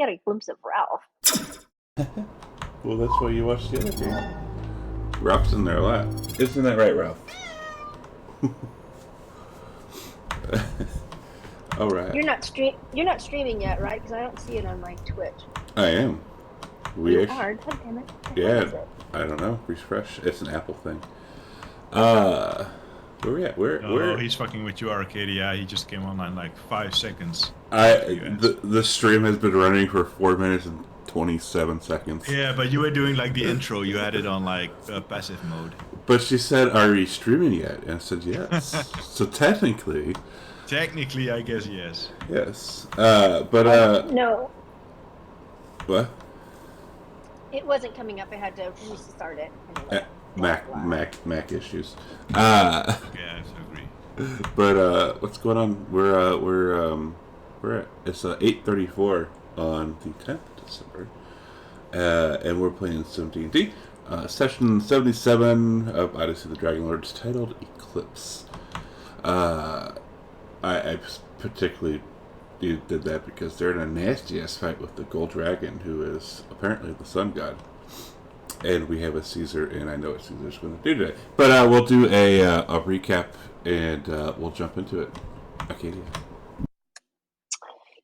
get a glimpse of Ralph. Well, that's why you watched the other game. Ralph's in there a lot. Isn't that right, Ralph? All right. You're not streaming yet, right? Because I don't see it on my Twitch. I am. You are. God damn it. Yeah. I don't know. Refresh. It's an Apple thing. Where we at? Where? He's fucking with you, Arcadia. He just came online like 5 seconds. The stream has been running for 4 minutes and 27 seconds. Yeah, but you were doing like the intro. You had it on like passive mode. But she said, "Are you streaming yet?" And I said, "Yes." So technically, I guess yes. Yes. No. What? It wasn't coming up. I had to restart it. Mac issues. Yeah, I agree. But what's going on? We're at it's 8:34 on the 10th of December, and we're playing some D&D. Session 77 of Odyssey of the Dragonlords, titled Eclipse. I particularly did that because they're in a nasty ass fight with the gold dragon, who is apparently the sun god. And we have a Caesar, and I know what Caesar's going to do today. But we'll do a recap, and we'll jump into it. Arcadia.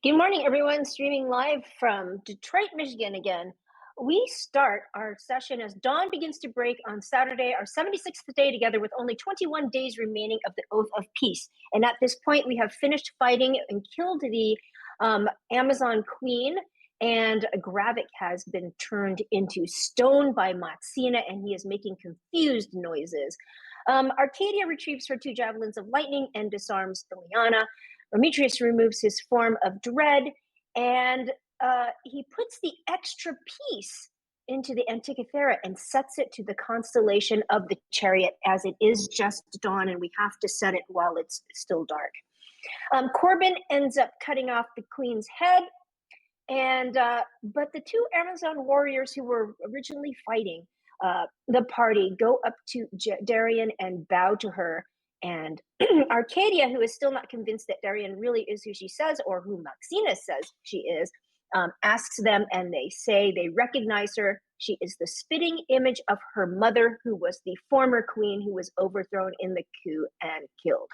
Good morning, everyone. Streaming live from Detroit, Michigan again. We start our session as dawn begins to break on Saturday, our 76th day together, with only 21 days remaining of the Oath of Peace. And at this point, we have finished fighting and killed the Amazon Queen, and Gravik has been turned into stone by Matsina, and he is making confused noises. Arcadia retrieves her 2 javelins of lightning and disarms Ileana. Demetrius removes his form of dread, and he puts the extra piece into the Antikythera and sets it to the constellation of the Chariot, as it is just dawn and we have to set it while it's still dark. Corbin ends up cutting off the queen's head, and but the 2 Amazon warriors who were originally fighting the party go up to Darian and bow to her. And Arcadia, who is still not convinced that Darian really is who she says or who Maxina says she is, asks them, and they say they recognize her. She is the spitting image of her mother, who was the former queen who was overthrown in the coup and killed.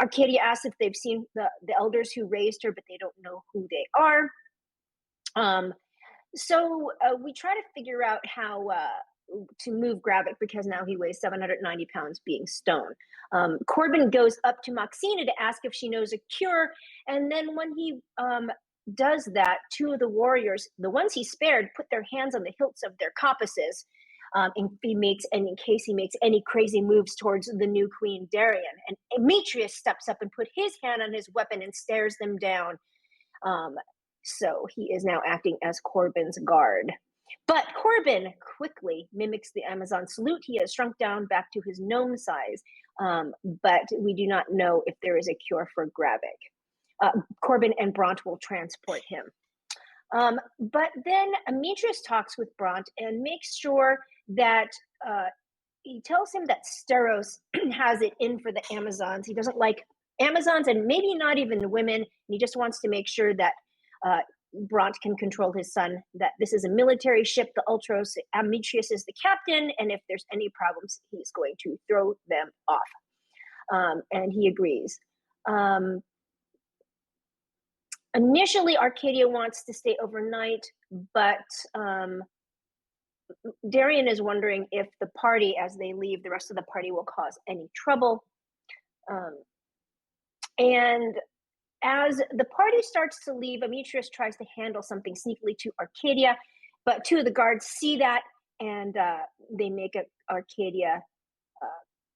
Arcadia asks if they've seen the elders who raised her, but they don't know who they are. So we try to figure out how to move Gravik, because now he weighs 790 pounds being stone. Corbin goes up to Maxina to ask if she knows a cure, and then when he does that, 2 of the warriors, the ones he spared, put their hands on the hilts of their coppices in case he makes any crazy moves towards the new queen Darian. And Demetrius steps up and put his hand on his weapon and stares them down. So he is now acting as Corbin's guard. But Corbin quickly mimics the Amazon salute. He has shrunk down back to his gnome size, but we do not know if there is a cure for Gravik. Corbin and Bront will transport him. But then Demetrius talks with Bront and makes sure that he tells him that Steros has it in for the Amazons. He doesn't like Amazons, and maybe not even women. He just wants to make sure that Bront can control his son, that this is a military ship, the Ultros. Demetrius is the captain, and if there's any problems, he's going to throw them off. And he agrees. Initially, Arcadia wants to stay overnight, but Darian is wondering if the party, as they leave, the rest of the party will cause any trouble. And as the party starts to leave, Demetrius tries to handle something sneakily to Arcadia, but 2 of the guards see that, and they make Arcadia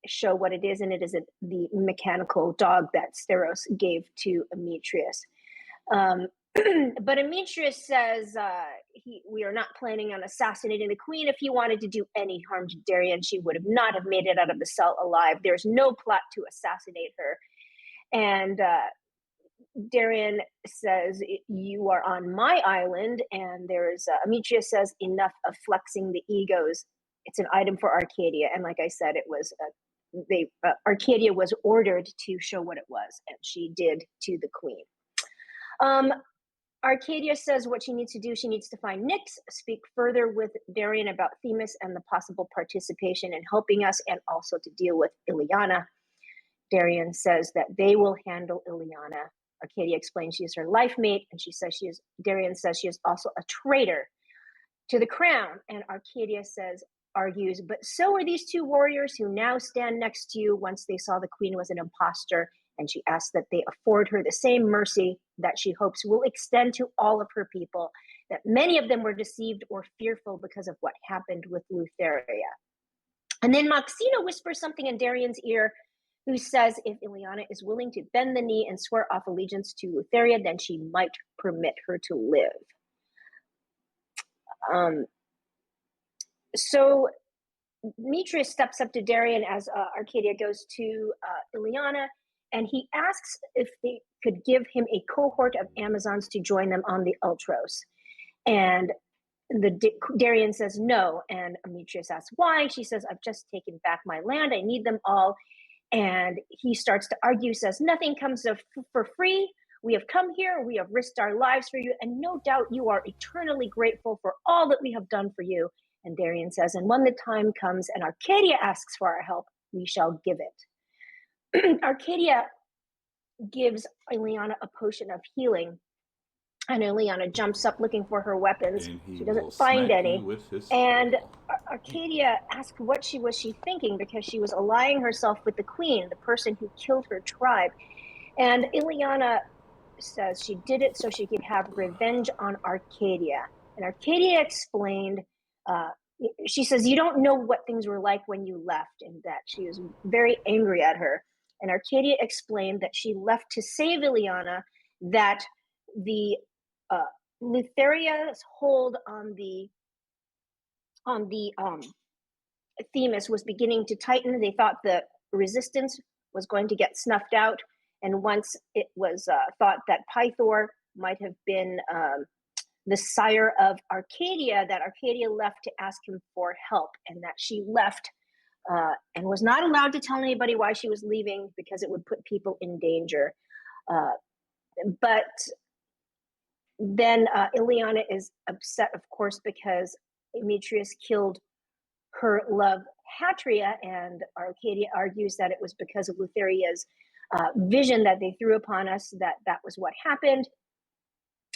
show what it is, and it is the mechanical dog that Steros gave to Demetrius. But Demetrius says we are not planning on assassinating the queen. If he wanted to do any harm to Darian, she would not have made it out of the cell alive. There's no plot to assassinate her. And Darian says, you are on my island, and there's Demetrius says, enough of flexing the egos. It's an item for Arcadia, and like I said, it was Arcadia was ordered to show what it was, and she did to the queen. Arcadia says what she needs to do. She needs to find Nyx, speak further with Darian about Themis and the possible participation in helping us, and also to deal with Ileana. Darian says that they will handle Ileana. Arcadia explains she is her life mate, and Darian says she is also a traitor to the crown. And Arcadia argues, but so are these two warriors who now stand next to you once they saw the queen was an imposter. And she asks that they afford her the same mercy that she hopes will extend to all of her people, that many of them were deceived or fearful because of what happened with Lutheria. And then Maxina whispers something in Darian's ear, who says if Ileana is willing to bend the knee and swear off allegiance to Lutheria, then she might permit her to live. So Demetrius steps up to Darian as Arcadia goes to Ileana, and he asks if they could give him a cohort of Amazons to join them on the Ultros. And Darian says no, and Demetrius asks why. She says, I've just taken back my land. I need them all. And he starts to argue, says, nothing comes for free. We have come here. We have risked our lives for you. And no doubt you are eternally grateful for all that we have done for you. And Darian says, and when the time comes and Arcadia asks for our help, we shall give it. Arcadia gives Ileana a potion of healing. And Ileana jumps up looking for her weapons. She doesn't find any. And Arcadia asked what she was thinking, because she was allying herself with the queen, the person who killed her tribe. And Ileana says she did it so she could have revenge on Arcadia. And Arcadia explained, she says, you don't know what things were like when you left, and that she was very angry at her. And Arcadia explained that she left to save Ileana, that the Lutheria's hold on the Themis was beginning to tighten. They thought the resistance was going to get snuffed out, and once it was thought that Pythor might have been the sire of Arcadia, that Arcadia left to ask him for help, and that she left and was not allowed to tell anybody why she was leaving, because it would put people in danger. But then Ileana is upset, of course, because Demetrius killed her love Hatria, and Arcadia argues that it was because of Lutheria's vision that they threw upon us, that was what happened.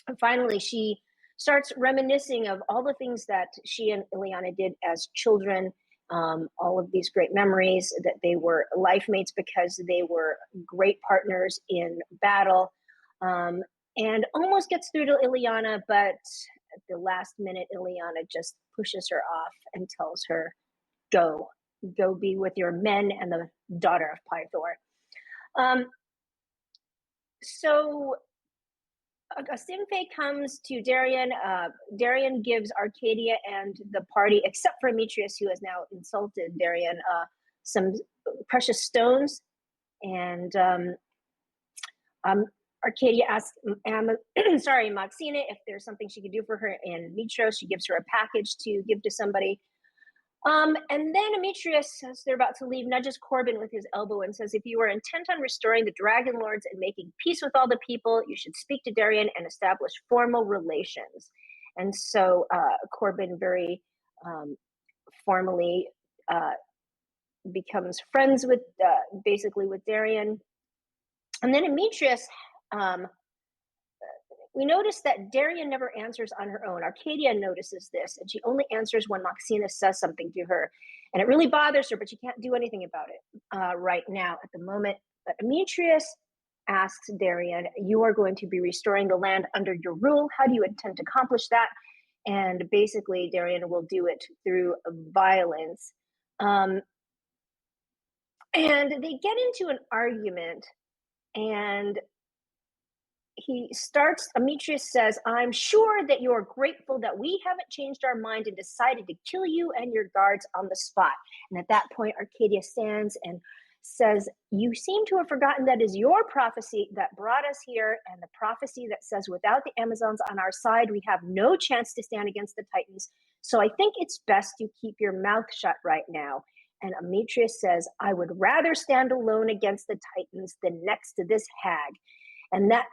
And finally, she starts reminiscing of all the things that she and Ileana did as children, all of these great memories, that they were life mates because they were great partners in battle. And almost gets through to Ileana, but at the last minute, Ileana just pushes her off and tells her, go be with your men and the daughter of Pythor. So Sinfe comes to Darian. Darian gives Arcadia and the party, except for Demetrius, who has now insulted Darian, some precious stones. And Arcadia asks Maxina if there's something she could do for her and Demetrius. She gives her a package to give to somebody. And then Demetrius, as they're about to leave, nudges Corbin with his elbow and says, if you are intent on restoring the Dragonlords and making peace with all the people, you should speak to Darian and establish formal relations. And so Corbin very formally becomes friends with, basically with Darian. And then Demetrius, we notice that Darian never answers on her own. Arcadia notices this, and she only answers when Maxina says something to her. And it really bothers her, but she can't do anything about it right now at the moment. But Demetrius asks Darian, you are going to be restoring the land under your rule. How do you intend to accomplish that? And basically, Darian will do it through violence. And they get into an argument, and Demetrius says, I'm sure that you are grateful that we haven't changed our mind and decided to kill you and your guards on the spot. And at that point, Arcadia stands and says, you seem to have forgotten that is your prophecy that brought us here, and the prophecy that says without the Amazons on our side, we have no chance to stand against the Titans. So I think it's best you keep your mouth shut right now. And Demetrius says, I would rather stand alone against the Titans than next to this hag. And that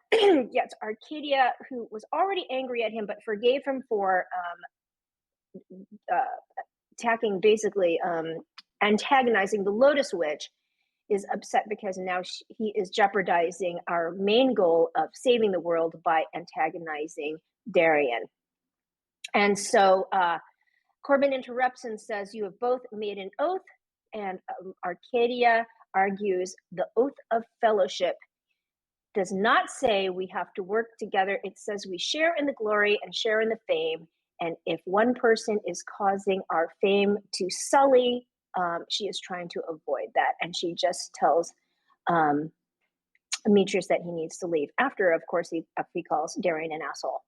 gets Arcadia, who was already angry at him, but forgave him for attacking, basically antagonizing the Lotus Witch, is upset because now he is jeopardizing our main goal of saving the world by antagonizing Darian. And so Corbin interrupts and says, "You have both made an oath," and Arcadia argues the oath of fellowship does not say we have to work together. It says we share in the glory and share in the fame. And if one person is causing our fame to sully, she is trying to avoid that. And she just tells Demetrius that he needs to leave. After, of course, he calls Darian an asshole.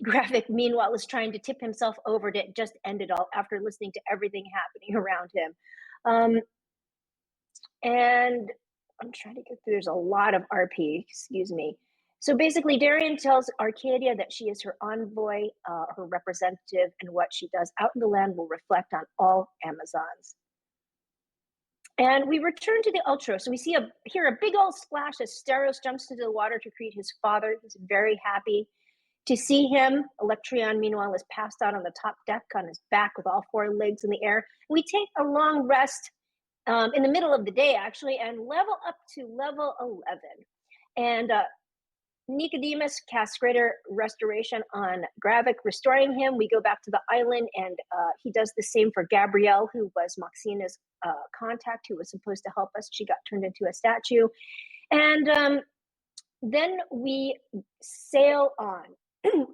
Graphic, meanwhile, is trying to tip himself over to just end it all after listening to everything happening around him. And I'm trying to get through, there's a lot of RP, excuse me. So basically, Darian tells Arcadia that she is her envoy, her representative, and what she does out in the land will reflect on all Amazons. And we return to the Ultra. So we hear a big old splash as Steros jumps into the water to greet his father. He's very happy to see him. Electrion, meanwhile, is passed out on the top deck on his back with all four legs in the air. We take a long rest in the middle of the day, actually, and level up to level 11. And Nicodemus casts greater restoration on Gravik, restoring him. We go back to the island, and he does the same for Gabrielle, who was Moxina's contact, who was supposed to help us. She got turned into a statue. And then we sail on.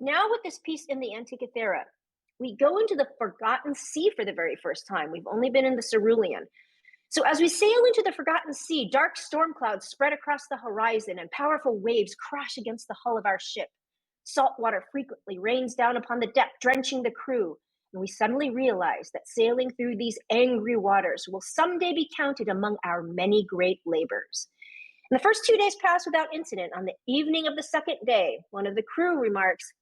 Now with this piece in the Antikythera, we go into the Forgotten Sea for the very first time. We've only been in the Cerulean. So as we sail into the Forgotten Sea, dark storm clouds spread across the horizon and powerful waves crash against the hull of our ship. Salt water frequently rains down upon the deck, drenching the crew. And we suddenly realize that sailing through these angry waters will someday be counted among our many great labors. And the first 2 days pass without incident. On the evening of the second day, one of the crew remarks,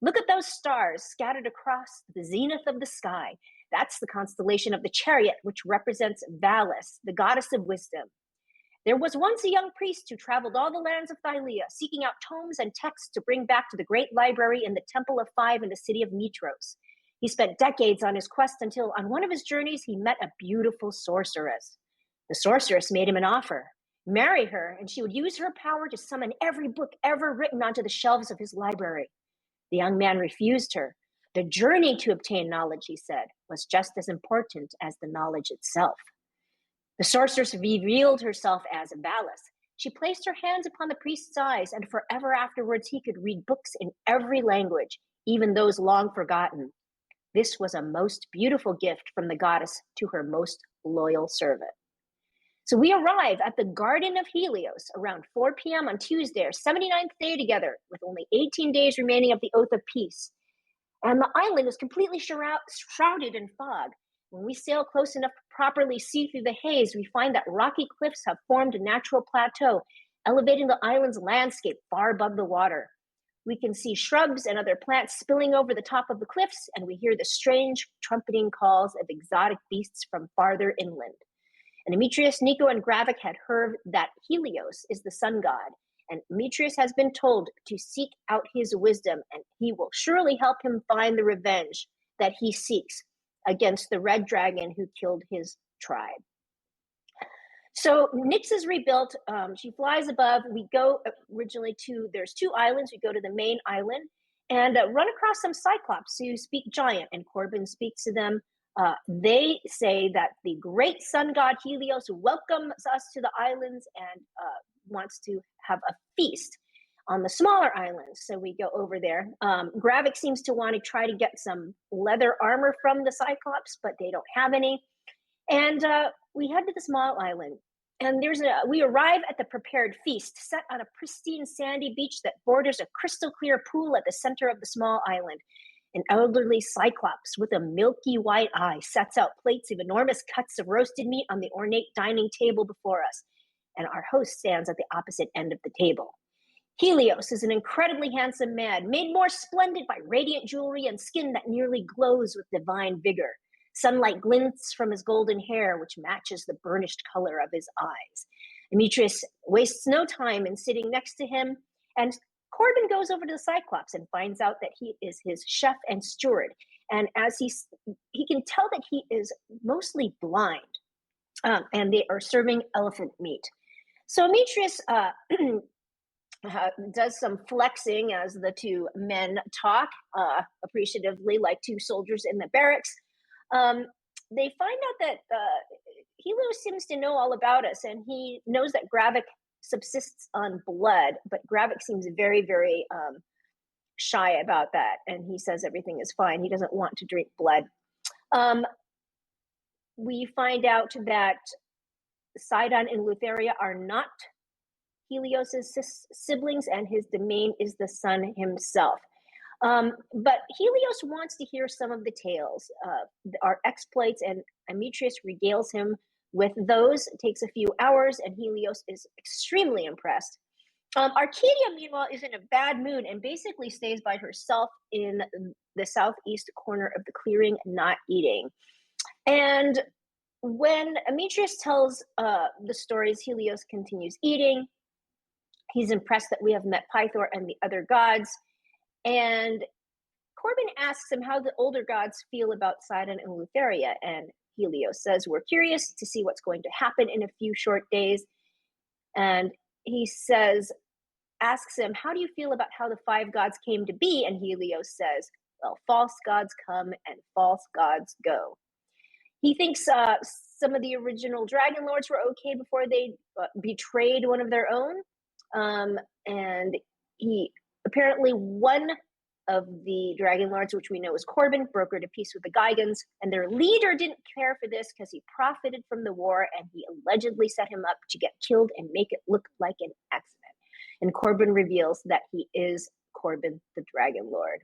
"Look at those stars scattered across the zenith of the sky. That's the constellation of the Chariot, which represents Valis, the goddess of wisdom. There was once a young priest who traveled all the lands of Thylea, seeking out tomes and texts to bring back to the great library in the Temple of Five in the city of Mitros. He spent decades on his quest until on one of his journeys, he met a beautiful sorceress. The sorceress made him an offer. Marry her, and she would use her power to summon every book ever written onto the shelves of his library. The young man refused her. The journey to obtain knowledge, he said, was just as important as the knowledge itself. The sorceress revealed herself as Valis. She placed her hands upon the priest's eyes, and forever afterwards he could read books in every language, even those long forgotten. This was a most beautiful gift from the goddess to her most loyal servant." So we arrive at the Garden of Helios around 4 p.m. on Tuesday, our 79th day together, with only 18 days remaining of the Oath of Peace. And the island is completely shrouded in fog. When we sail close enough to properly see through the haze, we find that rocky cliffs have formed a natural plateau, elevating the island's landscape far above the water. We can see shrubs and other plants spilling over the top of the cliffs, and we hear the strange trumpeting calls of exotic beasts from farther inland. And Demetrius, Nico, and Gravik had heard that Helios is the sun god, and Demetrius has been told to seek out his wisdom, and he will surely help him find the revenge that he seeks against the red dragon who killed his tribe. So Nyx is rebuilt. She flies above. We go originally there's 2 islands. We go to the main island and run across some Cyclops who speak giant, and Corbin speaks to them. They say that the great sun god Helios welcomes us to the islands and wants to have a feast on the smaller islands. So we go over there. Gravik seems to want to try to get some leather armor from the Cyclops, but they don't have any. And we head to the small island. And we arrive at the prepared feast set on a pristine sandy beach that borders a crystal clear pool at the center of the small island. An elderly Cyclops with a milky white eye sets out plates of enormous cuts of roasted meat on the ornate dining table before us, and our host stands at the opposite end of the table. Helios is an incredibly handsome man, made more splendid by radiant jewelry and skin that nearly glows with divine vigor. Sunlight glints from his golden hair, which matches the burnished color of his eyes. Demetrius wastes no time in sitting next to him, and Corbin goes over to the Cyclops and finds out that he is his chef and steward. And as he can tell that he is mostly blind, and they are serving elephant meat. So Demetrius does some flexing as the two men talk appreciatively, like two soldiers in the barracks. They find out that Helios seems to know all about us, and he knows that Gravik subsists on blood, but Gravik seems very, very shy about that, and he says everything is fine. He doesn't want to drink blood. We find out that Sidon and Lutheria are not Helios's siblings, and his domain is the sun himself. But Helios wants to hear some of the tales, our exploits, and Demetrius regales him with those. It takes a few hours, and Helios is extremely impressed. Arcadia, meanwhile, is in a bad mood and basically stays by herself in the southeast corner of the clearing, not eating. And when Demetrius tells the stories, Helios continues eating. He's impressed that we have met Pythor and the other gods. And Corbin asks him how the older gods feel about Sidon and Lutheria. And Helios says, we're curious to see what's going to happen in a few short days. And he asks him, how do you feel about how the five gods came to be? And Helios says, well, false gods come and false gods go. He thinks some of the original Dragonlords were okay before they betrayed one of their own. And apparently one of the Dragonlords, which we know is Corbin, brokered a peace with the Gigans, and their leader didn't care for this because he profited from the war, and he allegedly set him up to get killed and make it look like an accident. And Corbin reveals that he is Corbin the Dragonlord.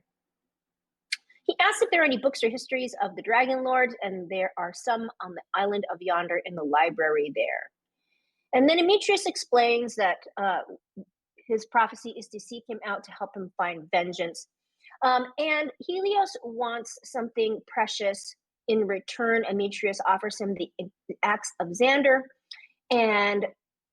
He asks if there are any books or histories of the Dragonlords, and there are some on the island of Yonder in the library there. And then Demetrius explains that his prophecy is to seek him out to help him find vengeance. And Helios wants something precious in return. Demetrius offers him the axe of Xander. And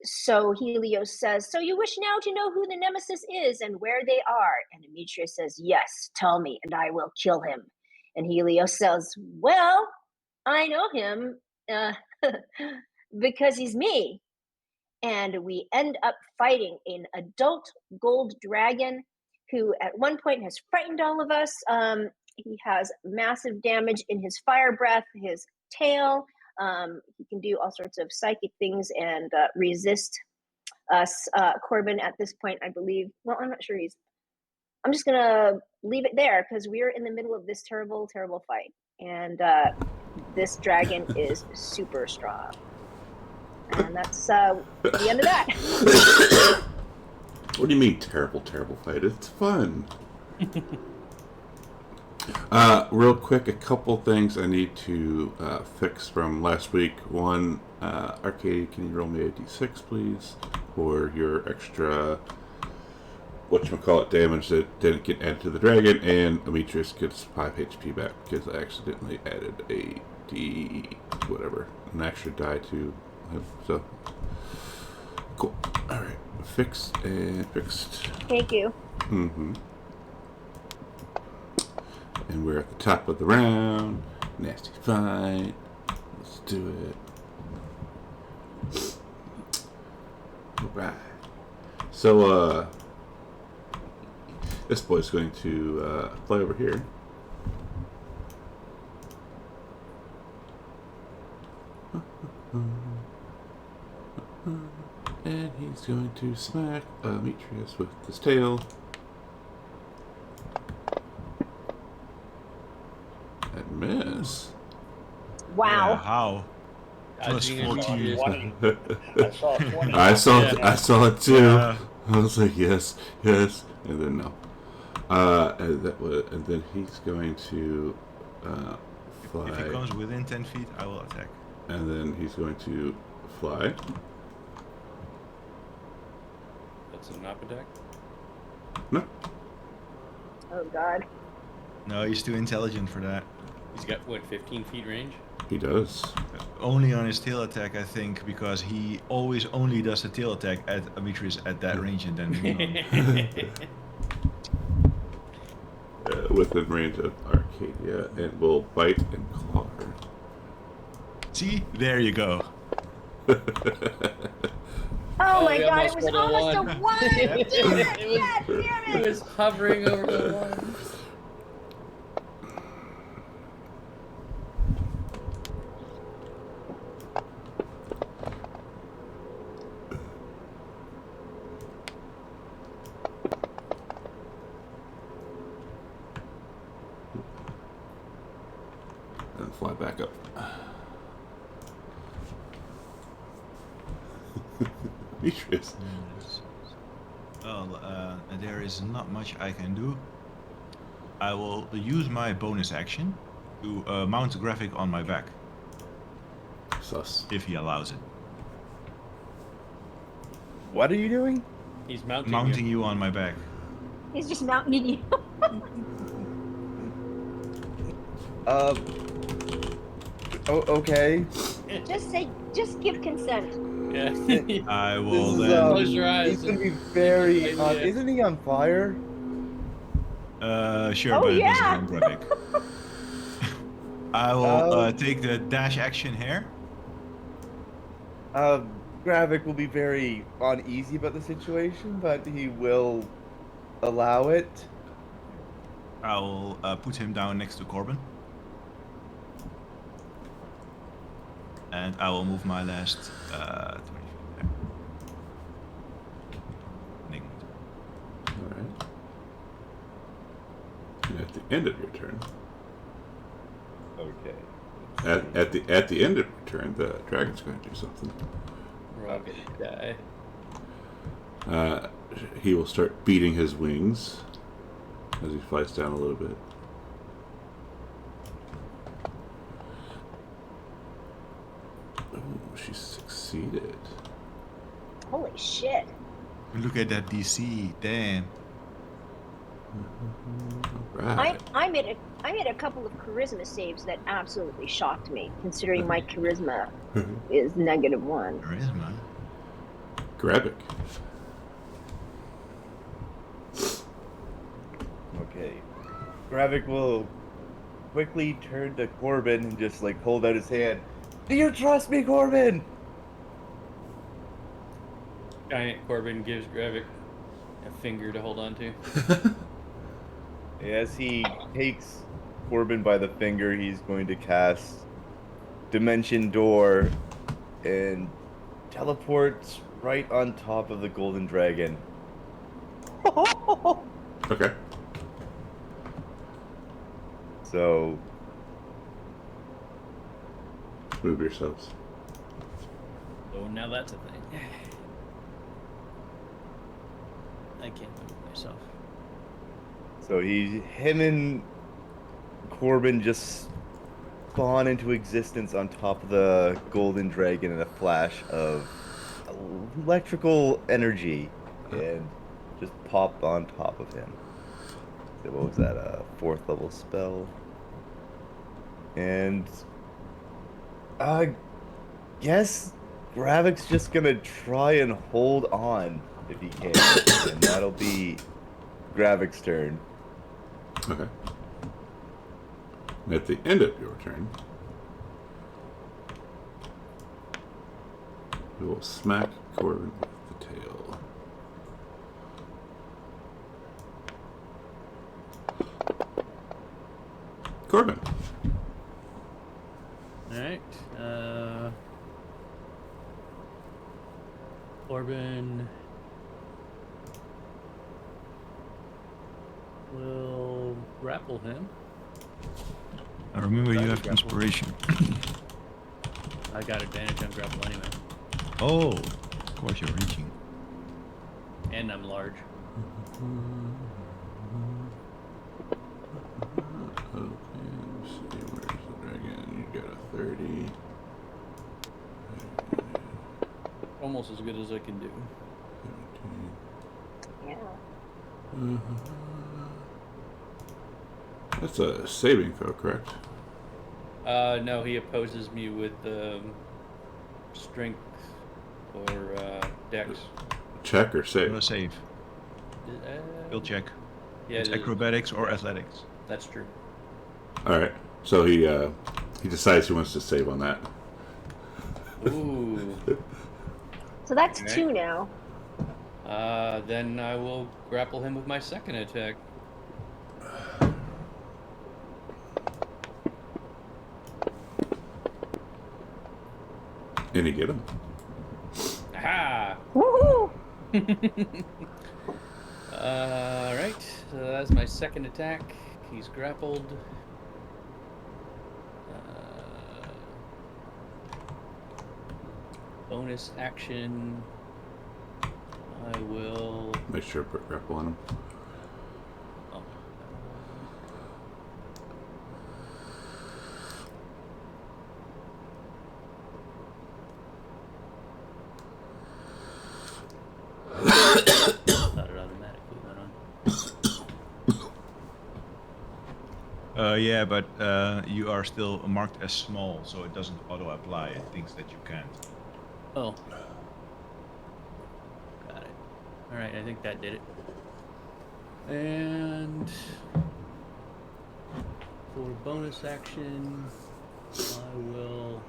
so Helios says, so you wish now to know who the nemesis is and where they are? And Demetrius says, yes, tell me, and I will kill him. And Helios says, well, I know him because he's me. And we end up fighting an adult gold dragon who at one point has frightened all of us. He has massive damage in his fire breath, his tail. He can do all sorts of psychic things and resist us. Corbin at this point, I believe, well, I'm not sure I'm just going to leave it there because we're in the middle of this terrible, terrible fight. And this dragon is super strong. And that's the end of that. What do you mean, terrible, terrible fight? It's fun. Real quick, a couple things I need to fix from last week. One, Arcady, can you roll me a d6, please? For your extra, whatchamacallit, damage that didn't get added to the dragon. And Demetrius gets 5 HP back because I accidentally added a an extra die to him. So, cool. Alright, fixed and fixed. Thank you. Mm-hmm. And we're at the top of the round. Nasty fight. Let's do it. Alright. So, this boy's going to fly over here. And he's going to smack Demetrius with his tail. And miss. Wow. Yeah, how? Plus 14. I saw 20. I saw it too. Yeah. I was like, yes, and then no. And then he's going to fly. If he comes within 10 feet, I will attack. And then he's going to fly. That's a knock attack? No. Oh, God. No, he's too intelligent for that. He's got, what, 15 feet range? He does. Only on his tail attack, I think, because he always only does the tail attack at Amitrius at that range and then Within range of Arcadia, and will bite and claw her. See? There you go. Oh my he god, it was rolled a almost a one. one! Damn it! It was- Damn It it! was hovering over the one. And fly back up. Demetrius. Well, there is not much I can do. I will use my bonus action to mount a graphic on my back, Sus. if he allows it. What are you doing? He's mounting, Mounting you on my back. He's just mounting you. Okay. Just give consent. Yeah. I This will is, then. Close your eyes. He's gonna be very. Good idea. Isn't he on fire? Sure, Oh, but this is yeah. on graphic. I will take the dash action here. Gravik will be very uneasy about the situation, but he will allow it. I will put him down next to Corbin. And I will move my last 20 feet there. Nick. Alright. And at the end of your turn, Okay. at the end of your turn, the dragon's going to do something. Rocket die. He will start beating his wings as he flies down a little bit. Oh, she succeeded. Holy shit. Look at that DC, damn. Right. I made a couple of charisma saves that absolutely shocked me, considering my charisma is -1. Charisma. Grab it. Okay. Gravik will quickly turn to Corbin and just like hold out his hand. Do you trust me, Corbin? Giant Corbin gives Gravik a finger to hold on to. As he takes Corbin by the finger, he's going to cast Dimension Door and teleports right on top of the golden dragon. Okay. So, Move yourselves. Oh, now that's a thing. I can't move myself. him and Corbin just spawn into existence on top of the golden dragon in a flash of electrical energy and just pop on top of him. So what was that? A 4th level spell. And I guess Gravik's just gonna try and hold on if he can, and that'll be Gravik's turn. Okay. And at the end of your turn, we will smack Corbin with the tail. Corbin. Alright. Corbin will grapple him. Now remember, you have inspiration. I got advantage on grapple anyway. Oh, of course you're reaching. And I'm large. Okay, let's see, where's the dragon? You got a 30. Almost as good as I can do. 17. Yeah. That's a saving throw, correct? No, he opposes me with strength or dex. Check or I'm save? gonna save. Skill check. Yeah, It's it is. acrobatics or athletics. That's true. All right. So he decides he wants to save on that. Ooh. So that's Okay. 2 now. Then I will grapple him with my second attack. And you get him. Aha! Woohoo! Alright, so that's my second attack. He's grappled. Bonus action. I will. Make sure to put grapple on him. Oh. Thought it automatically went on. Yeah, but you are still marked as small, so it doesn't auto-apply. It thinks that you can't. Oh. Got it. Alright, I think that did it. And for bonus action, I will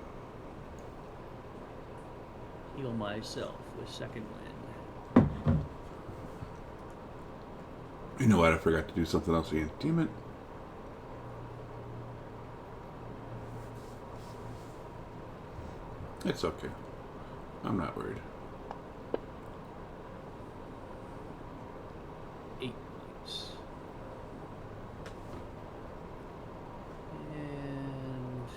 heal myself with second wind. You know what? I forgot to do something else again. Damn it. It's okay. I'm not worried. 8 points. And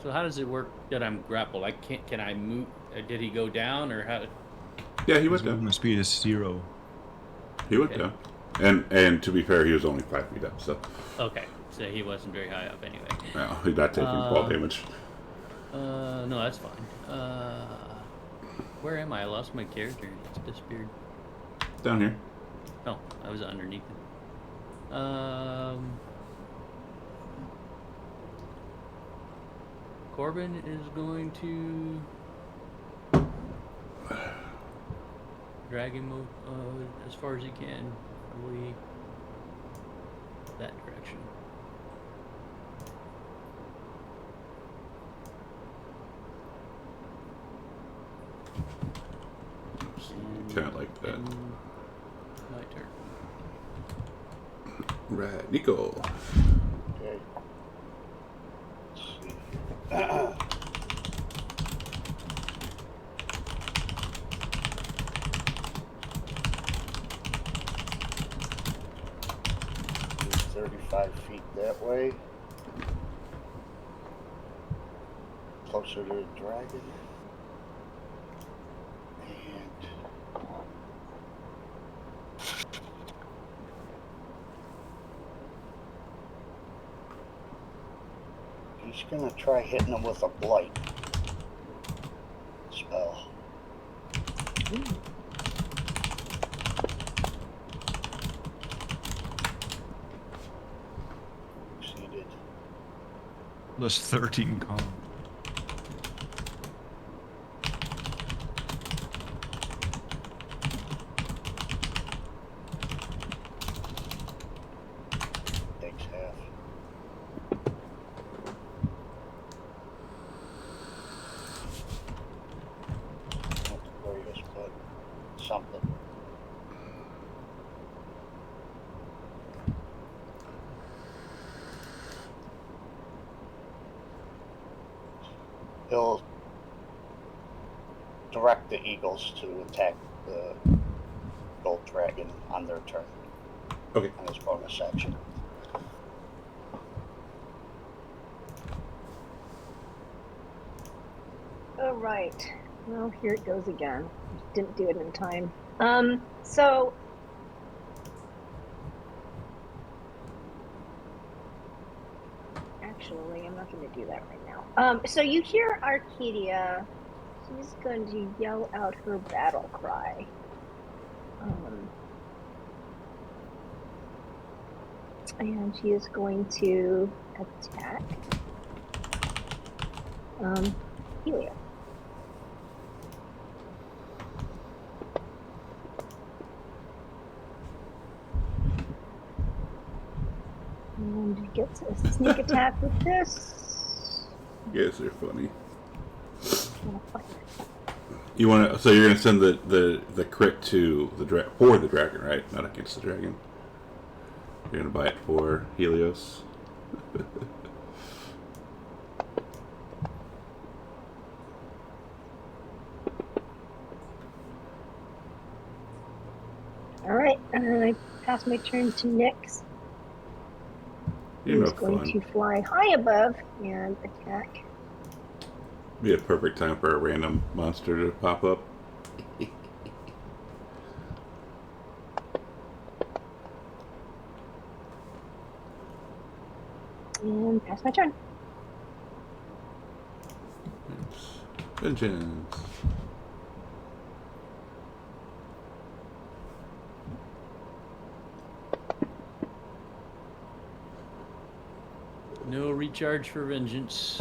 so how does it work that I'm grappled? I can't. Can I move? Did he go down or how? Yeah, he His went down. movement speed is 0. He went Okay. down. And to be fair, he was only 5 feet up, so Okay, so he wasn't very high up anyway. no, he's not taking fall damage. No, that's fine. Where am I? I lost my character. It's disappeared. Down here. Oh, I was underneath it. Corbin is going to drag him as far as he can, probably that direction. Kind of like that. And my turn. Right, Nico. Okay. Let's see. 35 feet that way. Closer to the dragon. And he's gonna try hitting him with a blight spell. Succeeded. Plus 13 con. Takes half. Not the greatest, but something. He'll direct the eagles to attack the gold dragon on their turn, Okay. on his bonus action. All right. Well, here it goes again. Didn't do it in time. So actually, I'm not going to do that right now. So you hear Arcadia. She's going to yell out her battle cry. And she is going to attack Helios. And gets a sneak attack with this. You guys are funny. I'm gonna find it. You want to? So you're gonna send the crit to for the dragon, right? Not against the dragon. You're gonna buy it for Helios. All right, I pass my turn to Nyx. You're He's no going fun. to fly high above and attack. Be a perfect time for a random monster to pop up. And pass my turn. Vengeance. No recharge for vengeance.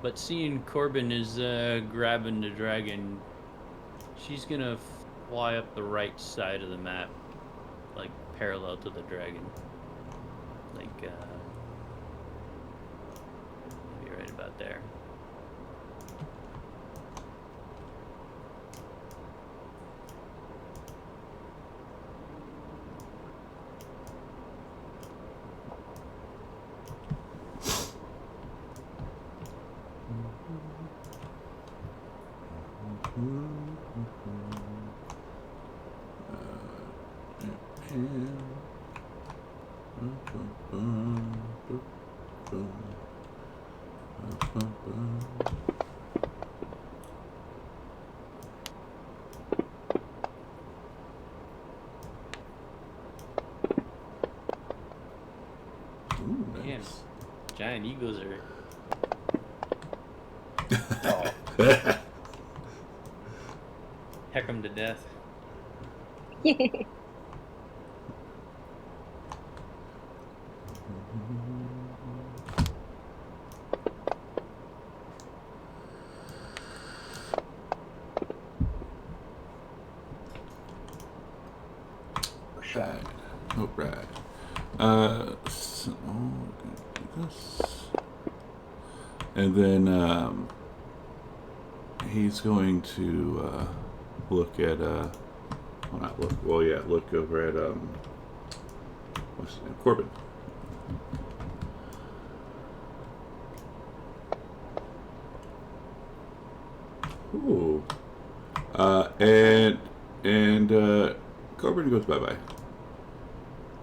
But seeing Corbin is grabbing the dragon, she's gonna fly up the right side of the map, like parallel to the dragon. Like, maybe right about there. Man, giant eagles are heck them to death. Right. Oh, right. So, we're gonna do this. And then, he's going to, look at, well, not look, well, yeah, look over at, what's his name? Corbin. Ooh. And Corbin goes bye-bye.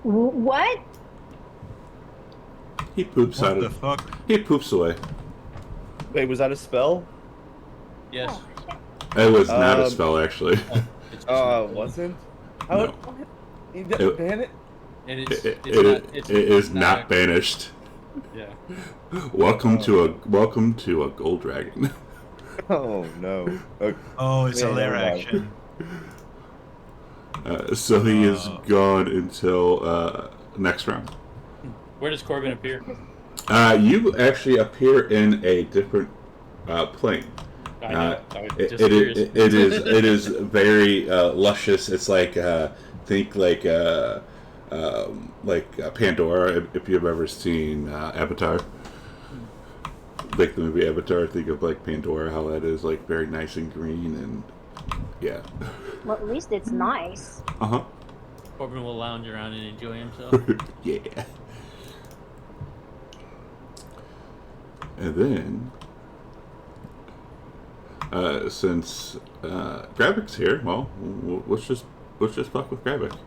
What? He poops What out the of. fuck? He poops away. Wait, was that a spell? Yes. Oh, shit. It was not a Um, spell, actually. It's Wasn't? How No. what? You It- ban it? and It, it's, it, it's it- not. It's it is it's not banished. Yeah. Welcome to a gold dragon. Oh no. Okay. Oh, it's Yeah, a lair never mind. action. So he is Oh. gone until next round. Where does Corbin appear? You actually appear in a different plane. I know. I was It, just it, curious. it is very luscious. It's like think like Pandora. If you've ever seen Avatar, like the movie Avatar, think of like Pandora. How that is like very nice and green and yeah. Well, at least it's nice. Uh-huh. Corbin will lounge around and enjoy himself. Yeah. And then, since Gravic's here, well, let's just fuck with Gravic.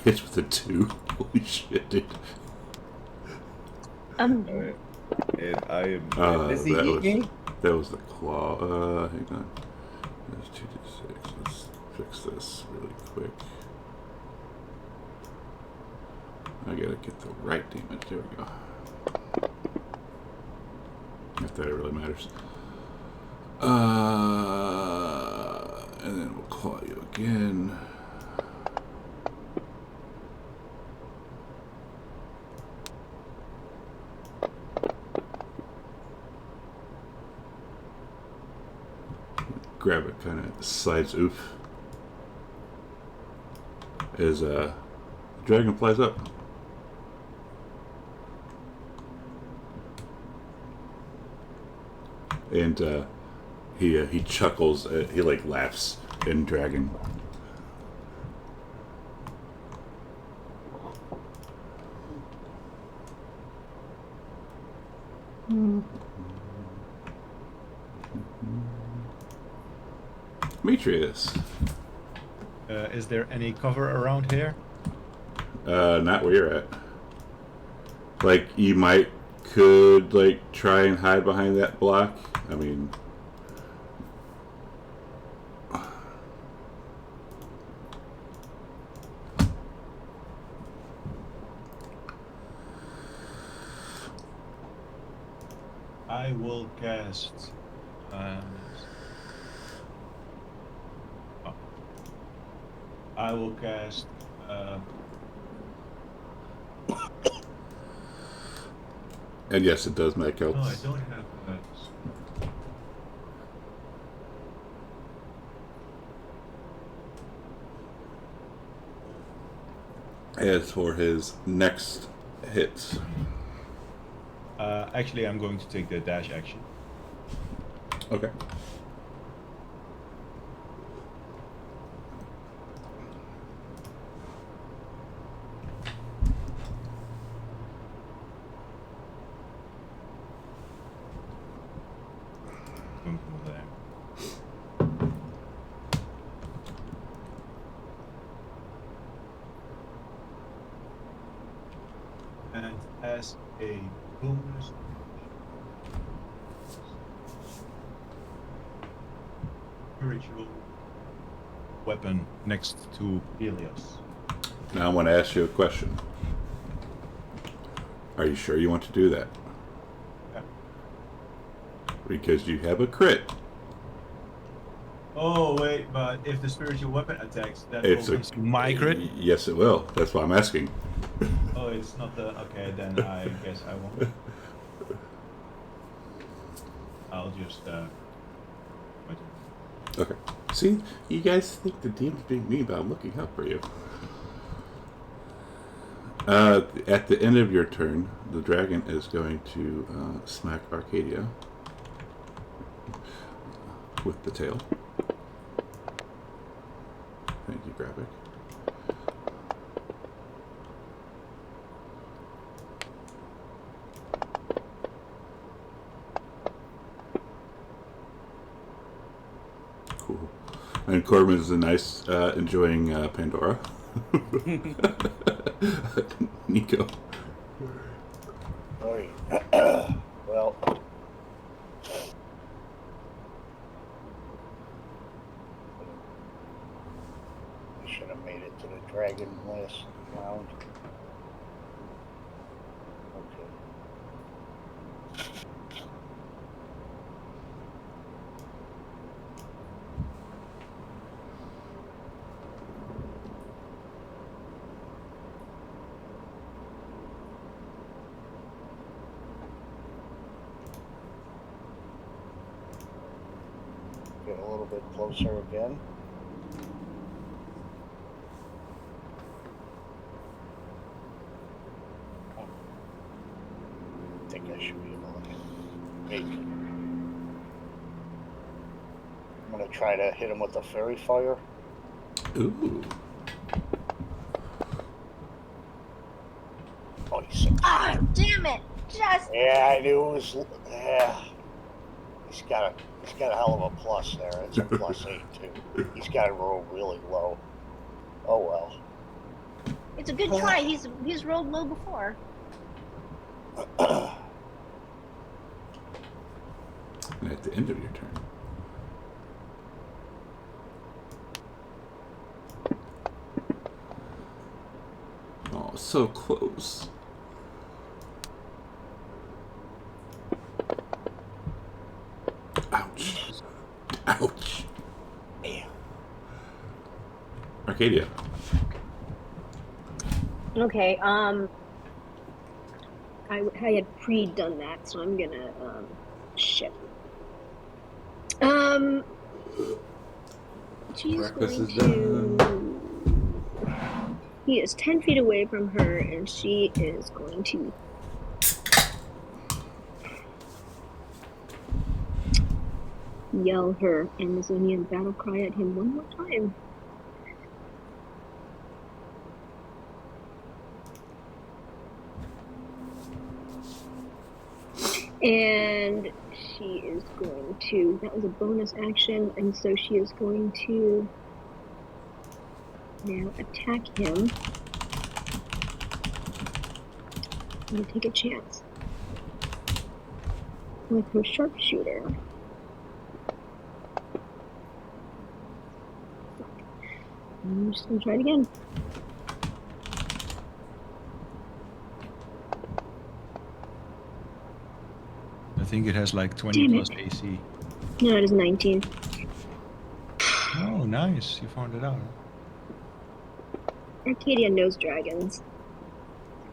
Hits with a 2. Holy shit, dude. Um, Alright. And I am. Uh, Does he that eat was- me? That was the claw. Hang on. There's 2d6. Let's fix this really quick. I gotta get the right damage. There we go. If that really matters. And then we'll claw you again. Grab it, kind of slides oof as the dragon flies up. And he chuckles. He like laughs in dragon. Demetrius. Is there any cover around here? Not where you're at. Like you could like try and hide behind that block. I mean, I will cast. I will cast. and yes, it does make out. No, I don't have. As for his next hit, Actually, I'm going to take the dash action. okay. Boom, boom, there. And as a bonus, spiritual weapon next to Helios. Now I want to ask you a question. Are you sure you want to do that? Yeah. Because you have a crit. Oh wait, but if the spiritual weapon attacks, that It's will a consume my crit. Yes, it will. That's why I'm asking. Oh, it's not the. Okay, then I guess I won't. I'll just. Wait. Okay. See, you guys think the DM's being mean, but I'm looking out for you. At the end of your turn, the dragon is going to smack Arcadia with the tail. Thank you, Graphic. Cool. And Corbin is enjoying Pandora. Nico. Sorry. Well, I should have made it to the dragon last round. Okay. Get a little bit closer again. I think I should be able to make. I'm gonna try to hit him with the fairy fire. Ooh. Oh, he's sick. Ah, damn it! Just Yeah, I knew it was. Yeah, he's got a hell of a plus there. It's a +8 too. He's got to roll really low. Oh well. it's a good try. He's rolled low before. That at the end of your turn. Oh, so close. Ouch. Ouch. Man. Arcadia. Okay, I had pre-done that, so I'm gonna, shit. She's Breakfast going is to... done. He is 10 feet away from her, and she is going to... yell her Amazonian battle cry at him one more time. And she is going to, that was a bonus action, and so she is going to now attack him. I'm going to take a chance with her sharpshooter. I'm just going to try it again. I think it has like 20 Damn plus it. AC. No, it is 19. Oh, nice. You found it out. Arcadia knows dragons.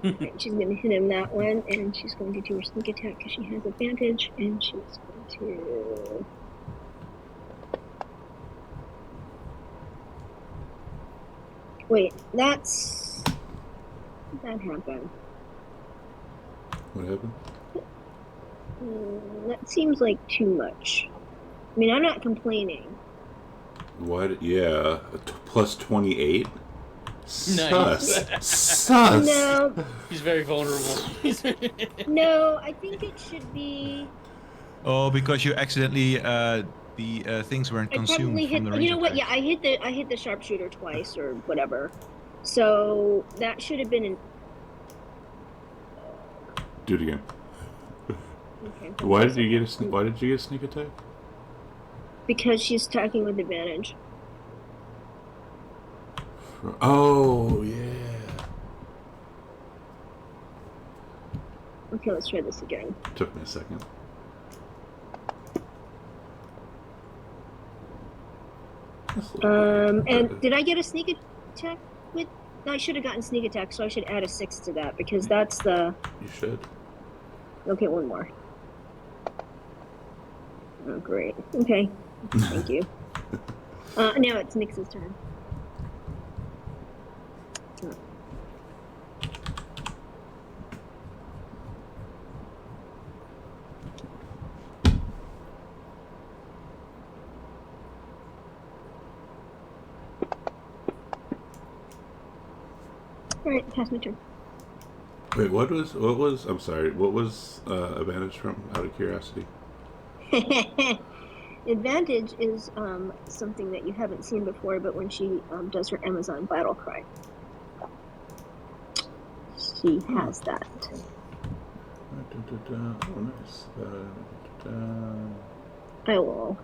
Right, she's going to hit him that one, and she's going to do her sneak attack because she has advantage, and she's going to... Wait, that's... That happened. What happened? That seems like too much. I mean, I'm not complaining. What? Yeah. Plus 28? Nice. Sus. No, He's very vulnerable. no, I think it should be... Oh, because you accidentally the things weren't I consumed probably from hit. the You know range what? Yeah, attack. I hit the sharpshooter twice or whatever. So that should have been an. Do it again. Okay, Why did you get a sneak attack? Because she's attacking with advantage. Oh yeah. Okay, let's try this again. Took me a second. And did I get a sneak attack with? No, I should have gotten sneak attack, so I should add a 6 to that because that's the. You should. Okay, one more. Oh, great. Okay, thank you. Now it's Nix's turn. All right, pass my turn. Wait, what was? I'm sorry. What was advantage from? Out of curiosity. Advantage is something that you haven't seen before, but when she does her Amazon battle cry, she has that. Oh, nice. I will.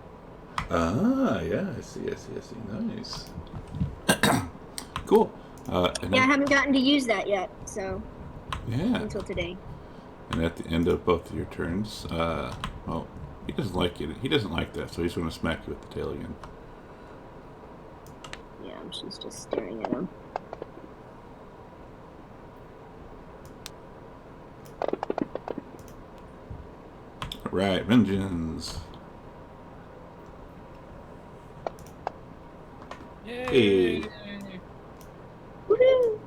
Ah, yeah. I see. Nice. Cool. Yeah, I haven't gotten to use that yet, so Yeah. until today. And at the end of both of your turns, well, he doesn't like it. He doesn't like that, so he's going to smack you with the tail again. Yeah, she's just staring at him. All right, vengeance. Yay! Hey. Woohoo!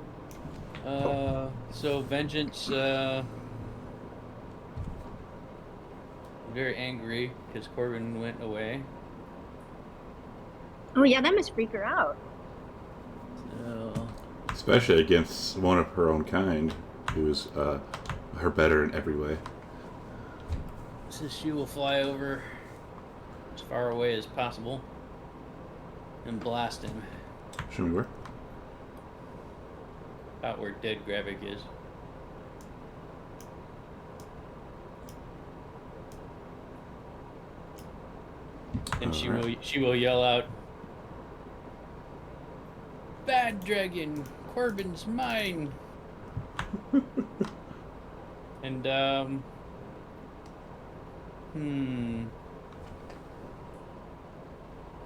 So Vengeance, very angry because Corbin went away. Oh yeah, that must freak her out. So, Especially against one of her own kind, who's her better in every way. so she will fly over as far away as possible and blast him Show me where. about where dead Gravik is. And Alright. she will yell out, "Bad dragon, Corbin's mine." And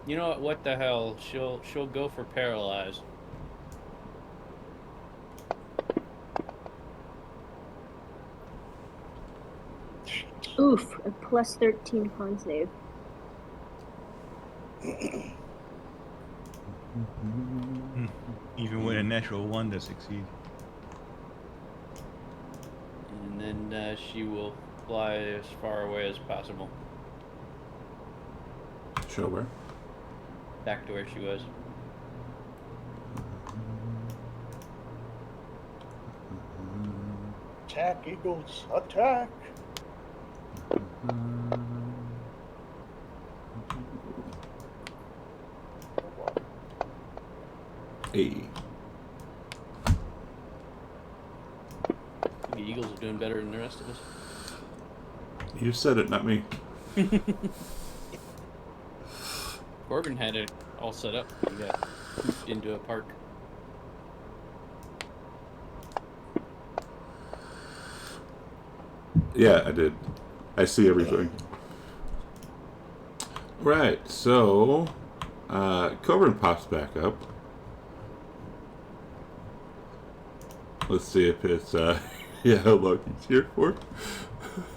you know what the hell? She'll go for paralyzed. Oof, a plus 13 con save. Even with a natural 1 that succeeds. And then she will fly as far away as possible. Show where? Back to where she was. Attack, Eagles! Attack! Hey. The Eagles are doing better than the rest of us. You said it, not me. Corbin had it all set up. He got poofed into a park. Yeah, I did. I see everything. Right, so Coburn pops back up. Let's see if it's yeah, how long he's here for.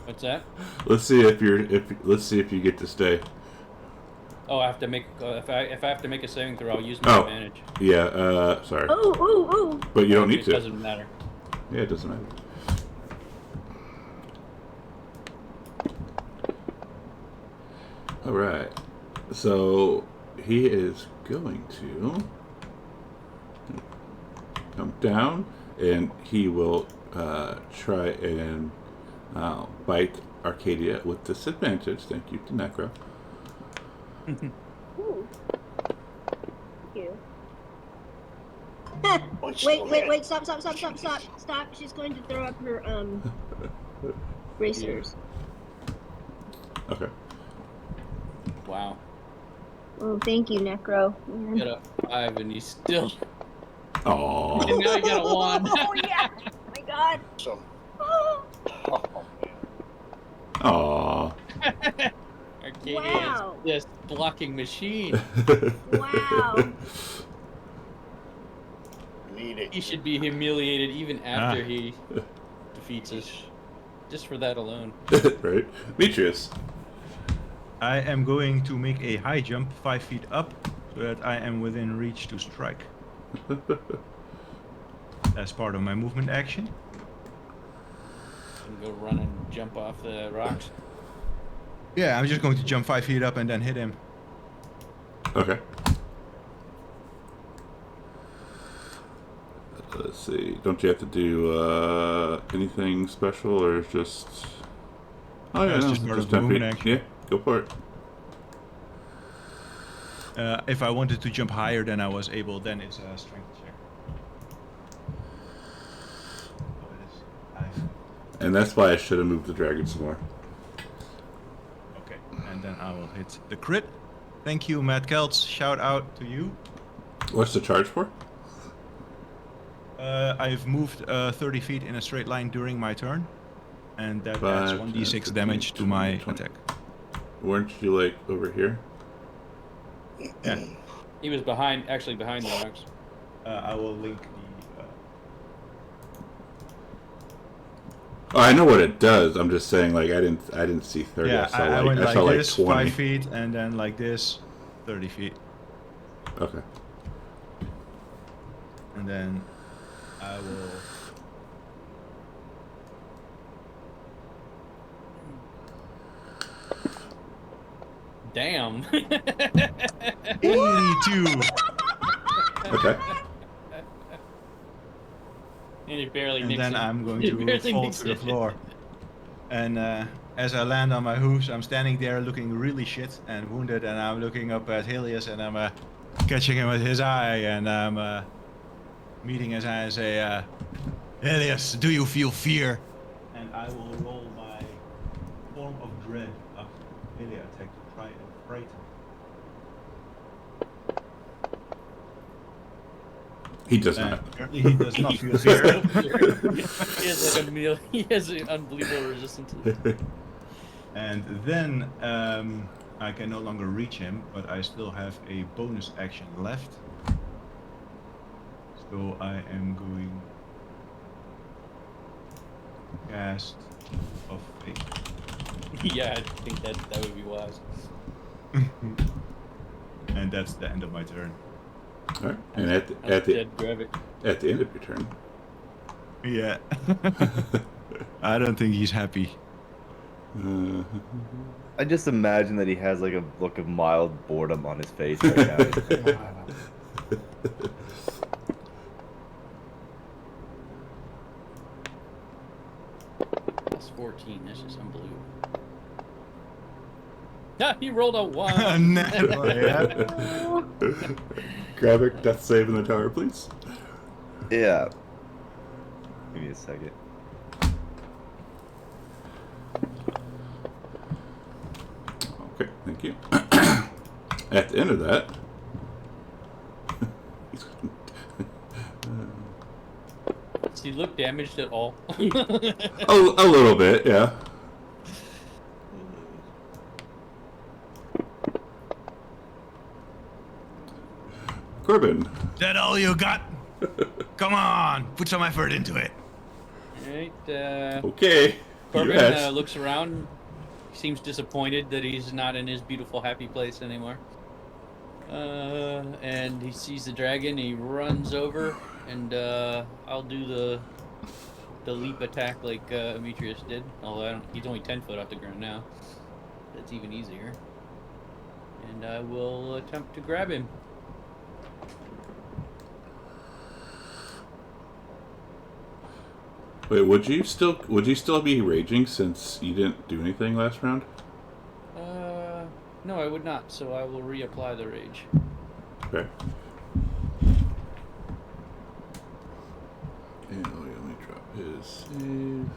What's that? Let's see if you get to stay. Oh, I have to make if I have to make a saving throw, I'll use my advantage. Yeah, sorry. Oh. But you don't need It to. doesn't matter. Yeah, it doesn't matter. Alright. So he is going to come down and he will try and bite Arcadia with disadvantage. Thank you to Necro. Ooh. Thank you. Wait, stop. She's going to throw up her bracers. Okay. Wow. Oh, thank you, Necro. He got a 5 and he's still. Aww. And now he got a 1. Oh yeah! Oh my God. So, Oh, oh man. Aww. Arcadia Wow. is this blocking machine. wow. Need it. He should be humiliated even after he defeats us. Just for that alone. Right? Demetrius. I am going to make a high jump 5 feet up so that I am within reach to strike. As part of my movement action. And go run and jump off the rocks. Yeah, I'm just going to jump 5 feet up and then hit him. Okay. Let's see. Don't you have to do anything special or just? Oh yeah, It's no, just part of 10 movement feet. action. Yeah, go for it. If I wanted to jump higher than I was able, then it's a strength check. Oh, it is. And that's why I should have moved the dragon some more. Okay, and then I will hit the crit. Thank you, Matt Kelts. Shout out to you. What's the charge for? I've moved 30 feet in a straight line during my turn, and that adds 5, 1d6 10, damage 15, to my 20. attack. Weren't you like over here? Yeah. He was actually behind the rocks. I will link the. Oh, I know what it does. I'm just saying, like I didn't see 30. Yeah, I saw I went like saw this, 20. 5 feet, and then like this, 30 feet, Okay. and then I will. Damn. 82. Okay. And he barely And nicks then it. I'm going He to barely fall nicks to the it. floor. And as I land on my hooves, I'm standing there looking really shit and wounded, and I'm looking up at Helios, and I'm catching him with his eye, and I'm meeting his eye and say, Helios, do you feel fear? And I will roll my form of dread after Helios attack to try and frighten him. He does not. Apparently he does not feel fear. He has an unbelievable resistance. And then I can no longer reach him, but I still have a bonus action left. So I am going to cast of fate. Yeah, I think that would be wise. And that's the end of my turn. All right. And at the Dead Gravik. at the end of your turn, Yeah. I don't think he's happy. I just imagine that he has like a look of mild boredom on his face right now. Plus 14. That's just unbelievable. Ah, he rolled a 1. Gravik, death save in the tower, please. Yeah. Give me a second. Okay, thank you. At the end of that, Does he look damaged at all? a little bit, yeah. Corbin. Is that all you got? Come on, put some effort into it. Alright, Okay. Corbin Yes. looks around. He seems disappointed that he's not in his beautiful, happy place anymore. And he sees the dragon. He runs over, and I'll do the leap attack like Demetrius did. Although he's only 10 foot off the ground now. That's even easier. And I will attempt to grab him. Wait, would you still be raging since you didn't do anything last round? No, I would not. So I will reapply the rage. Okay. And let me drop his save.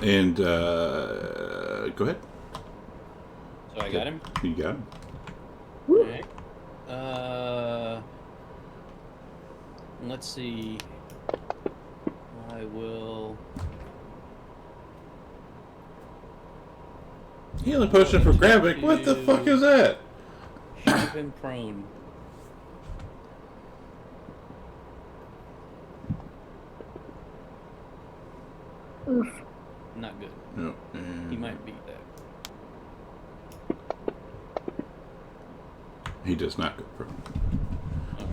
And go ahead. So I got him. You got him. Alright. Let's see. I will. Healing potion for Gravik. What the fuck is that? Shove him prone. Oof. Not good. No. He might beat that. He does not go prone.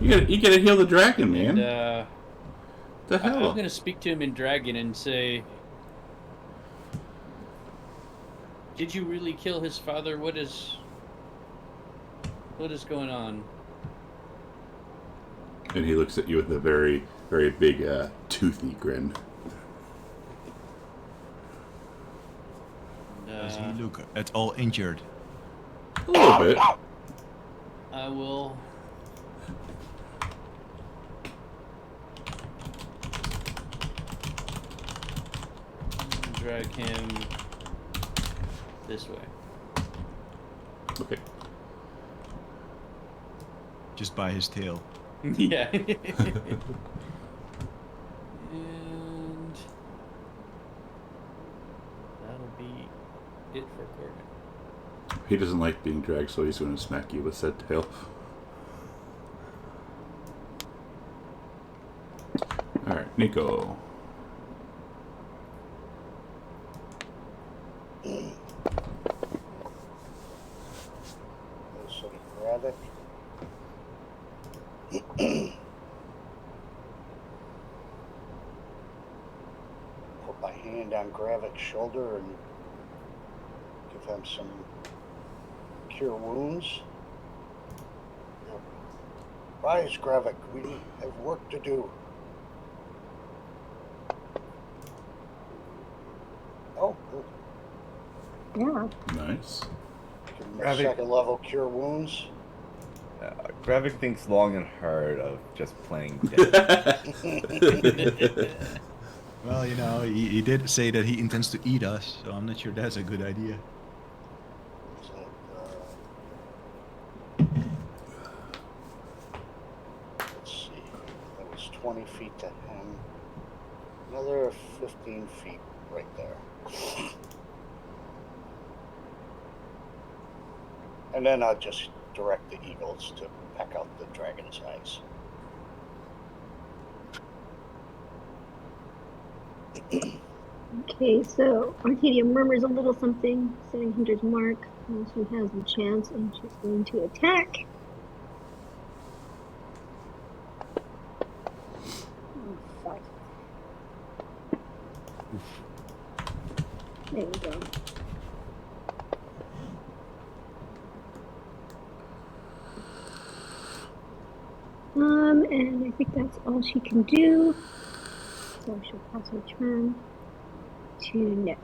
You gotta heal the dragon, man. And, the hell? I'm gonna speak to him in dragon and say, "Did you really kill his father? What is going on?" And he looks at you with a very, very big, toothy grin. Does he look at all injured? A little bit. I will. Drag him this way. Okay. Just by his tail. Yeah. And that'll be it for Corbin. He doesn't like being dragged, so he's going to smack you with said tail. Alright, Nico. So grab it. Put my hand on Gravik's shoulder and give him some cure wounds. Rise, Gravik. We have work to do. Oh, good. Yeah. Nice. Give him a Gravik. second level cure wounds. Gravik thinks long and hard of just playing dead. Well, you know, he did say that he intends to eat us, so I'm not sure that's a good idea. So 20 feet to him. Another 15 feet right there. And then I'll just direct the eagles to peck out the dragon's eyes. Okay, so Arcadia murmurs a little something, setting Hunter's mark. And she has the chance, and she's going to attack. Oh, fuck. There we go. And I think that's all she can do. So she'll pass her turn to Nyx.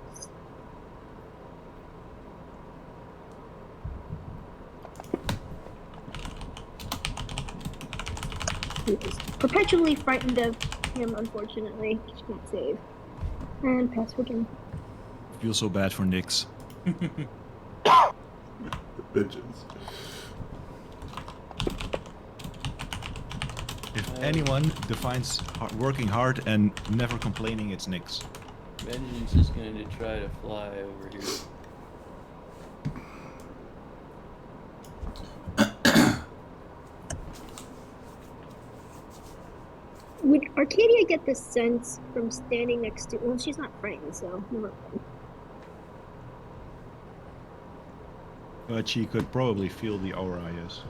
She is perpetually frightened of him, unfortunately. She can't save. And pass her turn. Feel so bad for Nyx. Vengeance. If anyone defines working hard and never complaining, it's Nyx. Vengeance is going to try to fly over here. Would Arcadia get the sense from standing next to... Well, she's not frightened, so never mind. But she could probably feel the aura, yes.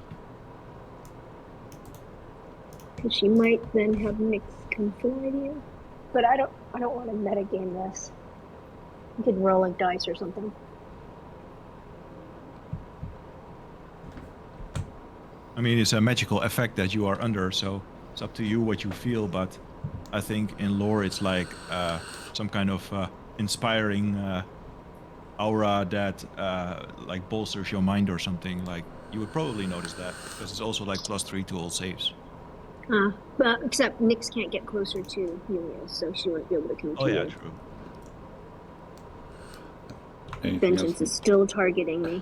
Because she might then have Nyx come forward here. But I don't want to metagame this. You could roll like dice or something. I mean, it's a magical effect that you are under, so it's up to you what you feel, but I think in lore it's like some kind of inspiring aura that like bolsters your mind or something. Like, you would probably notice that, because it's also like +3 to all saves. But except Nyx can't get closer to Helios, so she won't be able to come to Oh yeah, you. true. Anything Vengeance else? is still targeting me.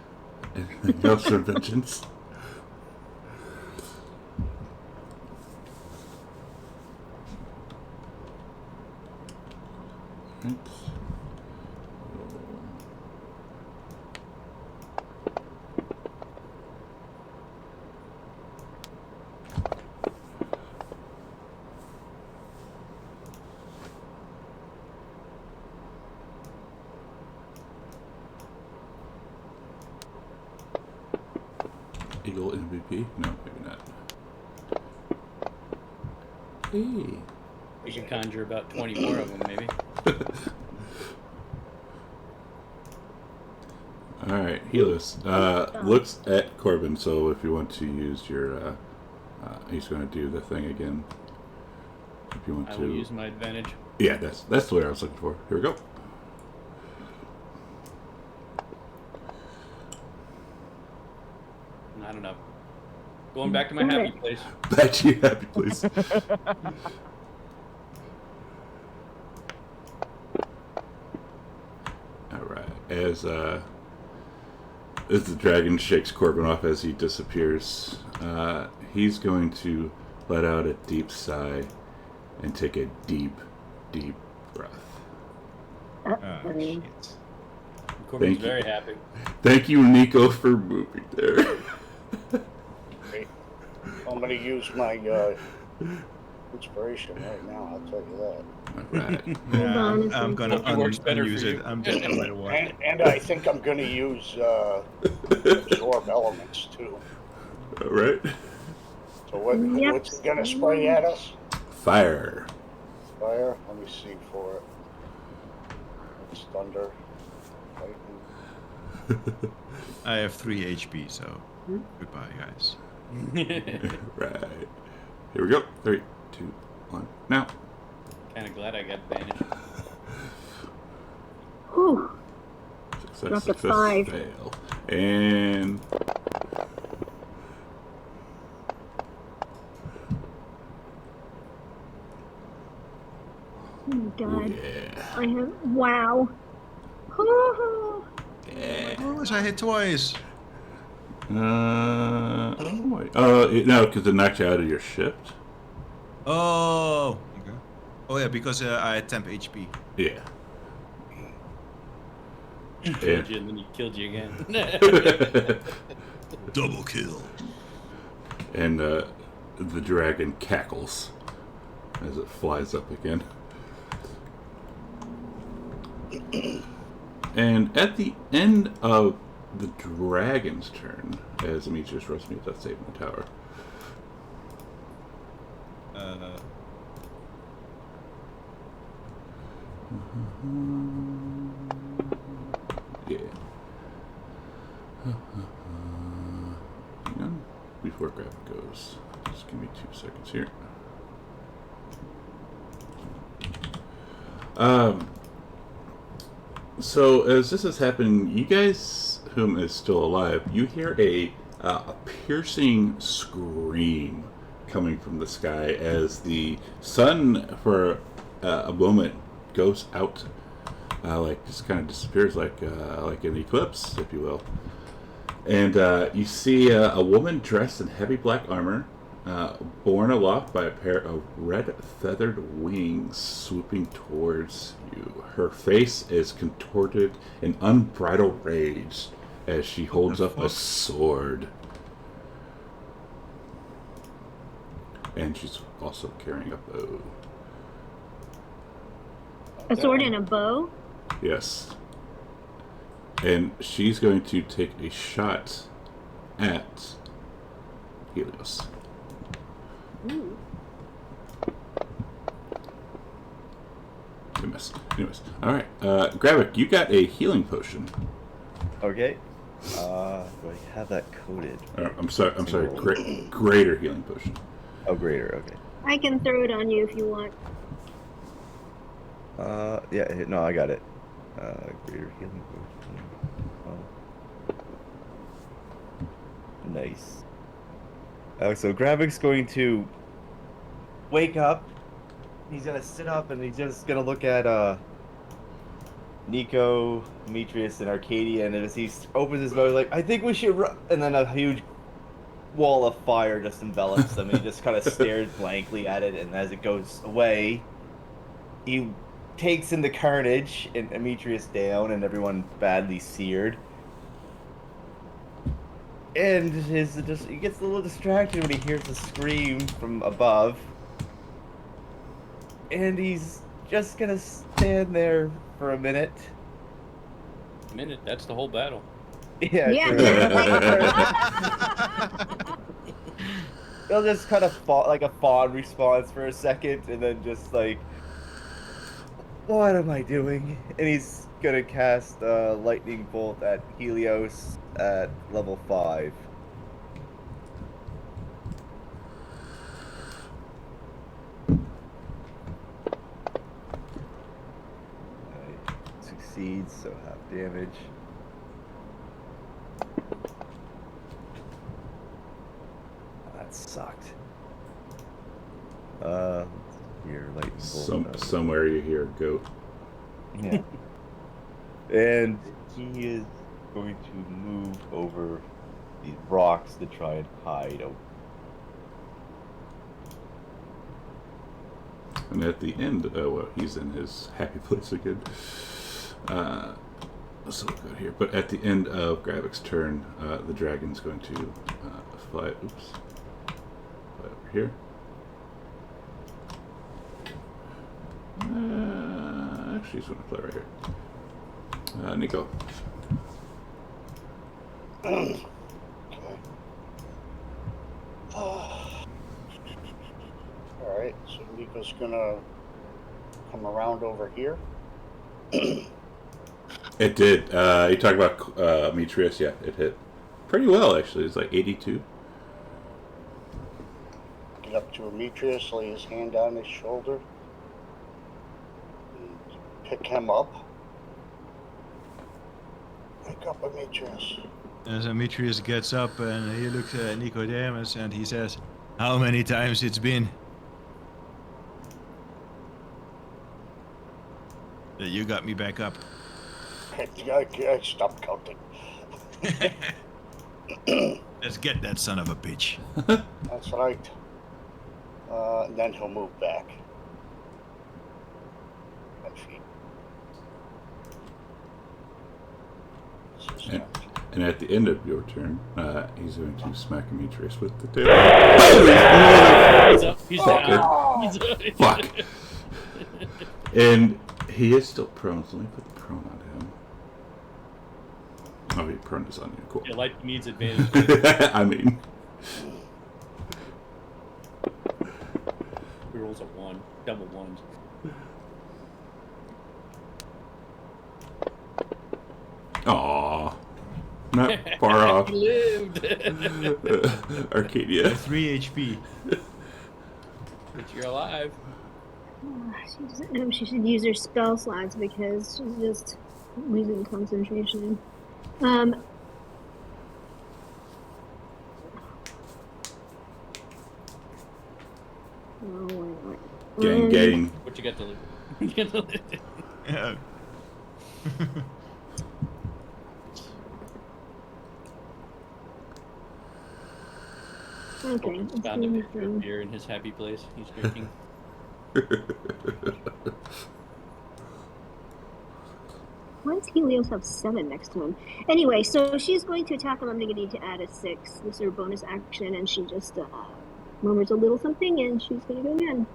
Anything else for vengeance? Right. Eagle MVP? No, maybe not. Hey. We should conjure about 20 more of them, maybe. Alright, Helios looks at Corbin, so if you want to use your... he's going to do the thing again. If you want I to... will use my advantage. Yeah, that's the way I was looking for. Here we go. I don't know. Going back to my happy place. Back to you, happy please. Alright, as the dragon shakes Corbin off as he disappears, he's going to let out a deep sigh and take a deep, deep breath. Ah, shit. Corbin's Thank you. very happy. Thank you, Nico, for moving there. I'm going to use my inspiration right now, I'll tell you that. Alright. Yeah, on a I'm gonna Hope it works better unuse for it. you. I'm just gonna let it work. And I think I'm going to use absorb elements too. Alright. So what's it going to spray at us? Fire. Fire? Let me see for it. It's thunder. Lightning. I have 3 HP, so goodbye, guys. Right. Here we go. 3, 2, 1. Now. Kind of glad I got advantage. Whew. Success, Dropped a success, 5. fail. And... Oh my god. yeah. I have... Wow. Oh, Yeah. Oh, I hit twice. Oh, wait. No, because it knocked you out of your shift. Oh. Okay. Oh yeah, because I had temp HP. Yeah. Killed you and then he killed you again. Double kill. And the dragon cackles as it flies up again. And at the end of the dragon's turn, as Demetrius roasts me with that save in the tower. Yeah. Hang on. Before graphic goes, just give me 2 seconds here. So as this is happening, you guys, whom is still alive, you hear a piercing scream coming from the sky as the sun, for a moment, goes out, like just kind of disappears, like an eclipse, if you will. And you see a woman dressed in heavy black armor, borne aloft by a pair of red feathered wings swooping towards you. Her face is contorted in unbridled rage as she holds up a sword. And she's also carrying a bow. A sword and a bow? Yes. And she's going to take a shot at Helios. Ooh. You miss. Anyways. Alright. Gravik, you got a healing potion. Okay. Do I have that coded? I'm sorry. Greater healing potion. Oh, greater. Okay. I can throw it on you if you want. Yeah. No, I got it. Greater healing potion. Nice. So Gravik's going to wake up. He's gonna sit up and he's just gonna look at Nico, Demetrius, and Arcadia, and as he opens his mouth, he's like, I think we should run. And then a huge wall of fire just envelops them, and he just kind of stares blankly at it, and as it goes away, he takes in the carnage and Demetrius down, and everyone badly seared. And he gets a little distracted when he hears a scream from above. And he's just gonna stand there for a minute. That's the whole battle. Yeah. He'll just kind of like a fawn response for a second, and then just like, what am I doing? And he's gonna cast a lightning bolt at Helios at level 5. Succeeds, so half damage. That sucked. Here, lightning bolt. Somewhere you hear a goat. Yeah. And he is going to move over these rocks to try and hide out. And at the end, he's in his happy place again. So we'll go here. But at the end of Gravik's turn, the dragon's going to fly. Oops. Fly over here. Actually, he's going to fly right here. Nico. Okay. Alright, so Nico's gonna come around over here. It did. You talk about Demetrius, yeah, it hit pretty well, actually. It's like 82. Get up to Demetrius, lay his hand on his shoulder, and pick him up. Wake up, Demetrius. As Demetrius gets up and he looks at Nicodemus and he says, how many times it's been that you got me back up? I stopped counting. Let's get that son of a bitch. That's right. And then he'll move back. 10 feet. This is And, turn. and at the end of your turn, he's going to smack Demetrius with the tail. He's up. He's down. He's up. Fuck. And he is still prone, so let me put the prone on him. Oh, he prone is on you. Cool. Yeah, light needs advantage. I mean, He rolls a 1. Double 1s. aw, not far off. He lived. Arcadia. 3 HP. But you're alive. She doesn't know she should use her spell slots because she's just losing concentration. Oh, wait. Gang. What you got to live? You got to live. Yeah. Okay. it's Found a gonna be picture of fun. beer in his happy place. He's drinking. Why does Helios have 7 next to him? Anyway, so she's going to attack him. I'm going to need to add a 6. This is her bonus action, and she just murmurs a little something, and she's going to go again.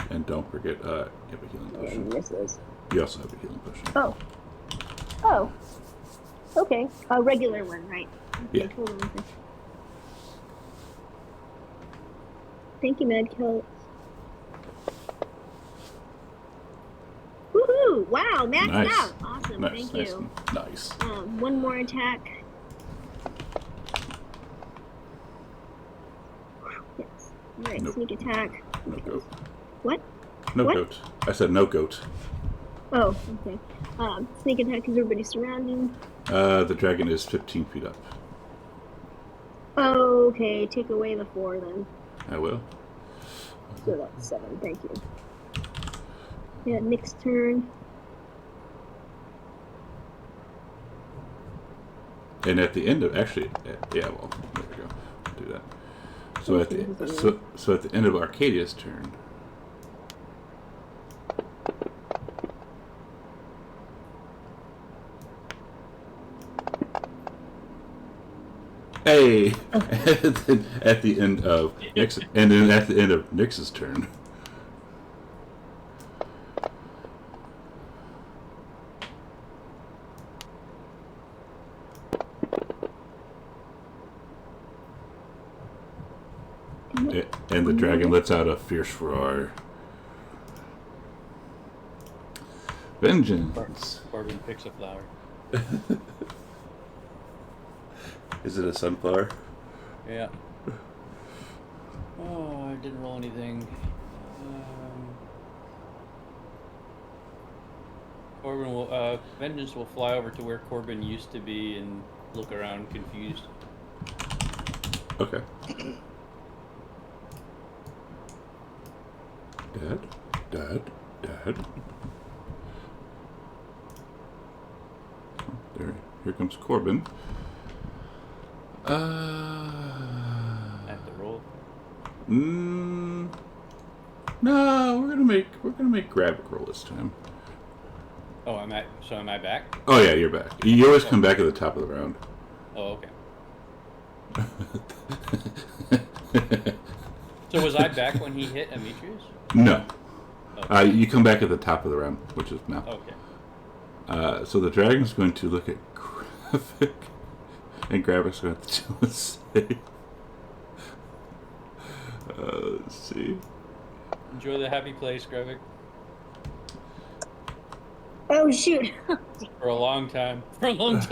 And don't forget, you have a healing potion. Misses. You also have a healing potion. Oh. Okay. A regular one, right? Okay, Yeah. hold on a sec. Thank you, Medkill. Woohoo! Wow, maxed Nice. out. Awesome. Nice, Thank nice, you. nice. One more attack. Yes. Alright, Nope. sneak attack. No goat. What? No What? goat. I said no goat. Oh, okay. Sneak attack because everybody's surrounding. The dragon is 15 feet up. Okay, take away the 4 then. I will. So that's 7, thank you. Yeah, Nick's turn. And at the end of actually, yeah, well, there we go. Do that. So at the so at the end of Arcadia's turn. Hey, and then at the end of Nyx, and then at the end of Nyx's turn. And the dragon lets out a fierce roar. Vengeance. Corbin picks a flower. Is it a sunflower? Yeah. Oh, I didn't roll anything. Corbin will, Vengeance will fly over to where Corbin used to be and look around confused. Okay. Dad. Oh, here comes Corbin. I have to roll. No, we're gonna make Gravik roll this time. Oh, am I back? Oh yeah, you're back. You always come back at the top of the round. Oh, okay. So was I back when he hit Demetrius? No. Oh. You come back at the top of the round, which is now. Okay. So the dragon's going to look at Gravik, and Gravik's going to do a save. Let's see. Enjoy the happy place, Gravik. Oh, shoot. For a long time. Gravik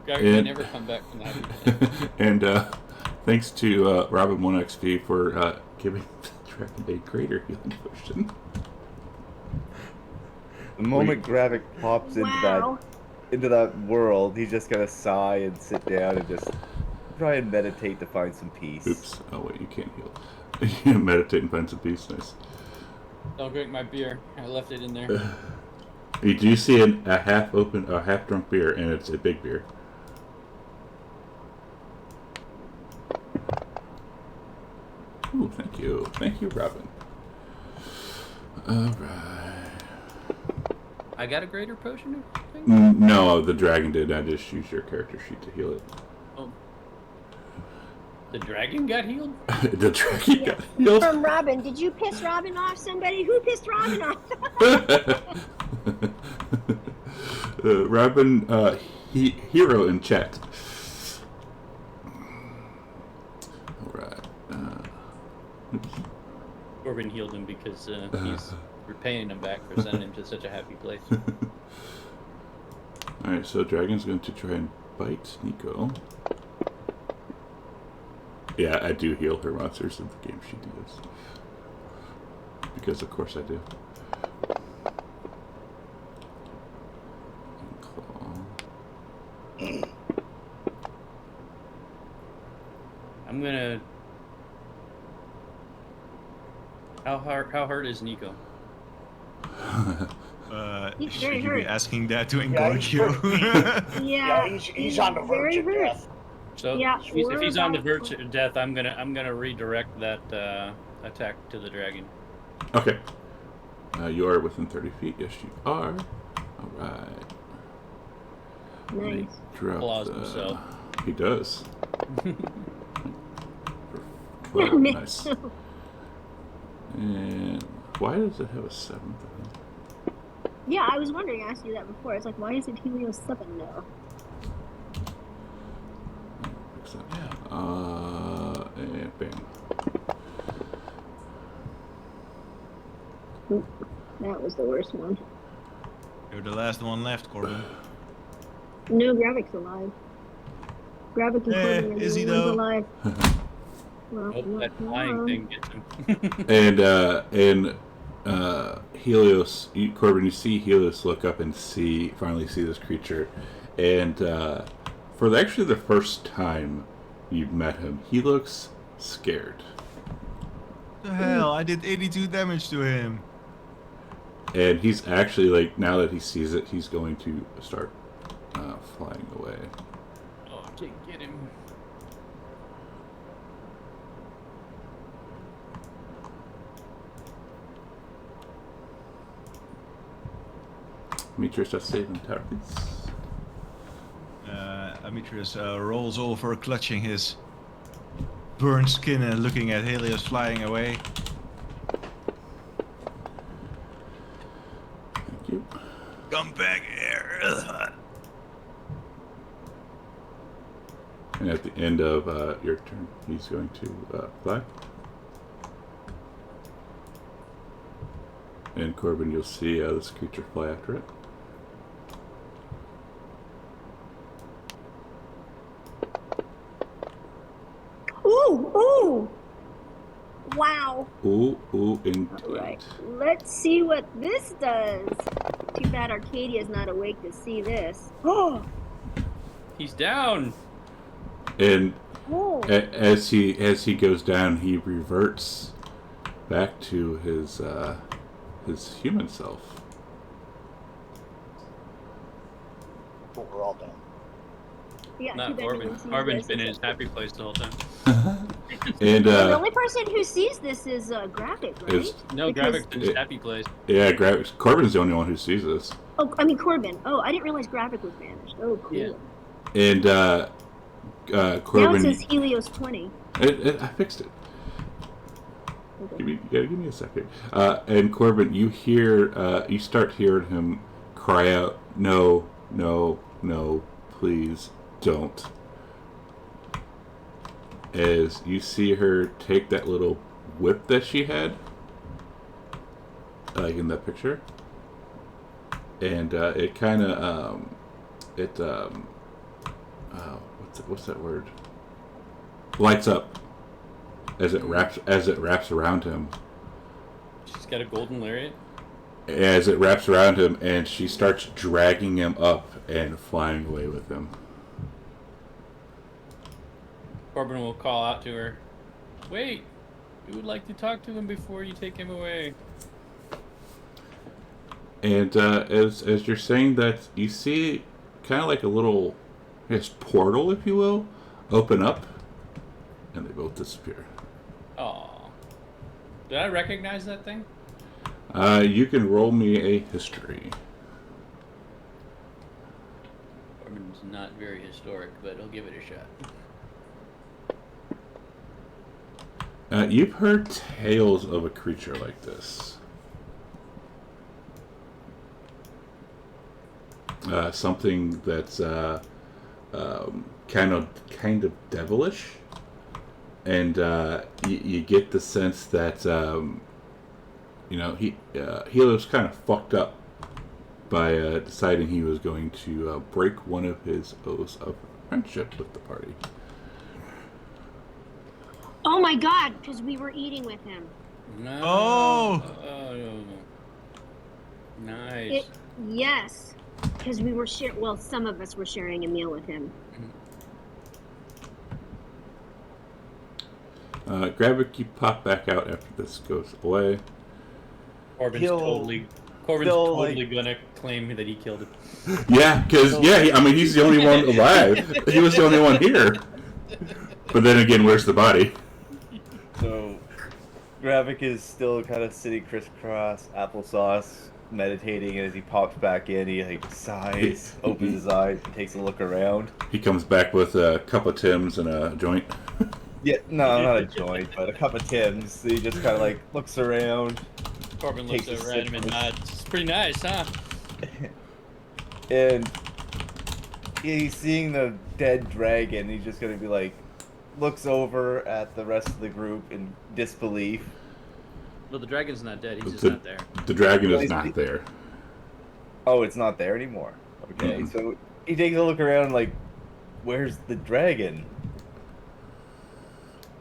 may never come back from the happy place. And thanks to Robin 1XP for giving the dragon a greater healing potion. The moment Gravik pops Wow. into that world, he's just gonna sigh and sit down and just try and meditate to find some peace. Oops. Oh wait, you can't heal. You can meditate and find some peace. Nice. Don't drink my beer. I left it in there. You do see a half drunk beer, and it's a big beer. Ooh, thank you. Thank you, Robin. Alright. I got a greater potion or something? No, the dragon did. I just used your character sheet to heal it. Oh. The dragon got healed? The dragon got healed? From Robin. Did you piss Robin off? Somebody? Who pissed Robin off? Robin, hero in chat. Alright. Corbin healed him because he's repaying him back for sending him to such a happy place. Alright, so Dragon's going to try and bite Nico. Yeah, I do heal her monsters in the game she does. Because of course I do. I'm gonna... How hurt is Nico? He's Should very you be hurt. asking that to Yeah, engage you? Yeah, he's on the verge of very hurt. death. So Yeah, if he's on the about- verge of death, I'm gonna redirect that attack to the dragon. Okay. You are within 30 feet. Yes, you are. Alright. Nice. Drop Claws the... himself. He does. 12, nice. And why does it have a 7th? Yeah, I was wondering. I asked you that before. It's like, why is it Helios 7 now? And bam. Oop, that was the worst one. You're the last one left, Corbin. No, Gravik's alive. Gravik and Corbin are is he the only ones though? alive. Well, Oh, that flying thing gets him. And Helios, Corbin, you see Helios look up and finally see this creature, and for actually the first time you've met him, he looks scared. The hell? I did 82 damage to him. And he's actually, like, now that he sees it, he's going to start flying away. Oh, I can't get him. Demetrius does saving targets. Demetrius rolls over, clutching his burned skin and looking at Helios flying away. Thank you. Come back here. And at the end of your turn, he's going to fly. And Corbin, you'll see this creature fly after it. Ooh, ooh! Wow. Ooh, indeed. Alright, let's see what this does. Too bad Arcadia's not awake to see this. Oh! He's down. And Oh! as he goes down, he reverts back to his human self. But we're all done. Yeah, too Not bad no Corbin. one sees Corbin's this. been in his happy place the whole time. And Well, the only person who sees this is Gravik, right? Is- No, Because- Gravik's in his happy place. yeah, Corbin's the only one who sees this. Oh, I mean Corbin. Oh, I didn't realize Gravik was banished. Oh, cool. Yeah. And Now it Corbin, says Helios 20. I fixed it. Okay. Give me a second. And Corbin, you start hearing him cry out, "No, no, no, please don't." As you see her take that little whip that she had, like in that picture, and it kind of, what's that word? Lights up as it wraps around him. She's got a golden lariat. As it wraps around him, and she starts dragging him up and flying away with him. Corbin will call out to her. Wait, we would like to talk to him before you take him away. And as you're saying that, you see kind of like a little, I guess, portal, if you will, open up, and they both disappear. Aw. Did I recognize that thing? You can roll me a history. Corbin's not very historic, but he'll give it a shot. You've heard tales of a creature like this. Something that's kind of devilish, and you get the sense that he was kind of fucked up by deciding he was going to break one of his oaths of friendship with the party. Oh my god, because we were eating with him. No. Oh! Nice. Yes, because we were some of us were sharing a meal with him. Gravik, you pop back out after this goes away. Corbin's totally gonna claim that he killed it. Yeah, because he's the only one alive. He was the only one here. But then again, where's the body? So, Gravik is still kind of sitting crisscross, applesauce, meditating, and as he pops back in, he sighs, opens his eyes, takes a look around. He comes back with a cup of Tim's and a joint. Yeah, no, not a joint, but a cup of Tim's. So he just kind of looks around. Corbin looks at him and nods. It's pretty nice, huh? And he's seeing the dead dragon. He's just gonna be looks over at the rest of the group in disbelief. Well, the dragon's not dead. He's just not there. The dragon is not there. Oh, it's not there anymore. Okay, so he takes a look around where's the dragon?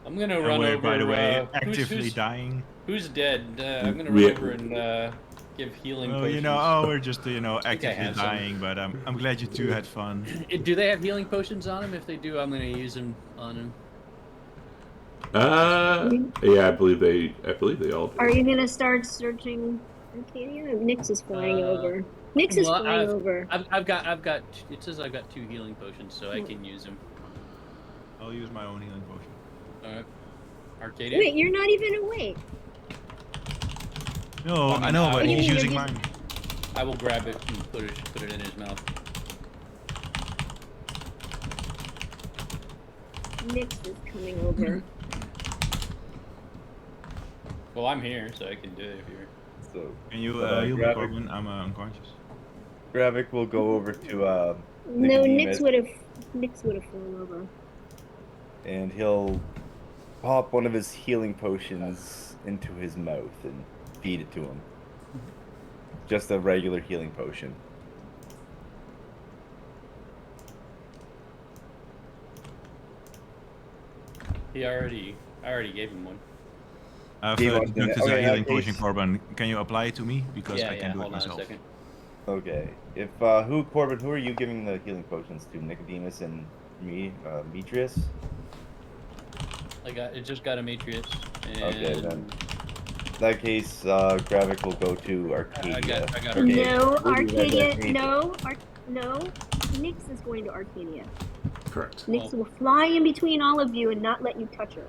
I'm gonna run over. By the way, actively dying. Who's dead? I'm gonna run over and give healing potions. We're just actively dying. But I'm glad you two had fun. Do they have healing potions on them? If they do, I'm gonna use them on him. Yeah, I believe they all do. Are you gonna start searching Arcadia? Nix is flying over. Nix is flying over. I've got. It says I've got 2 healing potions, so I can use them. I'll use my own healing potion. Alright. Arcadia? Wait, you're not even awake. No, I know, but he's using mine. I will grab it and put it in his mouth. Nix is coming over. Well, I'm here, so I can do it if you're... So, can you heal me, Corbin? I'm unconscious. Gravik will go over to No, Nix would have fallen over. And he'll pop one of his healing potions into his mouth and feed it to him. Just a regular healing potion. I already gave him one. This is a healing potion, Corbin. Can you apply it to me? Because I can do it hold myself. on a second. Okay. If Corbin, who are you giving the healing potions to? Nicodemus and me, Demetrius? It just got a Demetrius. And Okay, then. In that case, Gravik will go to Arcadia. I got Arcadia. No, Arcadia. No. Nix is going to Arcadia. Correct. Nix will fly in between all of you and not let you touch her.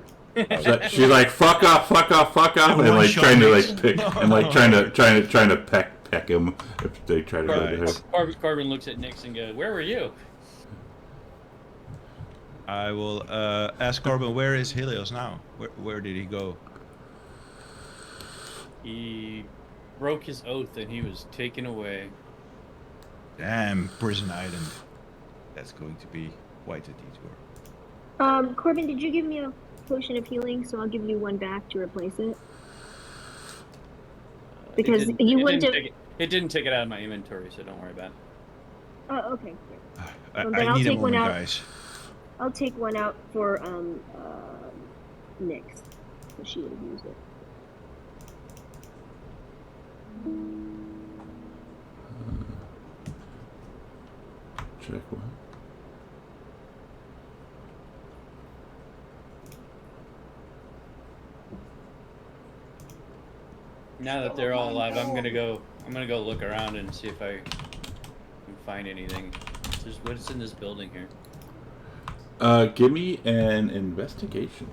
She's like, fuck off, and trying to pick, and trying to peck him if they try to go to him. Corbin looks at Nix and goes, "Where were you?" I will ask Corbin, where is Helios now? Where did he go? He broke his oath and he was taken away. Damn, Prison Island. That's going to be quite a detour. Corbin, did you give me a potion of healing? So I'll give you one back to replace it. Because it didn't take it out of my inventory, so don't worry about it. Oh, okay. I need a moment, guys. I'll take one out for Nix, so she would use it. Check what? Now that they're all alive, I'm gonna go look around and see if I can find anything. What's in this building here? Give me an investigation.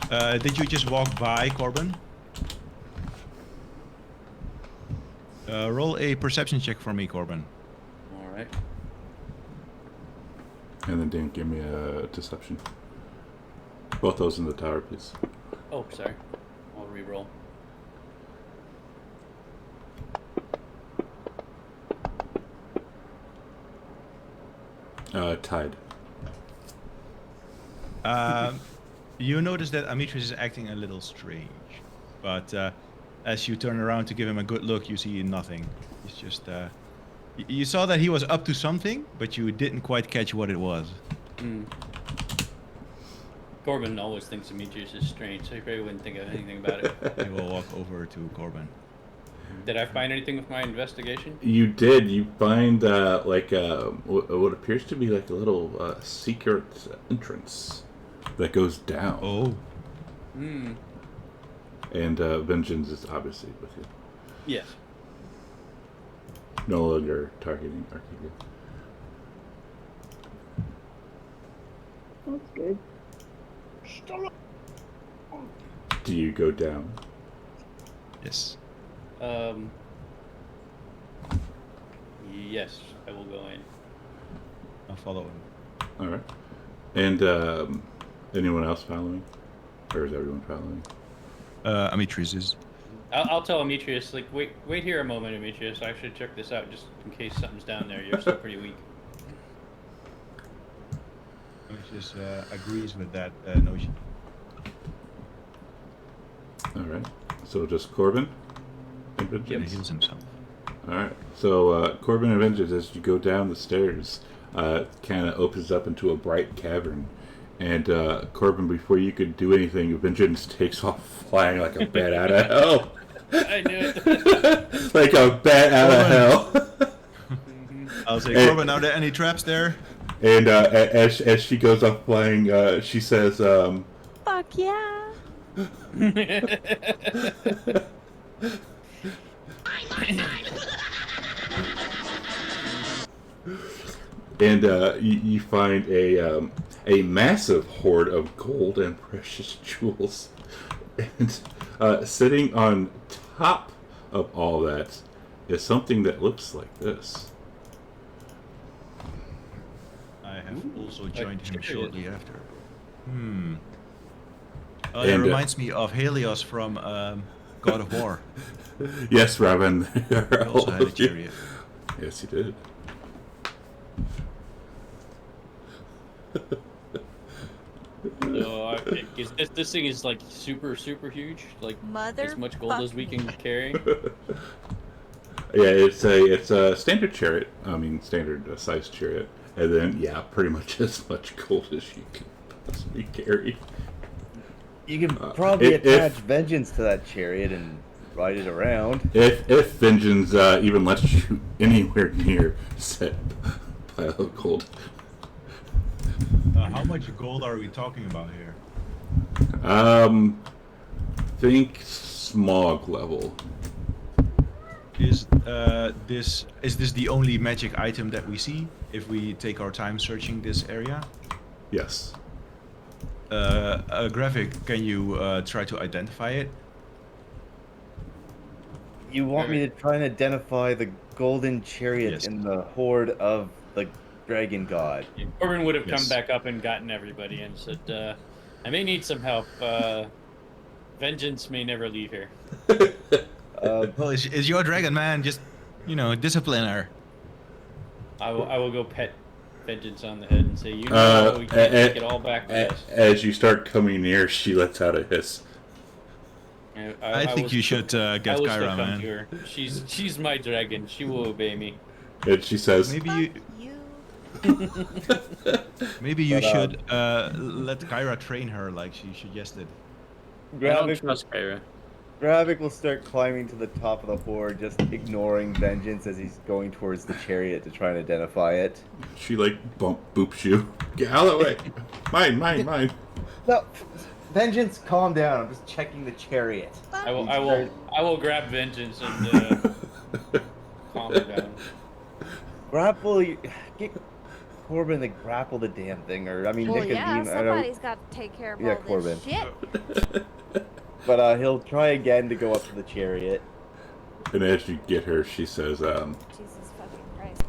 Did you just walk by, Corbin? Roll a perception check for me, Corbin. All right. And then Dan, give me a deception. Both those in the tower, please. Oh, sorry. I'll re-roll. Tied. You notice that Amitris is acting a little strange, but as you turn around to give him a good look, you see nothing. He's just. You saw that he was up to something, but you didn't quite catch what it was. Mm. Corbin always thinks Demetrius is strange, so he probably wouldn't think of anything about it. You will walk over to Corbin. Did I find anything with my investigation? You did. You find what appears to be like a little secret entrance that goes down. Oh. Hmm. And Vengeance is obviously with you. Yes. No longer targeting Arcadia. That's good. Do you go down? Yes. Yes, I will go in. I'll follow him. All right. And anyone else following, or is everyone following? Amitris is. I'll tell Demetrius, like, wait here a moment, Demetrius. I should check this out just in case something's down there. You're still pretty weak. Amitris agrees with that notion. All right. So just Corbin and He Vengeance. heals himself. All right. So Corbin and Vengeance, as you go down the stairs, kind of opens up into a bright cavern. And Corbin, before you could do anything, Vengeance takes off flying like a bat out of hell. I knew it. Like a bat out of hell. I'll say, Hey. Corbin, are there any traps there? And as she goes off flying, she says, Fuck yeah. and you find a massive hoard of gold and precious jewels. And sitting on top of all that is something that looks like this. I have also joined him chariot. shortly after. That And, reminds me of Helios from God of War. Yes, Robin. He also had a chariot. Yes, he did. So, this thing is like super huge, like as much gold as we can carry. Yeah, it's a standard chariot. I mean, standard sized chariot, and then pretty much as much gold as you can possibly carry. You can probably if- attach Vengeance to that chariot and ride it around. If Vengeance even lets you anywhere near said pile of gold. How much gold are we talking about here? Think smog level. Is this the only magic item that we see if we take our time searching this area? Yes. Graphic, can you try to identify it? You want me to try and identify the golden chariot Yes. in the horde of the dragon god? Corbin would have Yes. come back up and gotten everybody and said, I may need some help. Vengeance may never leave here. Well, it's your dragon, man. Just, discipline her. I will go pet Vengeance on the head and say, we can't take it all back with us. As you start coming near, she lets out a hiss. I think you should get I will still Kyra, come man. to her. She's my dragon. She will obey me. And she says, Maybe Fuck you, you. maybe you But, should let Kyra train her like she suggested. I don't Gravik, trust Kyra. Gravik will start climbing to the top of the horde, just ignoring Vengeance as he's going towards the chariot to try and identify it. she boops you. Get out of the way. Mine. No, Vengeance, calm down. I'm just checking the chariot. Fuck I will grab Vengeance and calm her down. Grapple, get Corbin to grapple the damn thing, or I mean, Well, Nick yeah, I don't- somebody's got to take care of Yeah, all Corbin. this shit. But he'll try again to go up to the chariot. And as you get her, she says, Jesus fucking Christ.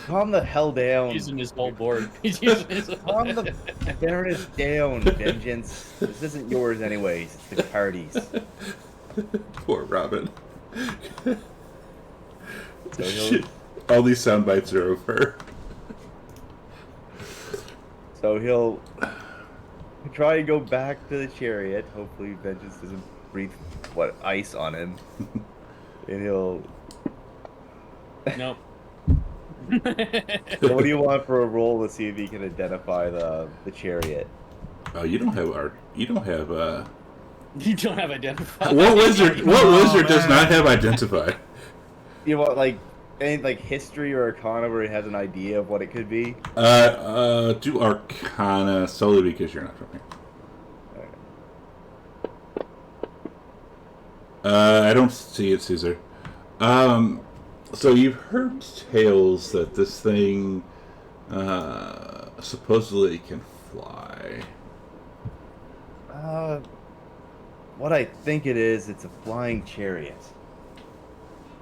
Calm the hell down. Using his whole board. He's using his Calm the Baroness down, Vengeance. This isn't yours anyways, it's the party's. poor Robin. So he'll, Shit. All these sound bites are of her. so he'll try and go back to the chariot. Hopefully Vengeance doesn't breathe, ice on him. And he'll... Nope. So what do you want for a roll to see if he can identify the chariot? Oh, you don't have art. You don't have. You don't have identified. What wizard? What wizard does man. not have identify? You want any history or Arcana where he has an idea of what it could be? Do Arcana solely because you're not from here. I don't see it, Caesar. So you've heard tales that this thing supposedly can fly. What I think it is, it's a flying chariot.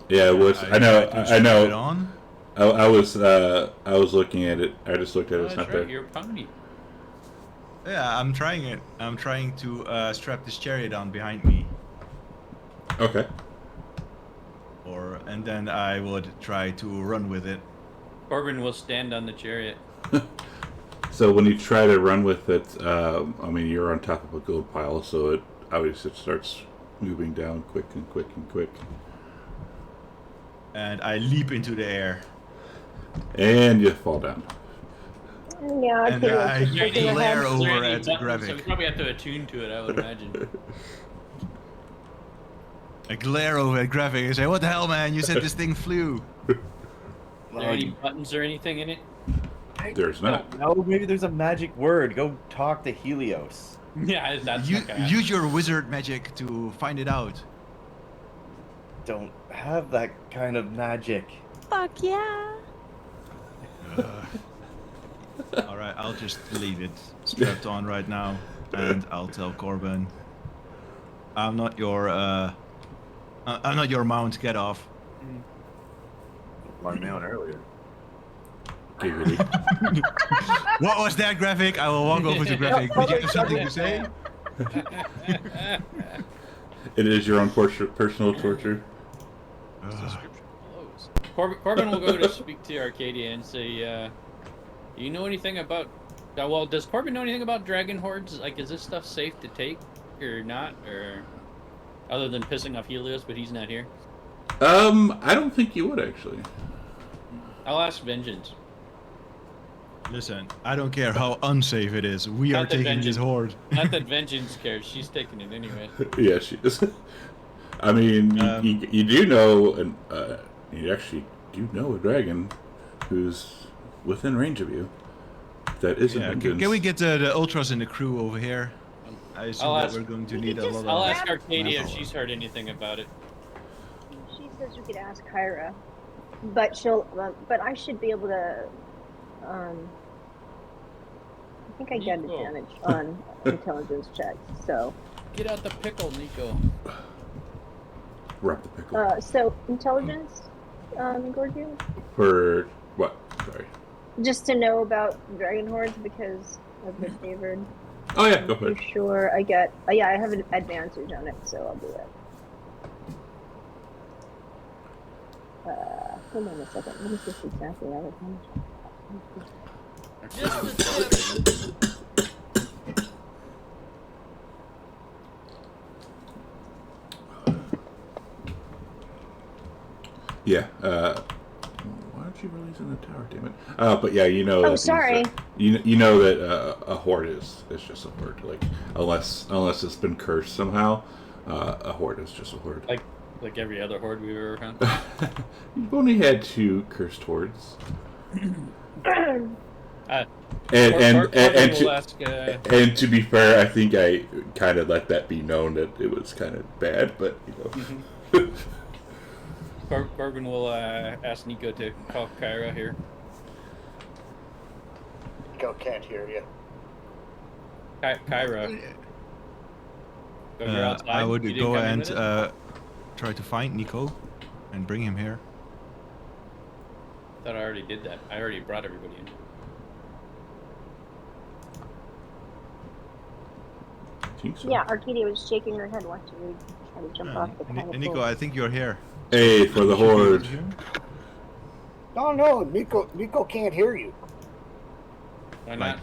Yeah, it was. I know. tried to I strap it know. on. I was looking at it. I just looked at it. Oh, It's that's not right, there. you're a pony. Yeah, I'm trying it. I'm trying to strap this chariot on behind me. Okay. And then I would try to run with it. Corbin will stand on the chariot. So when you try to run with it, I mean, you're on top of a gold pile, so it obviously starts moving down quick and quick and quick. And I leap into the air. And you fall down. Yeah, And I Is there any- glare is there over any at buttons? Gravik. So we probably have to attune to it, I would imagine. I glare over at Gravik and say, "What the hell, man? You said this thing flew." Are there any buttons or anything in it? There's not. No, maybe there's a magic word. Go talk to Helios. Yeah, that's You, not gonna use your wizard magic to find it out. Don't have that kind of magic. Fuck yeah. All right, I'll just leave it strapped on right now, and I'll tell Corbin, I'm not your mount. Get off. My man earlier. Giggity. What was that, Gravik? I will walk over to Gravik. Did you have something to say? It is your own personal torture. Corbin will go to speak to Arcadia and say, you know anything about... well, does Corbin know anything about dragon hordes? Like, is this stuff safe to take or not? Or other than pissing off Helios, but he's not here? I don't think you would, actually. I'll ask Vengeance. Listen, I don't care how unsafe it is. We Not are the taking vengeance. this horde. Not that Vengeance cares, she's taking it anyway. Yeah, she is. I mean, you do know, and you actually do know a dragon who's within range of you. That isn't Yeah, Vengeance. can we get the ultras and the crew over here? I assume I'll that ask- we're going to We need could a just- lot I'll of... ask Arcadia if manpower. she's heard anything about it. She says we could ask Kyra, but she'll. But I should be able to. I think I get Nico. advantage on intelligence checks. So, Get out the pickle, Nico. Wrap the pickle. so intelligence, Gorgio, For what? Sorry. just to know about dragon hordes because of the favored. Oh yeah, go for I'm it. sure I get. Yeah, I have an advantage on it, so I'll do it. Hold on a second. What is this exactly? I Yeah. Why don't you release in the tower, damn it? But yeah, you know. Oh, that these, sorry. You know that a horde is just a horde. Like unless it's been cursed somehow, a horde is just a horde. Like every other horde we've ever found. You've only had 2 cursed hordes. don't. Will ask, And to be fair, I think I kind of let that be known that it was kind of bad, but you know. Corbin will ask Nico to call Kyra here. Nico can't hear you. Kyra. So you're outside? I You would didn't go come in and with us? try to find Nico and bring him here. I thought I already did that. I already brought everybody in. I think so. Yeah, Arcadia was shaking her head watching me try to jump off the kind of Nico, pole. I think you're here. Hey, for the horde. No, Nico can't hear you Why not?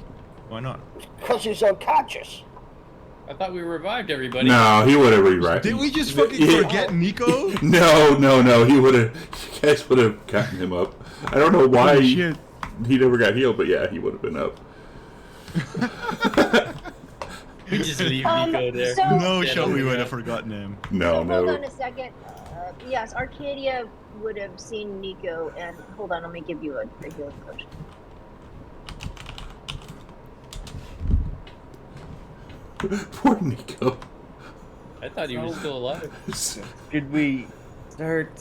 Why not? because he's unconscious. I thought we revived everybody. No, he would have rewritten. Did we just fucking forget Nico? No. He would have. You guys would have gotten him up. I don't know why Holy shit. he never got healed, but yeah, he would have been up. We just leave Nico there. so- No Dead show on we the would have ground. forgotten him. No, So hold on no. a second. Yes, Arcadia would have seen Nico, and hold on, let me give you a healing potion. Poor Nico. I thought he was still alive. Should we start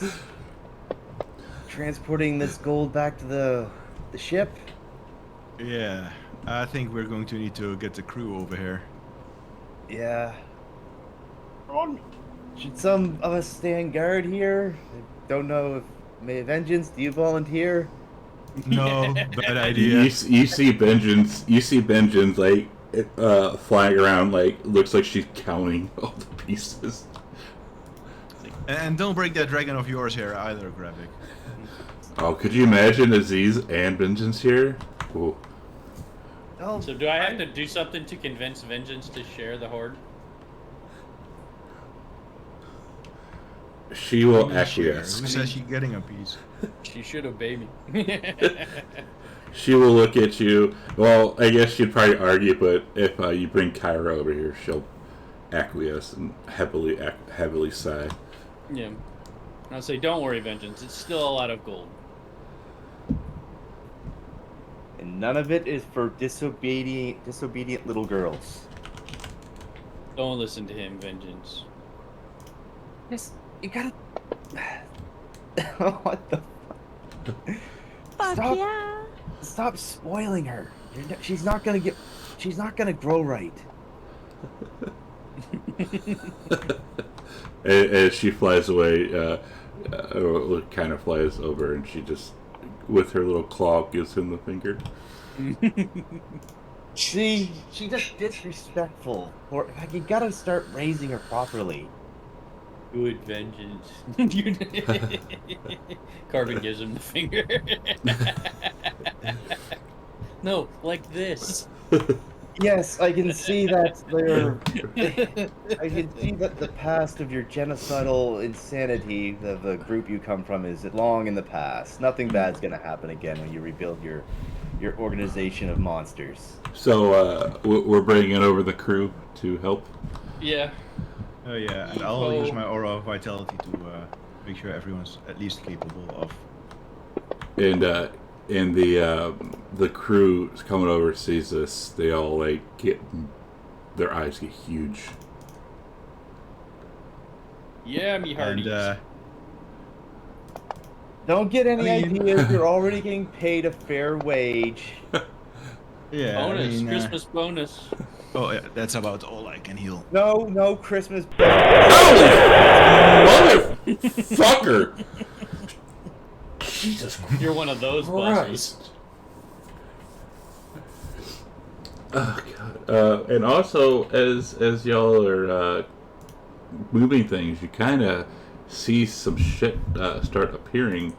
transporting this gold back to the ship? Yeah, I think we're going to need to get the crew over here. Yeah. Should some of us stand guard here? I don't know if Vengeance, do you volunteer? No, bad You, idea. you see Vengeance. You see Vengeance like flying around, like looks like she's counting all the pieces. And don't break that dragon of yours here either, Gravik. Oh, could you imagine Aziz and Vengeance here? Ooh. Oh, So do I have to do something to convince Vengeance to share the horde? She will Who acquiesce. says she's getting a piece? She should obey me. She will look at you. Well, I guess she'd probably argue, but if you bring Kyra over here, she'll acquiesce and heavily sigh. Yeah. I'll say, don't worry, Vengeance. It's still a lot of gold. and none of it is for disobedient little girls. Don't listen to him, Vengeance. Yes, you gotta. What the? Fuck Stop. yeah. Stop spoiling her. She's not gonna get. She's not gonna grow right. As she flies away, or kind of flies over, and she just, with her little claw, gives him the finger. She's just disrespectful. Or like, you gotta start raising her properly. Good Vengeance. Carbon gives him the finger. No, like this. Yes, I can see that there. I can see that the past of your genocidal insanity, the group you come from, is long in the past. Nothing bad's gonna happen again when you rebuild your organization of monsters. So we're bringing over the crew to help. Yeah. Oh yeah, and I'll use my aura of vitality to make sure everyone's at least capable of. And the crew coming over sees this. They all like their eyes get huge. Yeah, me hearties. And Don't get any I mean- ideas. You're already getting paid a fair wage. yeah, bonus, I mean, Christmas bonus. Oh yeah, that's about all I can heal. No Christmas. Motherfucker! Jesus You're one of those bosses. Christ! Oh god. And also, as y'all are moving things, you kind of see some shit start appearing,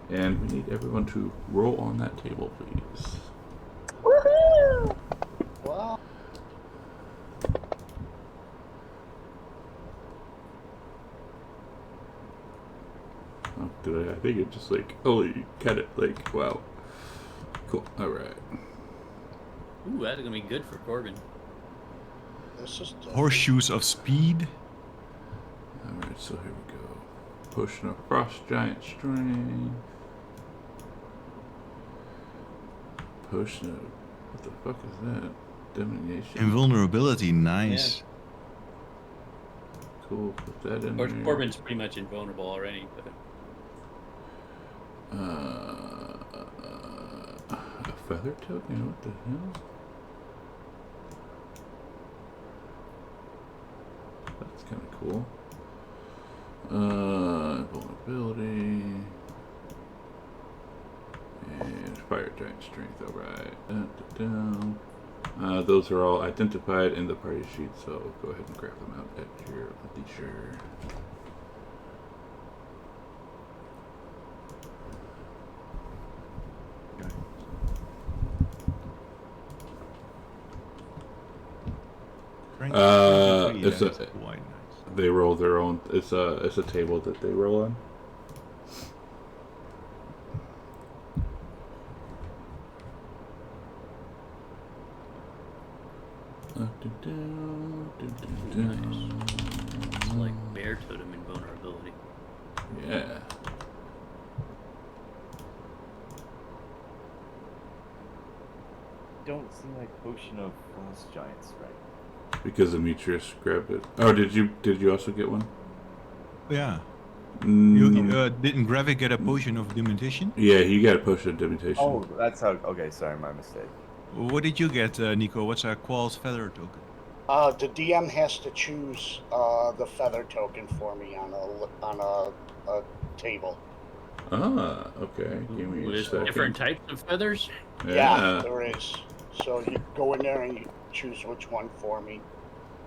and we need everyone to roll on that table, please. Woohoo! Wow. Oh, did I think it just like, holy, got it, like, wow. Cool, alright. Ooh, that's gonna be good for Corbin. This is Horseshoes of speed. Alright, so here we go. Potion of Frost Giant Strength. Potion of, what the fuck is that? Domination. Invulnerability, nice. Cool, put that in Or there. Corbin's pretty much invulnerable already, but A feather token? What the hell? That's kind of cool. Vulnerability. And fire giant strength, alright. Those are all identified in the party sheet, so go ahead and grab them out at your leisure. It's It's a quite nice. they roll their own. It's a table that they roll on. Nice. It's like bear totem invulnerability. Yeah. Don't see my potion of frost giant strength. Because Demetrius grabbed it. Oh, did you also get one? Yeah. Mm, You didn't Gravik get a potion of dementation? yeah, he got a potion of demutation. Oh, that's how. Okay, sorry, my mistake. What did you get, Nico? What's a Qual's feather token? The DM has to choose the feather token for me on a table. Ah, okay. Give me a There's second. different types of feathers. Yeah, there is. So you go in there and you choose which one for me,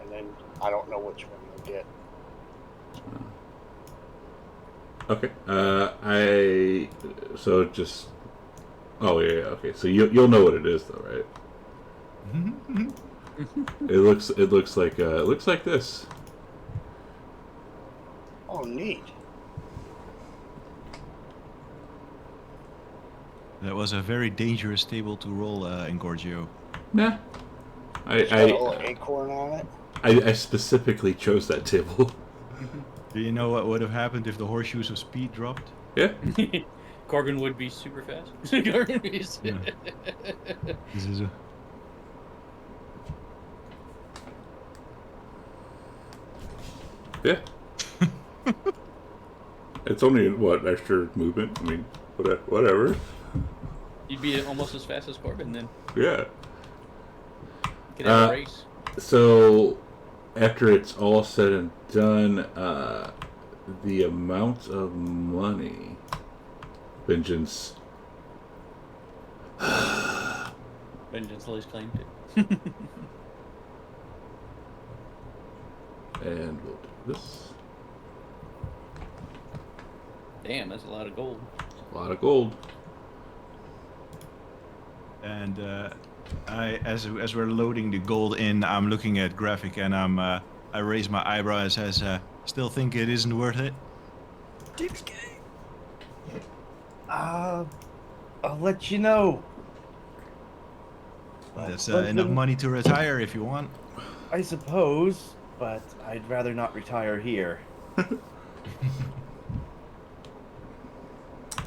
and then I don't know which one you get. Okay. So just. Oh yeah. Okay. So you'll know what it is though, right? It looks like this. Oh, neat. That was a very dangerous table to roll in Gorgio. Nah. It's got a little acorn on it. I specifically chose that table. Do you know what would have happened if the horseshoes of speed dropped? Yeah. Corbin would be super fast. Corbin would be Yeah. This is a... Yeah. It's only what extra movement. I mean, whatever. You'd be almost as fast as Corbin then. Yeah. Could have a race. So, after it's all said and done, the amount of money, Vengeance. Vengeance always claimed it. And we'll do this. Damn, that's a lot of gold. A lot of gold. And as we're loading the gold in, I'm looking at Gravik and I raise my eyebrow and says, "Still think it isn't worth it?" I'll let you know. That's enough money to retire if you want. I suppose, but I'd rather not retire here.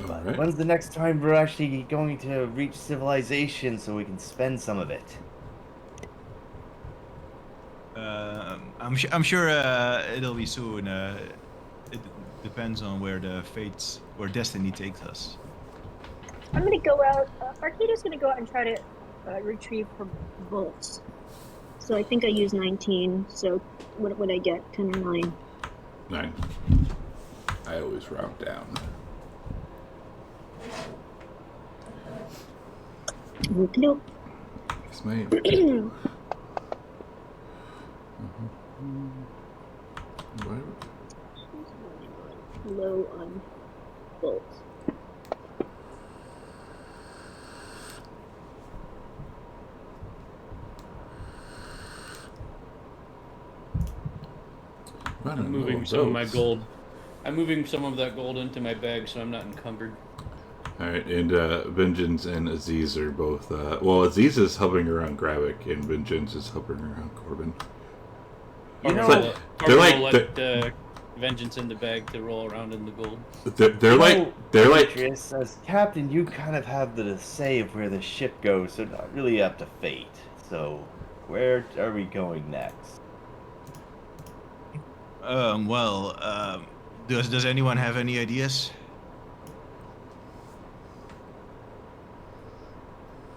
All right. When's the next time we're actually going to reach civilization so we can spend some of it? I'm sure it'll be soon. It depends on where destiny takes us. I'm gonna go out. Arcada's gonna go out and try to retrieve her bolts. So I think I used 19. So what would I get? 10 or 9? 9. I always round down. Nope. Yes, ma'am. Low on bolts. I'm moving some of my gold. I'm moving some of that gold into my bag so I'm not encumbered. Alright, and Vengeance and Aziz are both... well, Aziz is hovering around Gravik, and Vengeance is hovering around Corbin. You know, It's Corbin like- will let Vengeance in the bag to roll around in the gold. They're like... Demetrius, as captain, you kind of have the say of where the ship goes, so not really up to fate. So, where are we going next? Does anyone have any ideas?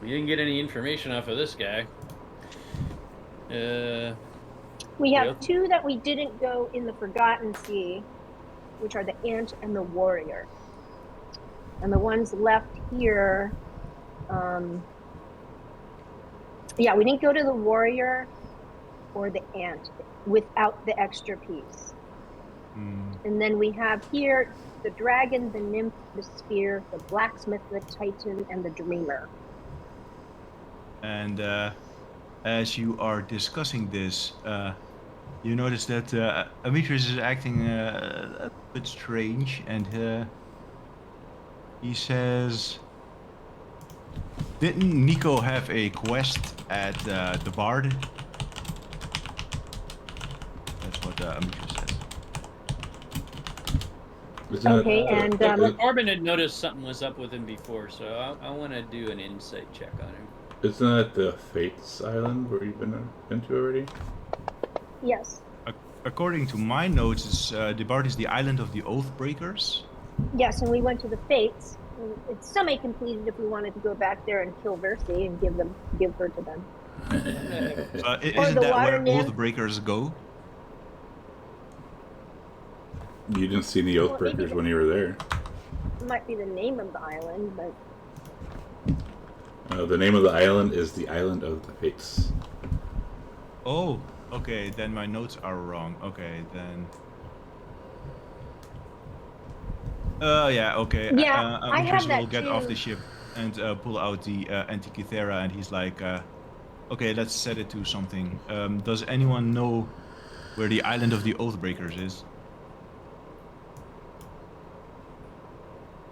We didn't get any information off of this guy. We have Yep. 2 that we didn't go in the Forgotten Sea, which are the Ant and the Warrior. And the ones left here, yeah, we didn't go to the Warrior or the Ant without the extra piece. And then we have here the Dragon, the Nymph, the Sphere, the Blacksmith, the Titan, and the Dreamer. And as you are discussing this, you notice that Demetrius is acting a bit strange, and he says, "Didn't Nico have a quest at the Bard?" That's what Demetrius says. Okay, and Corbin had noticed something was up with him before, so I want to do an insight check on him. Isn't that the Fates Island where you've been to already? yes, According to my notes, the Bard is the island of the Oathbreakers. yes, and we went to the Fates. It's semi-completed if we wanted to go back there and kill Versi and give her to them. Isn't the that water where nymph. Oathbreakers go? You didn't see any Well, Oathbreakers maybe- when you were there. It might be the name of the island, but The name of the island is the Island of the Fates. Oh, okay, then my notes are wrong. Okay, then. Yeah, okay. Yeah, I have Demetrius that will get off too. the ship and pull out the Antikythera, and he's like, okay, let's set it to something. Does anyone know where the island of the Oathbreakers is?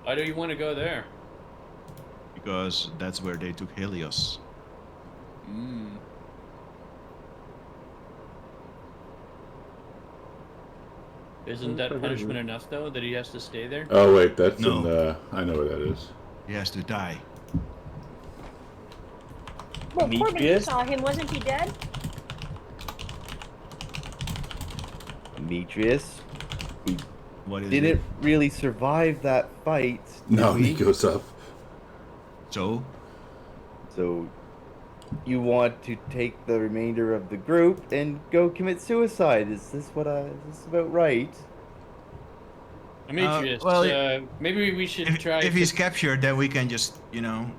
Why do you want to go there? Because that's where they took Helios. Isn't that punishment enough, though, that he has to stay there? Oh wait, that's No. in the. I know where that is. He has to die. well, Corbin, you Demetrius? saw him. Wasn't he dead? Demetrius, we What is didn't it? really survive that fight. did No, we? he goes up. So, So, you want to take the remainder of the group and go commit suicide? Is this about right? Demetrius, well, maybe we should try. if he's captured, then we can just,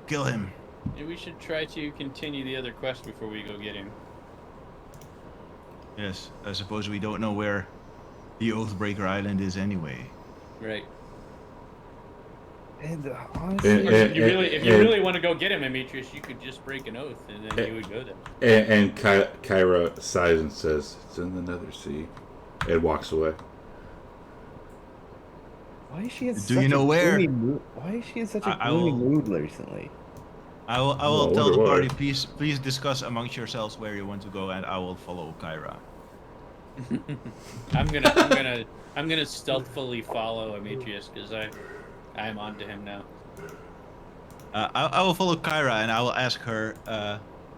kill him. Maybe we should try to continue the other quest before we go get him. Yes, I suppose we don't know where the Oathbreaker Island is anyway. Right. And And- honestly, If you really, and- really want to go get him, Demetrius, you could just break an oath, and then you would go there. And Kyra sighs and says, "It's in the Nether Sea," and walks away. why is she in Do such you know a where? gloomy mood? Why is she in such a I gloomy will- mood recently? I will Well, I tell wonder the why. party, please discuss amongst yourselves where you want to go, and I will follow Kyra. I'm gonna stealthily follow Demetrius because I'm onto him now. I will follow Kyra, and I will ask her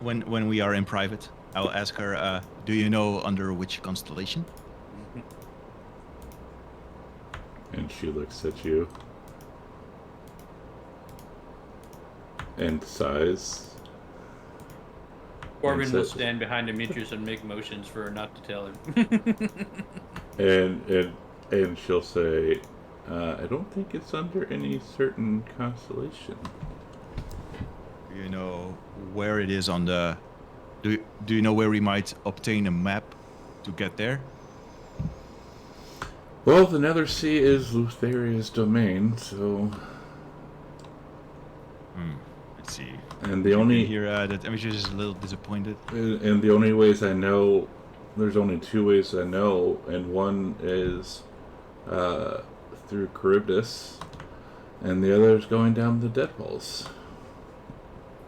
when we are in private. I will ask her, do you know under which constellation? And she looks at you and sighs. Corbin And will says- stand behind Demetrius and make motions for her not to tell him. And she'll say, "I don't think it's under any certain constellation." Do you know where it is on the? Do you know where we might obtain a map to get there? Well, the Nether Sea is Lutheria's domain, so. Let's see. And the only Here that Demetrius is a little disappointed. and the only ways I know, there's only 2 ways I know, and one is through Charybdis, and the other is going down the Dead Halls.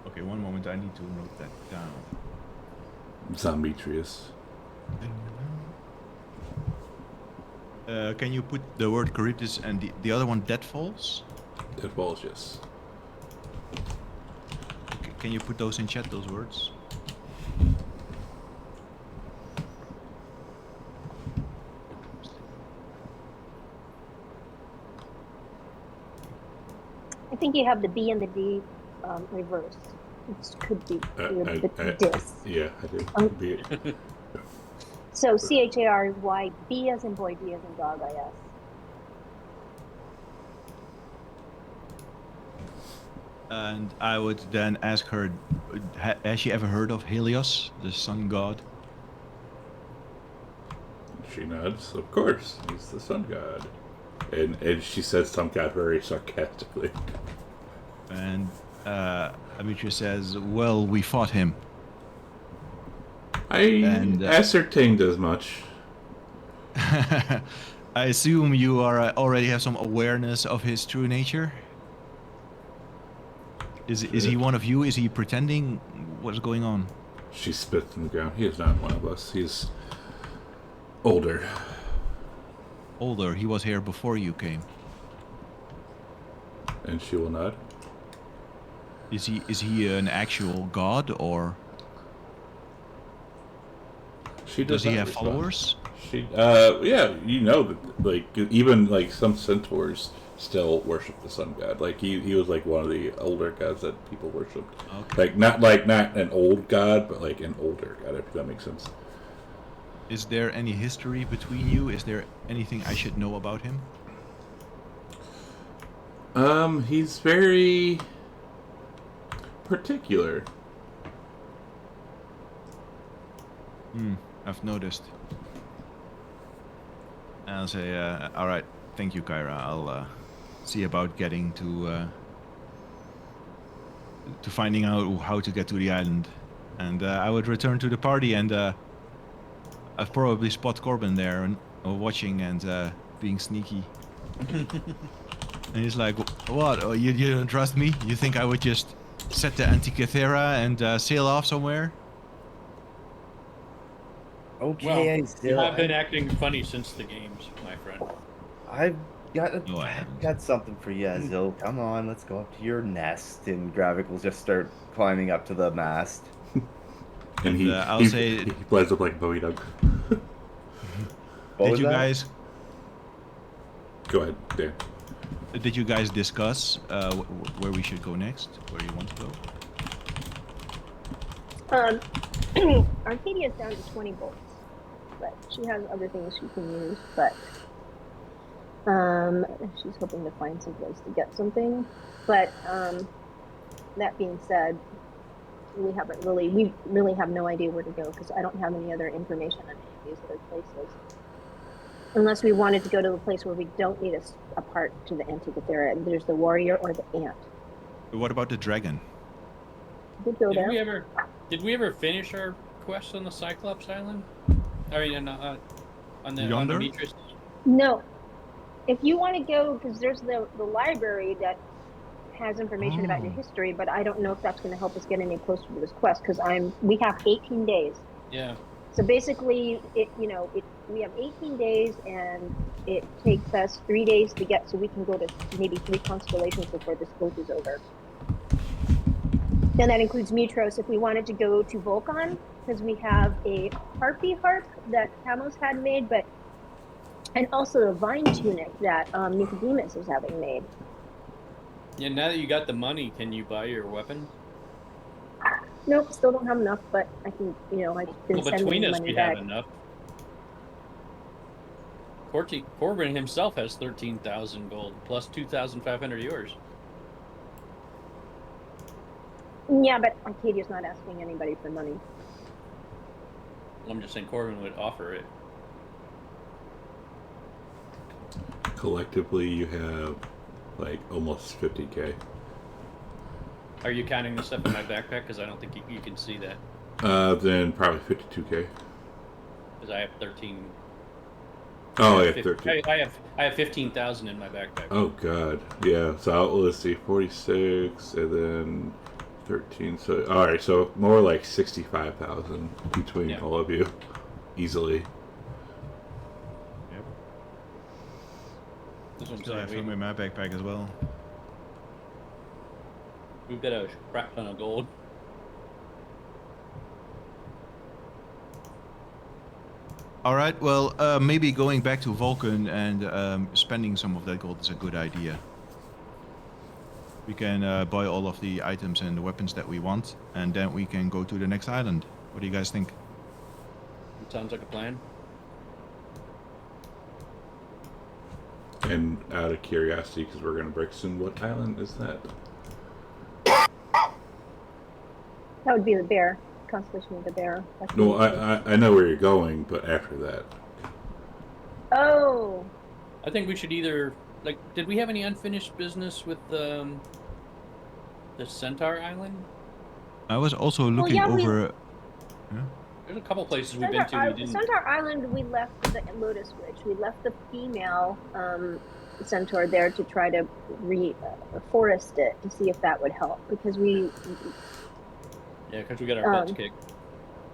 Okay, one moment. I need to note that down. Zombetrius. Can you put the word Charybdis and the other one Deadfalls? Dead Halls, yes. Can you put those in chat? Those words. I think you have the B and the D reversed. This could be I- the dis. Yeah, I did. Um, Be it. So CHARYB as in boy, D as in dog, I guess. And I would then ask her, has she ever heard of Helios, the sun god? She nods. Of course, he's the sun god. And she says sun god very sarcastically. And Amicia says, well, we fought him. I ascertained as much. I assume you are already have some awareness of his true nature? Is he one of you? Is he pretending? What's going on? She spits in the ground. He is not one of us. He's older. Older. He was here before you came. And she will nod. Is he an actual god, or She does he not have respond. followers? She, yeah, you know that, like, even like some centaurs still worship the sun god. Like he was like one of the older gods that people worshipped. Okay. Like not an old god, but like an older god. If that makes sense. Is there any history between you? Is there anything I should know about him? He's very particular. I've noticed. I'll say, all right, thank you, Kyra. I'll see about getting to finding out how to get to the island, and I would return to the party, and I'd probably spot Corbin there and watching and being sneaky. And he's like, "What? Oh, you don't trust me? You think I would just set the Antikythera and sail off somewhere?" Okay, You have been acting funny since the games, my friend. I've No, I haven't. got something for you, Azil. Come on, let's go up to your nest. And Gravik will just start climbing up to the mast. And he I'll he, say- he flies up like a Bowie dog. What Did was you that? guys? Go ahead, Dan. Did you guys discuss where we should go next? Where you want to go? Arcadia's down to 20 bolts, but she has other things she can use, but she's hoping to find some place to get something. But that being said, we really have no idea where to go because I don't have any other information on any of these other places. Unless we wanted to go to a place where we don't need a part to the Antikythera. There's the warrior or the ant. What about the dragon? We could go Did there. we ever finish our quest on the Cyclops Island? I mean, on the Yonder? Demetrius. No. If you want to go, because there's the library that has information about your history, but I don't know if that's going to help us get any closer to this quest because we have 18 days. Yeah. So basically, we have 18 days, and it takes us 3 days to get, so we can go to maybe 3 constellations before this boat is over. Then that includes Mitros if we wanted to go to Vulcan, because we have a harpy harp that Camos had made, and also a vine tunic that Nicodemus is having made. Yeah. Now that you got the money, can you buy your weapon? Nope, still don't have enough, but I can, I've been Well, sending between the us, money we back. have enough. Corbin himself has 13,000 gold plus 2,500 yours. Yeah, but Arcadia's not asking anybody for money. I'm just saying Corbin would offer it. Collectively, you have like almost 50k. Are you counting the stuff in my backpack? Because I don't think you can see that. Then probably 52k. Because I have 13. Oh, I have 13. I have 15,000 in my backpack. Oh god, yeah. So let's see, 46 and then 13. So all right, so more like 65,000 between all of you, easily. Yep. That's what I'm Still have saying. some in my backpack as well. We've got a crap ton of gold. All right. Well, maybe going back to Vulcan and spending some of that gold is a good idea. We can buy all of the items and the weapons that we want, and then we can go to the next island. What do you guys think? Sounds like a plan. And out of curiosity, because we're going to break soon, what island is that? That would be the bear. Constellation of the bear. That's No, what it is. I know where you're going, but after that. Oh. I think we should either like. Did we have any unfinished business with the Centaur Island? I was also looking yeah, over. There's a couple places we've been to. We didn't. Centaur Island, we left the Lotus Witch. We left the female centaur there to try to reforest it to see if that would help, because we. Yeah, because we got our butts kicked.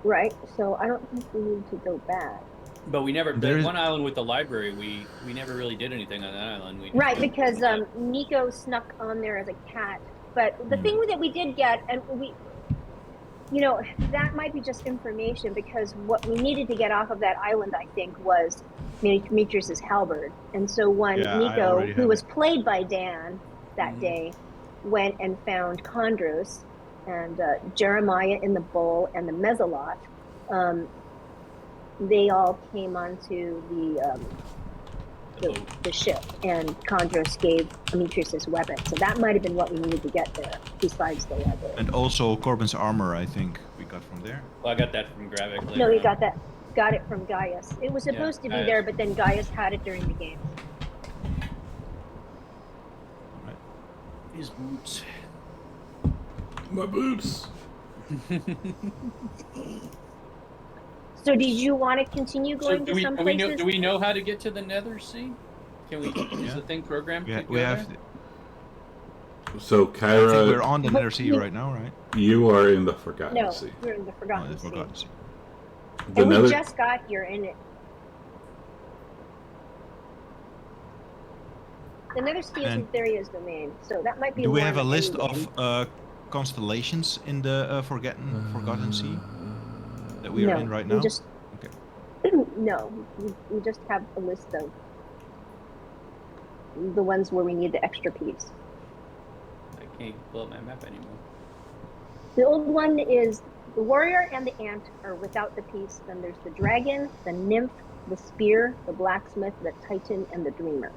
Right. So I don't think we need to go back. But we never. There's- One island with the library, we never really did anything on that island. We Right, because Nico snuck on there as a cat. But the thing that we did get, and we, that might be just information, because what we needed to get off of that island, I think, was Demetrius's halberd. And so when Yeah, I Nico, already who have was it. played by Dan that day, went and found Chondros and Jeremiah in the bowl and the Mezzaloth, they all came onto the ship, and Chondros gave Demetrius his weapon. So that might have been what we needed to get there, besides the library. And also Corbin's armor, I think we got from there. Well, I got that from Gravik later. No, we on. got it from Gaius. It was supposed to be Gaius. there, but then Gaius had it during the game. Alright. His boots. My boots! So did you want to continue So going do to some we places? know? Do we know how to get to the Nether Sea? Can we? Is the thing programmed? to We go have. there? So, I think we're Kyra, on the Nether Sea right now, right? you are in the Forgotten No, Sea. we're in the Oh, Forgotten the Sea. Forgotten Sea. The And we Nether- just got here in it. The Nether Sea is And- in Theria's domain, so that might be Do we one have a that list anyway. of constellations in the Forgotten Sea that we are in right now? We just, Okay. no, we just have a list of the ones where we need the extra piece. I can't pull up my map anymore. The old one is the warrior and the ant are without the piece. Then there's the dragon, the nymph, the spear, the blacksmith, the titan, and the dreamer.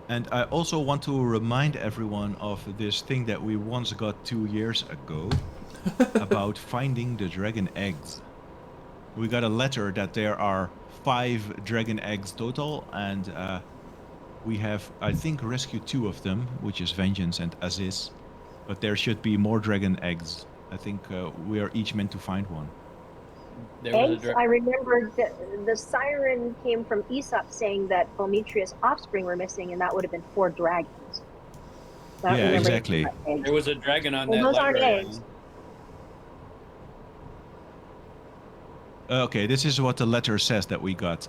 And I also want to remind everyone of this thing that we once got 2 years ago about finding the dragon eggs. We got a letter that there are 5 dragon eggs total, and we have, I think, rescued 2 of them, which is Vengeance and Aziz. But there should be more dragon eggs. I think we are each meant to find one. There was a Eggs, I remember that the siren came from Aesop saying that Demetrius' offspring were missing, and that would have been 4 dragons. I don't Yeah, remember exactly. anything about eggs. There was a dragon on Well, that those aren't library eggs. island. Okay, this is what the letter says that we got.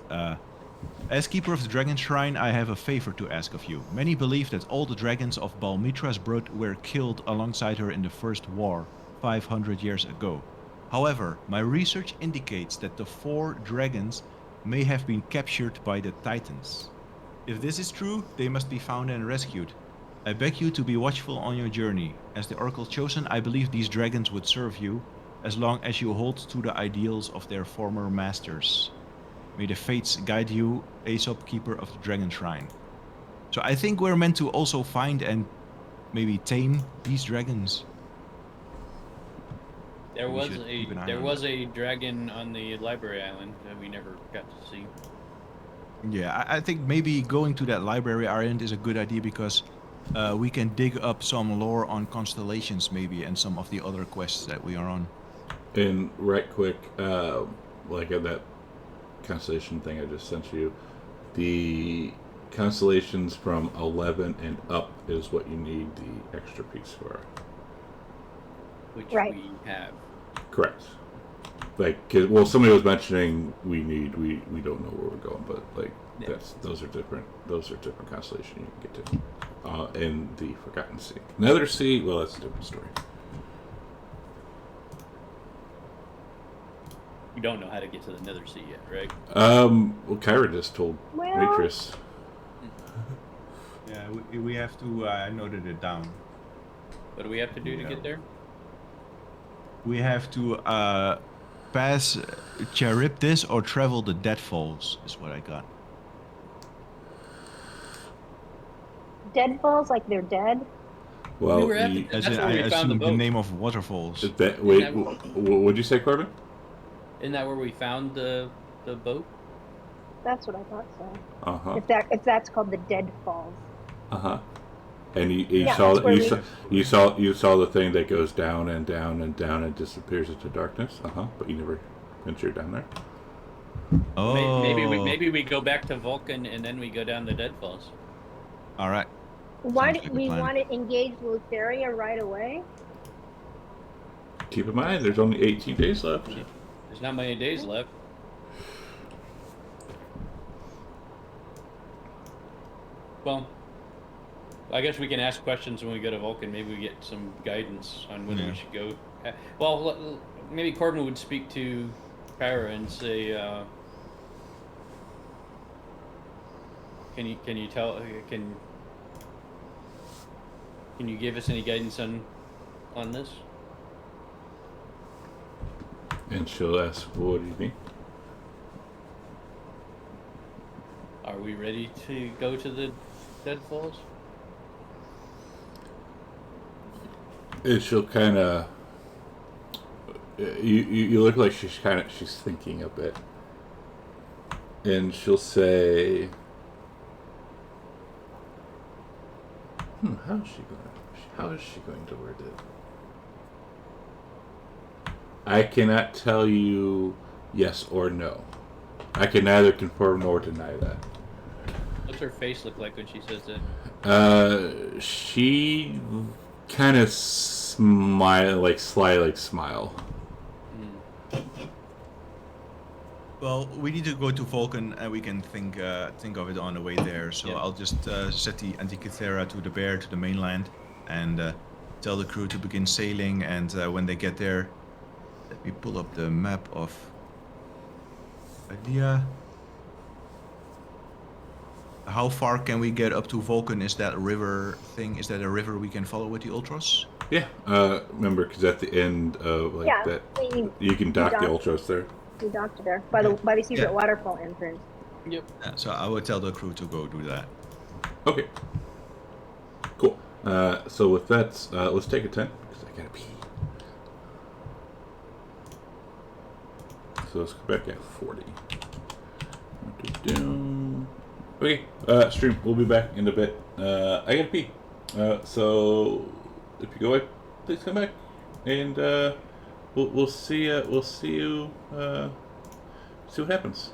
As keeper of the dragon shrine, I have a favor to ask of you. Many believe that all the dragons of Balmitra's brood were killed alongside her in the first war, 500 years ago. However, my research indicates that the 4 dragons may have been captured by the Titans. If this is true, they must be found and rescued. I beg you to be watchful on your journey. As the Oracle chosen, I believe these dragons would serve you, as long as you hold to the ideals of their former masters. May the fates guide you, Aesop, keeper of the Dragon Shrine. So I think we're meant to also find and maybe tame these dragons. There We was should keep an eye there on was a dragon on the library island that we never got to see. Yeah, I think maybe going to that library island is a good idea, because we can dig up some lore on constellations maybe, and some of the other quests that we are on. And right quick, like at that constellation thing I just sent you, the constellations from 11 and up is what you need the extra piece for. Which Right. we have. Correct. Like, 'cause- well, somebody was mentioning we don't know where we're going, but like Yeah. those are different constellations you can get to in the Forgotten Sea. Nether Sea, well, that's a different story. We don't know how to get to the Nether Sea yet, right? Well, Kyra just told Well- Waitress. Yeah, we have to. I noted it down. What do we have to do to Yeah. get there? We have to pass Charybdis or travel the Deadfalls. Is what I got. Deadfalls, like they're dead. Well, were at the- As That's in, where I we found the assume the boat. name of waterfalls. wait, that- what'd you say, Corbin? Isn't that where we found the boat? That's what I thought so. Uh huh. If that's called the Deadfalls. Uh huh. And you Yeah, that's where you saw the thing that goes down and down and down and disappears into darkness. Uh huh. But you never ventured down there. Oh, Maybe we go back to Vulcan and then we go down the Deadfalls. All right. Why Sounds do like a we plan. want to engage Lutheria right away? Keep in mind, there's only 18 days left. There's not many days left. Well, I guess we can ask questions when we go to Vulcan. Maybe we get some guidance on when we should go. Well, maybe Corbin would speak to Kara and say, can you tell can you give us any guidance on this? And she'll ask, well, what do you think? Are we ready to go to the Deadfalls? And she'll kind of. You look like she's thinking a bit. And she'll say, how is she going to word it? I cannot tell you yes or no. I can neither confirm nor deny that. What's her face look like when she says that? She kind of sly smile. Well, we need to go to Vulcan, and we can think of it on the way there. So Yeah. I'll just set the Antikythera to the bear to the mainland, and tell the crew to begin sailing. And when they get there, let me pull up the map of Idea. How far can we get up to Vulcan? Is that river thing? Is that a river we can follow with the Ultras? Yeah. Remember, because at the end of that, you can dock the Ultras there. We docked there by the secret waterfall entrance. Yep. So I would tell the crew to go do that. Okay. Cool. So with that, let's take a 10 because I gotta pee. So let's go back at 40. Okay, stream. We'll be back in a bit. I gotta pee. So if you go away, please come back, and we'll see. We'll see you. See what happens.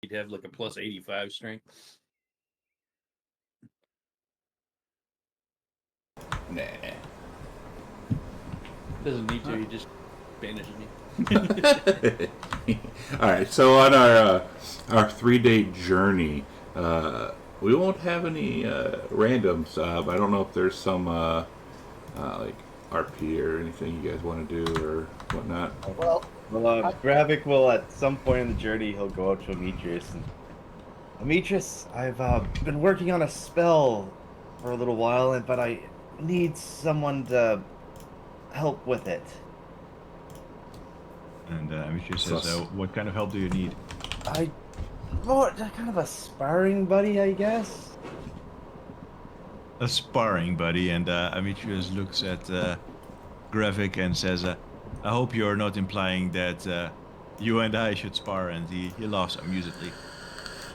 He'd have like a plus 85 strength. Nah. Doesn't need to. He just banishes me. All right. So on our 3-day journey, we won't have any randoms. I don't know if there's some like RP or anything you guys want to do or whatnot. Well, Gravik will, at some point in the journey, he'll go up to Demetrius and... Demetrius, I've been working on a spell for a little while, but I need someone to help with it. And Demetrius says, what kind of help do you need? More kind of a sparring buddy, I guess. A sparring buddy, and Demetrius looks at Gravik and says, I hope you're not implying that you and I should spar, and he laughs amusedly.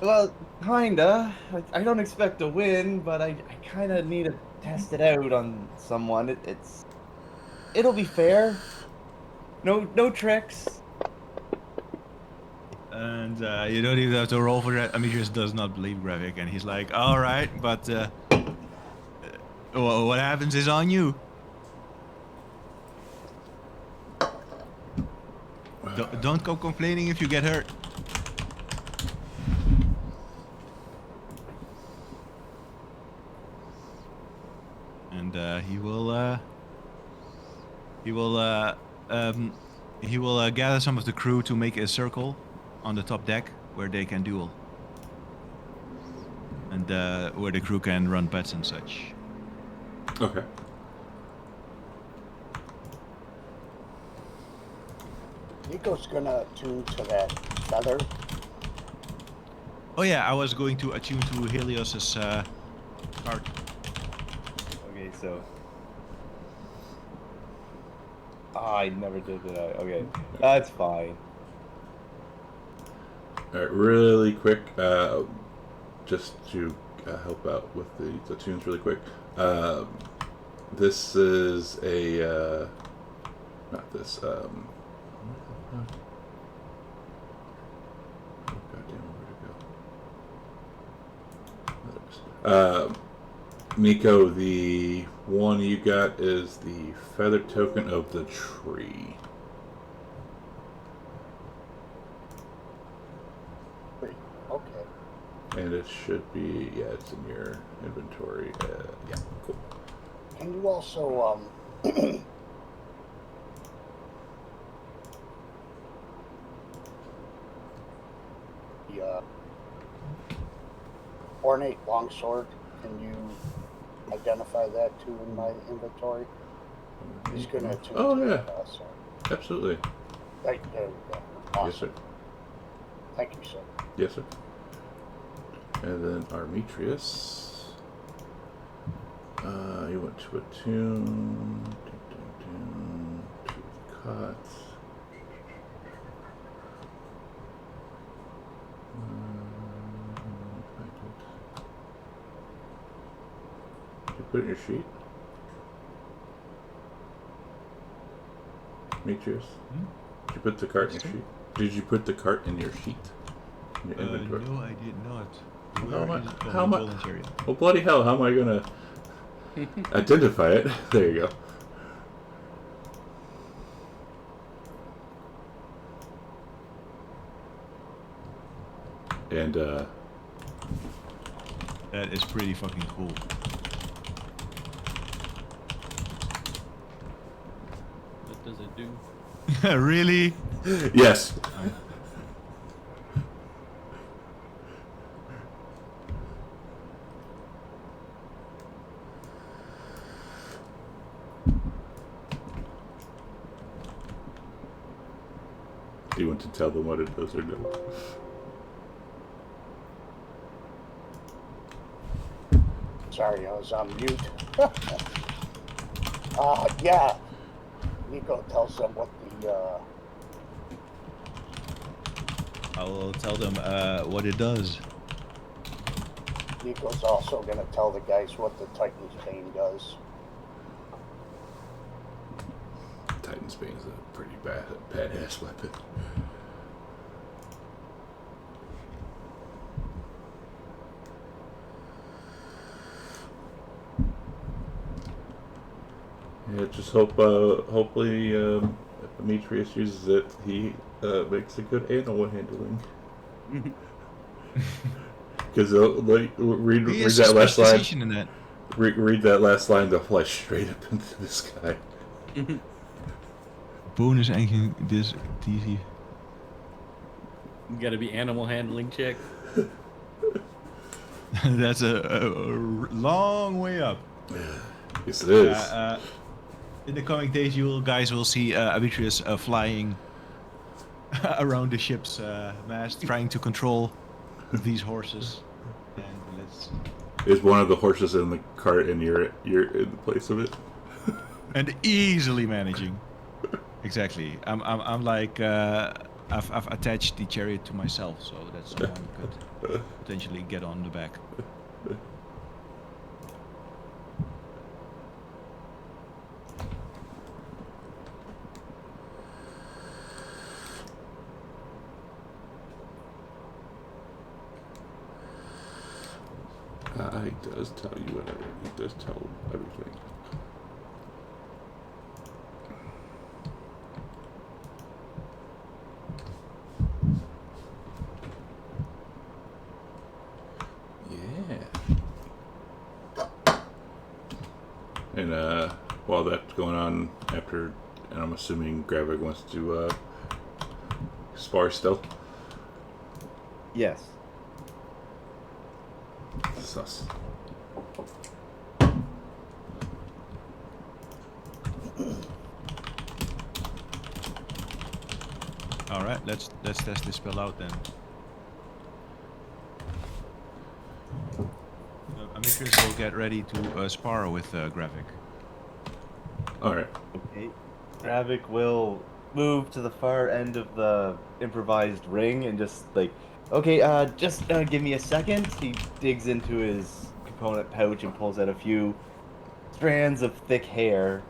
Well, kinda. I don't expect to win, but I kinda need to test it out on someone. It'll be fair. No tricks. And you don't even have to roll for that. Demetrius does not believe Gravik, and he's like, all right, but what happens is on you. Don't go complaining if you get hurt. And he will gather some of the crew to make a circle on the top deck where they can duel, and where the crew can run bets and such. Okay. Nico's gonna attune to that feather. Oh yeah, I was going to attune to Helios's card. Okay, so... I never did that. Okay, that's fine. All right, really quick, just to help out with the tunes really quick. This is a not this. Oh, goddamn, where'd it go? Nico, the one you got is the feather token of the tree. Okay. And it should be, yeah, it's in your inventory. Yeah, cool. Can you also the ornate longsword? Can you identify that too in my inventory? He's gonna attune Oh, to yeah. that also. Absolutely. Right, there we go. Awesome. Yes, sir. Thank you, sir. Yes, sir. And then Armetrius. You went to attune. To the cots. Did you put it in your sheet? Demetrius? Did you put the cart in your sheet? Did you put the cart in your sheet? In your inventory? No, I did not. How am I? Oh, bloody hell, how am I gonna identify it? There you go. And, that is pretty fucking cool. What does it do? Really? yes. Do you want to tell them what it does or no? Sorry, I was on mute. Yeah. Nico tells them what the I will tell them what it does. Nico's also gonna tell the guys what the Titan's Bane does. Titan's Bane is a pretty badass weapon. Yeah, just hopefully, if Demetrius uses it, he makes a good animal handling. Because read He has that a last line. specialization in that. Read that last line. They'll fly straight up into the sky. Bonus eigenlijk this DC. You gotta be animal handling check. That's a long way up. Yes, it is. In the coming days, you guys will see Demetrius flying around the ship's mast, trying to control these horses. And let's see. Is one of the horses in the cart, and you're in the place of it? And easily managing. Exactly. I'm like I've attached the chariot to myself, so that someone could potentially get on the back. He does tell you whatever. He does tell everything. Yeah. And while that's going on, and I'm assuming Gravik wants to spar still. Yes. Sus. All right, let's test this spell out then. Demetrius will get ready to spar with Gravik. All right. Okay. Gravik will move to the far end of the improvised ring and just like, okay, just give me a second. He digs into his component pouch and pulls out a few strands of thick hair,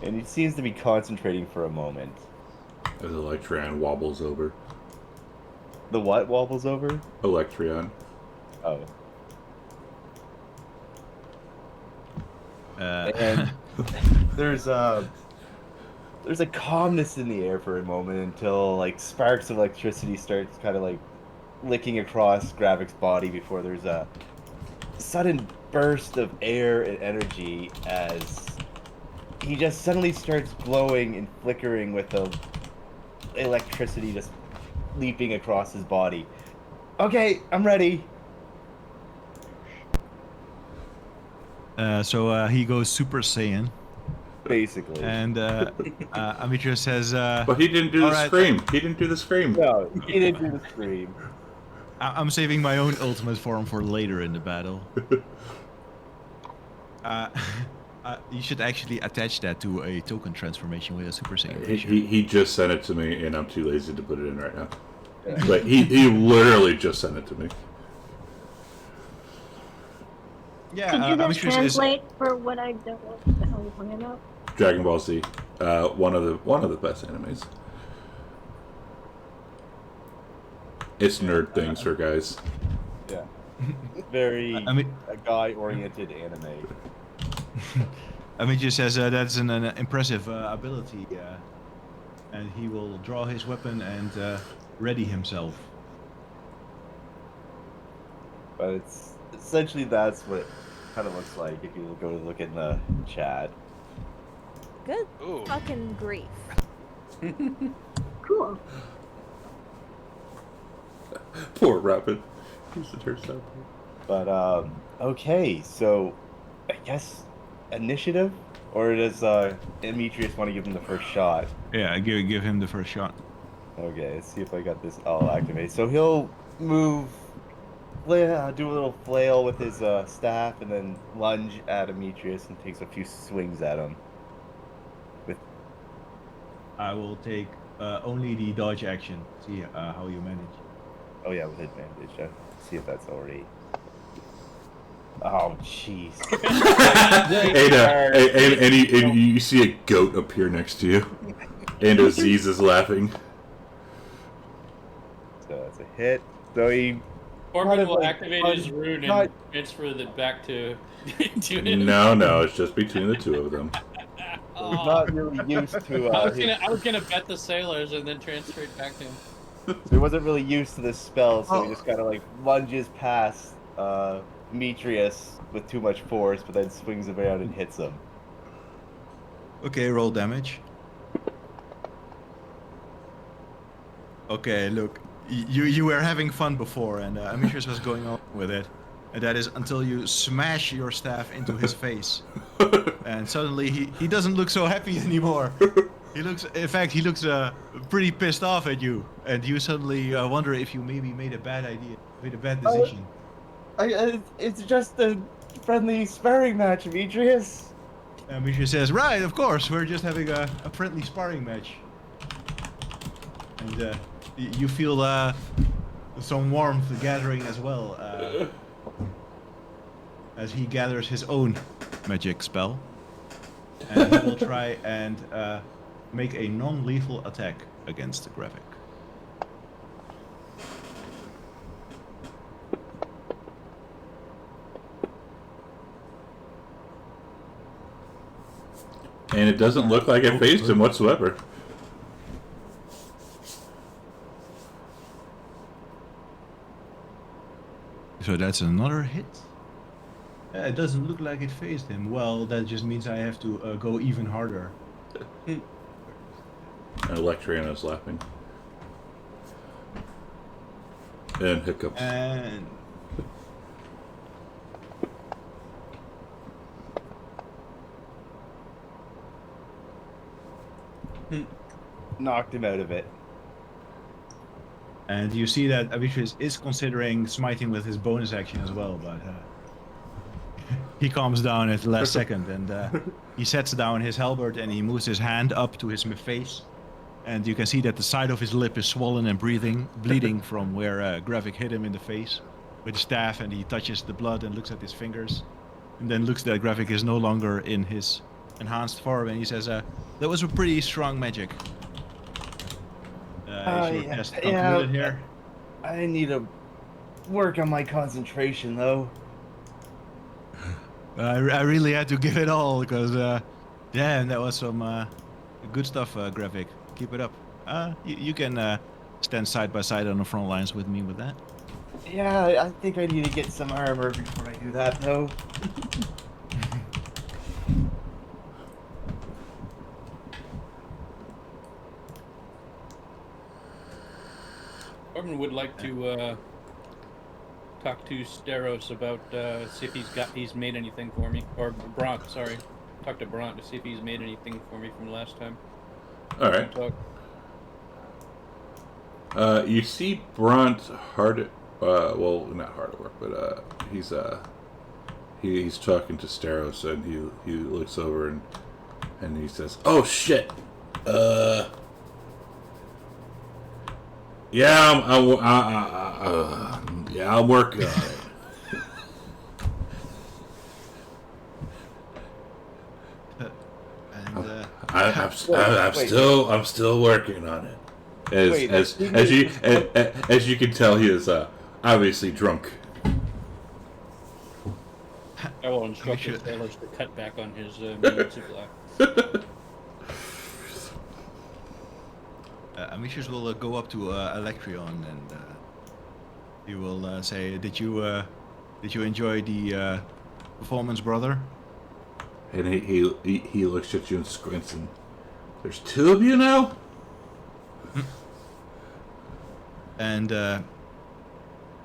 and he seems to be concentrating for a moment. As Electron wobbles over. The what wobbles over? Electron. Oh. And there's a calmness in the air for a moment until like sparks of electricity starts kind of like licking across Gravik's body before there's a sudden burst of air and energy as he just suddenly starts glowing and flickering with the electricity just leaping across his body. Okay, I'm ready. So he goes Super Saiyan, Basically. and Demetrius says, But he didn't do the Alright. scream. He didn't do the scream. No, he didn't do the scream. I'm saving my own ultimate form for later in the battle. You should actually attach that to a token transformation with a Super Saiyan. T-shirt. He just sent it to me, and I'm too lazy to put it in right now. But he literally just sent it to me. Yeah, Could you guys Demetrius is translate for what I don't know what the hell you're talking about? Dragon Ball Z, one of the best animes. It's nerd things for guys. Yeah. Very I mean- a guy-oriented anime. Demetrius says that's an impressive ability, and he will draw his weapon and ready himself. But it's essentially that's what it kind of looks like if you go to look in the chat. Good Ooh. fucking grief. Cool. Poor Rapid. He's the turst out. But okay, so I guess initiative, or does Demetrius want to give him the first shot? Yeah, give him the first shot. Okay, let's see if I got this all activated. So he'll move, do a little flail with his staff, and then lunge at Demetrius and takes a few swings at him. With I will take only the dodge action. See how you manage. oh yeah, with advantage. See if that's already. Oh jeez. And you see a goat appear next to you, and Aziz is laughing. So that's a hit. So he. Corbin Kind will of like- activate his rune and not- transfer it back to him. No, it's just between the two of them. So he's not really used to. I was gonna bet the sailors and then transfer it back to him. So he wasn't really used to this spell, so he Oh. just kind of like lunges past Demetrius with too much force, but then swings around and hits him. Okay, roll damage. Okay, look, you were having fun before, and Amitrus was going on with it, and that is until you smash your staff into his face, and suddenly he doesn't look so happy anymore. He looks pretty pissed off at you, and you suddenly wonder if you maybe made a bad decision. It's just a friendly sparring match, Demetrius. Amitrus says, "Right, of course, we're just having a friendly sparring match," and you feel some warmth gathering as well as he gathers his own magic spell, and he will try and make a non-lethal attack against the graphic. And it doesn't look like it phased him whatsoever. So that's another hit. It doesn't look like it phased him. Well, that just means I have to go even harder. And Electriana's laughing. And hiccups. And Knocked him out of it. And you see that Avitrus is considering smiting with his bonus action as well, but he calms down at the last second, and he sets down his halberd and he moves his hand up to his face, and you can see that the side of his lip is swollen and bleeding from where Graphic hit him in the face with the staff, and he touches the blood and looks at his fingers, and then looks that Graphic is no longer in his enhanced form, and he says, "That was a pretty strong magic." Is your test concluded here? I need to work on my concentration, though. I really had to give it all because, damn, that was some good stuff, Graphic. Keep it up. You can stand side by side on the front lines with me with that. Yeah, I think I need to get some armor before I do that, though. Corbin would like to talk to Steros about see if he's made anything for me, or Bront. Sorry, talk to Bront to see if he's made anything for me from last time. All right. You see Bront hard. Well, not hard at work, but he's talking to Steros, and he looks over and he says, "Oh shit, yeah, I'm working on it." And I'm still working on it. As you can tell, he is obviously drunk. I will instruct his sailors to cut back on his meat supply. Amitrus will go up to Electrion and he will say, "Did you enjoy the performance, brother?" And he looks at you and squints, and there's two of you now? And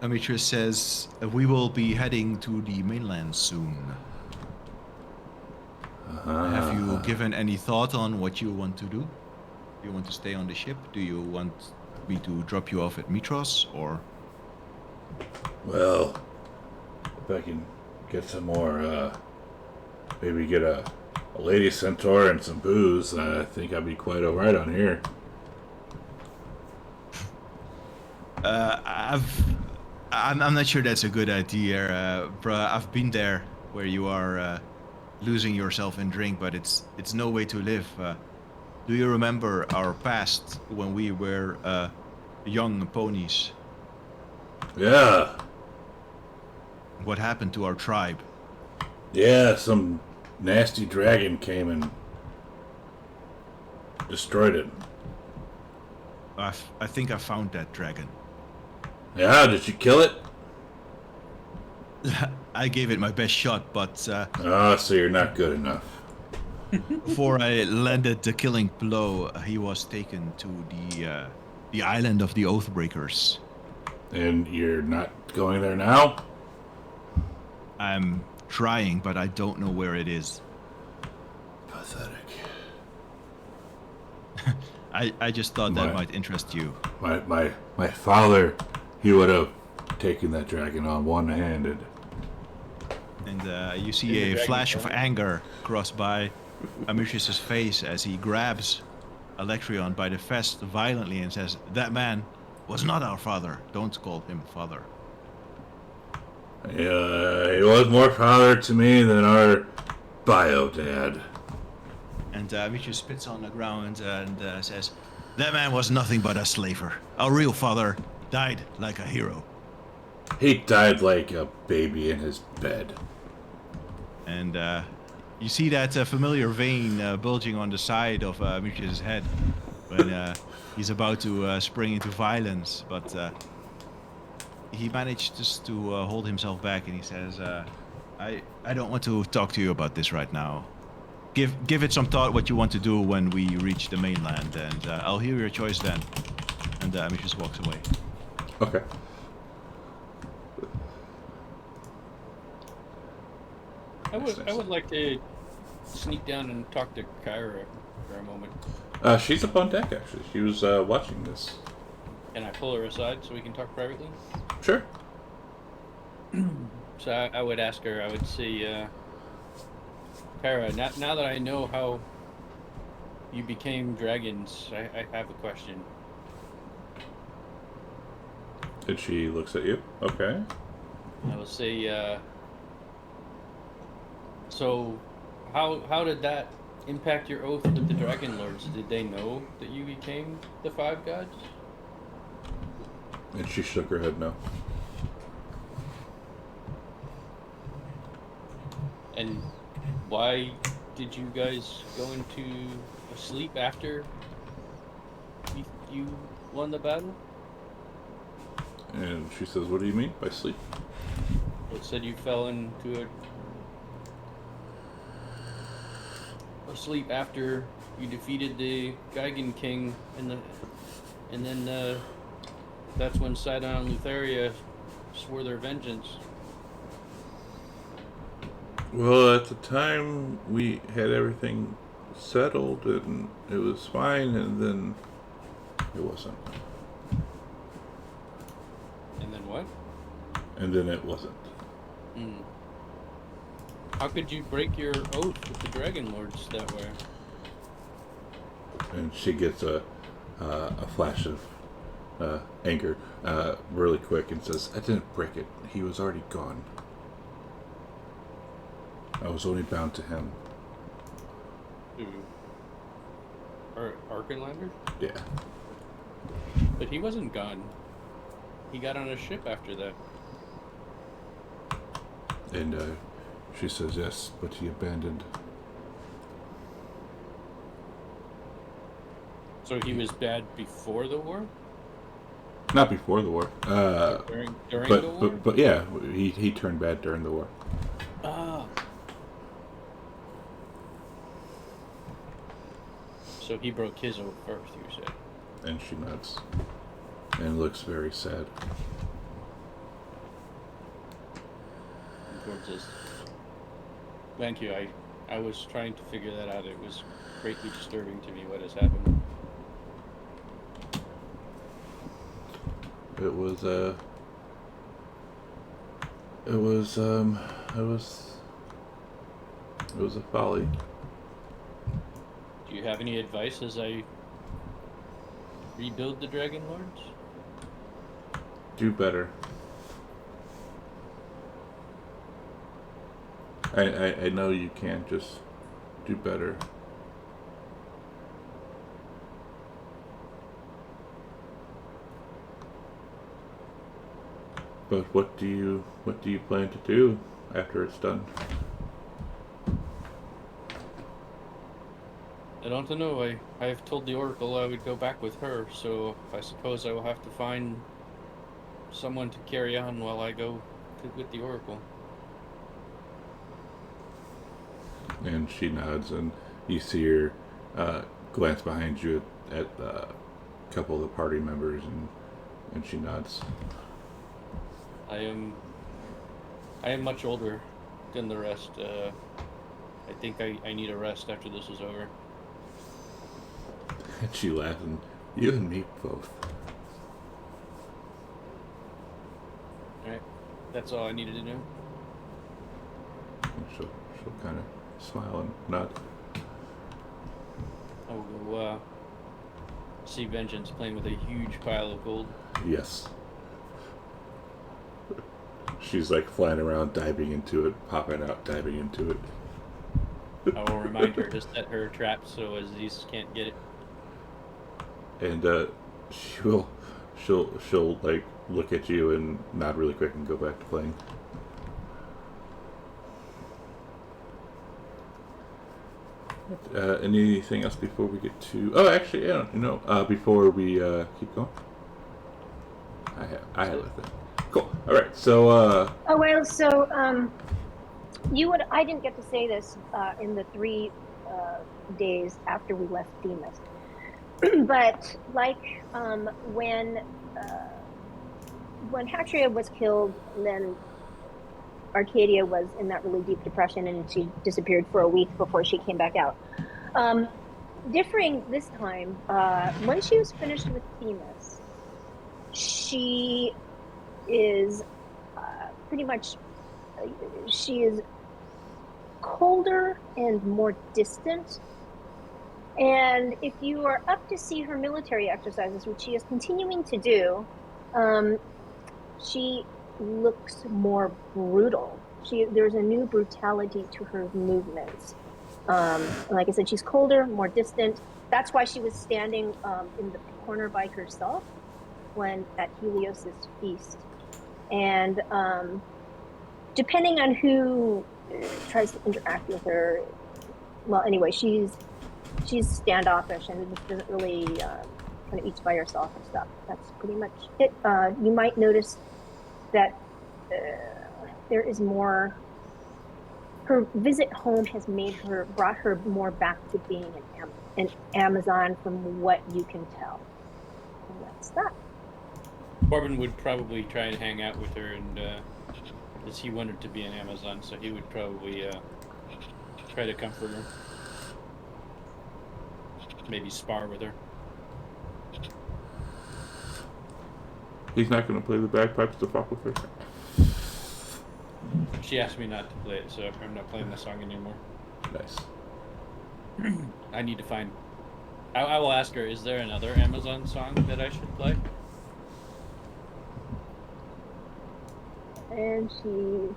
Amitrus says, "We will be heading to the mainland soon. Have you given any thought on what you want to do? Do you want to stay on the ship? Do you want me to drop you off at Mitros, or?" Well, if I can get some more, maybe get a lady centaur and some booze, I think I'd be quite alright on here. I'm not sure that's a good idea, bruh. I've been there where you are losing yourself in drink, but it's no way to live. Do you remember our past when we were young ponies? Yeah. What happened to our tribe? Yeah, some nasty dragon came and destroyed it. I think I found that dragon. Yeah, did you kill it? I gave it my best shot, but Oh, so you're not good enough. before I landed the killing blow, he was taken to the island of the Oathbreakers. And you're not going there now? I'm trying, but I don't know where it is. Pathetic. I just thought that might interest you. My father, he would have taken that dragon on one-handed. And you see a flash of anger cross by Amicis's face as he grabs Electrion by the vest violently and says, "That man was not our father. Don't call him father." He was more father to me than our bio dad. And Amicis spits on the ground and says, "That man was nothing but a slaver. Our real father died like a hero." He died like a baby in his bed. And you see that familiar vein bulging on the side of Amicis's head when he's about to spring into violence, but he managed just to hold himself back, and he says, I don't want to talk to you about this right now. Give it some thought what you want to do when we reach the mainland, and I'll hear your choice then." And Amicis walks away. Okay. I would like to sneak down and talk to Kyra for a moment. She's up on deck, actually. She was watching this. Can I pull her aside so we can talk privately? Sure. So I would ask her, I would say, Kyra, now that I know how you became dragons, I have a question. And she looks at you. Okay. I will say, so how did that impact your oath with the Dragonlords? Did they know that you became the five gods? And she shook her head no. And why did you guys go into a sleep after you won the battle? And she says, "What do you mean by sleep?" It said you fell into a sleep after you defeated the Geigen King, and then that's when Sidon and Lutheria swore their vengeance. Well, at the time, we had everything settled, and it was fine, and then it wasn't. And then what? And then it wasn't. Mm. How could you break your oath with the Dragonlords that way? And she gets a flash of anger really quick and says, "I didn't break it. He was already gone. I was only bound to him." Arkenlander? Yeah. But he wasn't gone. He got on a ship after that. And she says, "Yes, but he abandoned." So he was bad before the war? Not before the war. During but, the war? but yeah, he turned bad during the war. Ah. So he broke his oath first, you say? And she nods. And looks very sad. Towards us. Thank you. I was trying to figure that out. It was greatly disturbing to me what has happened. It was a folly. Do you have any advice as I rebuild the Dragonlords? Do better. I know you can, just do better. But what do you plan to do after it's done? I don't know. I have told the Oracle I would go back with her, so I suppose I will have to find someone to carry on while I go with the Oracle. And she nods, and you see her glance behind you at a couple of the party members, and she nods. I am much older than the rest. I think I need a rest after this is over. And she laughs, and you and me both. Alright, that's all I needed to know. And she'll kind of smile and nod. I will go see Vengeance playing with a huge pile of gold. Yes. She's like flying around, diving into it, popping out, diving into it. I will remind her to set her trap so Aziz can't get it. And she'll like look at you and nod really quick and go back to playing. Anything else before we get to? Oh, actually, yeah, before we keep going, I have a thing. Cool. All right. So. I didn't get to say this in the 3 days after we left Demas, but like when Hatria was killed, and then Arcadia was in that really deep depression, and she disappeared for a week before she came back out. Differing this time, when she was finished with Demas, she is pretty much. She is colder and more distant. And if you are up to see her military exercises, which she is continuing to do, she looks more brutal. There's a new brutality to her movements. Like I said, she's colder, more distant. That's why she was standing in the corner by herself at Helios's feast. And depending on who tries to interact with her, well, anyway, she's standoffish and just doesn't really kind of eats by herself and stuff. That's pretty much it. You might notice that there is more. Her visit home has brought her more back to being an Amazon, from what you can tell. And that's that. Corbin would probably try and hang out with her, and as he wanted to be an Amazon, so he would probably try to comfort her. Maybe spar with her. He's not going to play the bagpipes to fuck with her. She asked me not to play it, so I'm not playing the song anymore. Nice. I need to find... I will ask her, is there another Amazon song that I should play? And she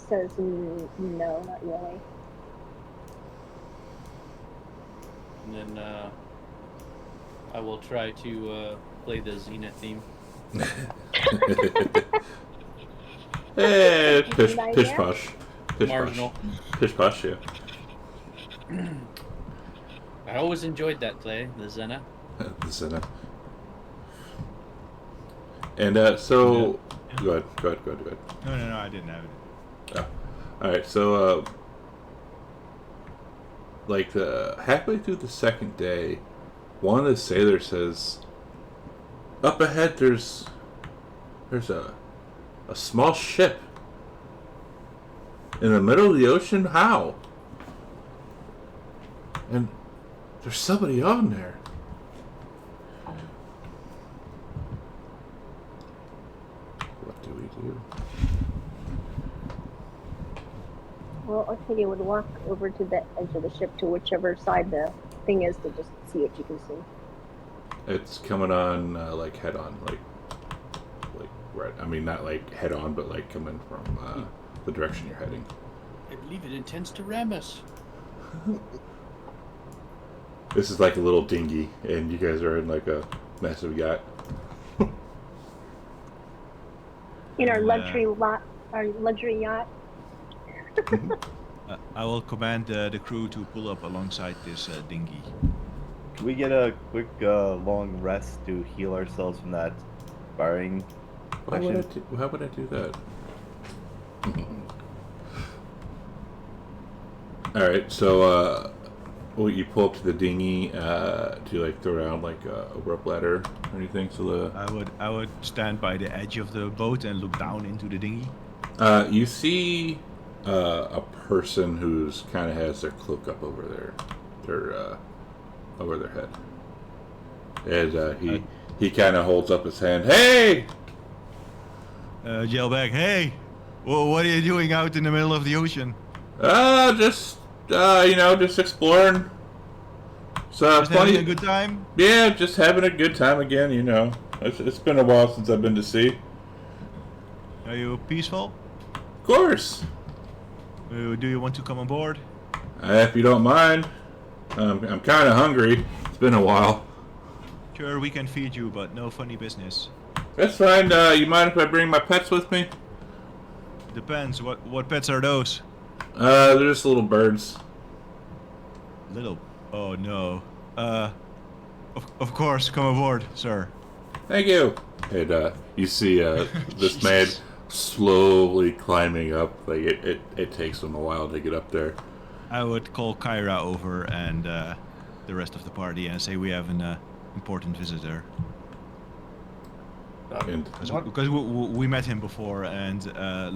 says no, not really. And then I will try to play the Xena theme. Hey, pish posh. Marginal. Pish posh, yeah. I always enjoyed that play, the Xena. The Xena. And so... Yeah. Go ahead. No, I didn't have it. Oh. Alright, so like halfway through the second day, one of the sailors says, "Up ahead there's a small ship in the middle of the ocean. How? And there's somebody on there." What do we do? Well, Arcadia would walk over to the edge of the ship, to whichever side the thing is, to just see what you can see. It's coming on like head on, like right. I mean, not like head on, but like coming from the direction you're heading. I believe it intends to ram us. This is like a little dinghy, and you guys are in like a massive yacht. In our luxury yacht. I will command the crew to pull up alongside this dinghy. Can we get a quick long rest to heal ourselves from that firing? Why would I do that? All right, so you pull up to the dinghy. Do you like throw down like a rope ladder or anything? So I would stand by the edge of the boat and look down into the dinghy. you see a person who's kind of has their cloak up over over their head, and he kind of holds up his hand. Hey! Yell back, hey! Well, what are you doing out in the middle of the ocean? Just exploring. So Just having a good time? Yeah, just having a good time again. It's been a while since I've been to sea. Are you peaceful? Of course. Do you want to come on board? If you don't mind. I'm kind of hungry. It's been a while. Sure, we can feed you, but no funny business. That's fine. You mind if I bring my pets with me? Depends. What pets are those? They're just little birds. Little. Oh no. Of course, come aboard, sir. Thank you. And you see this man slowly climbing up. Like it takes him a while to get up there. I would call Kyra over and the rest of the party and say we have an important visitor. Because we met him before, and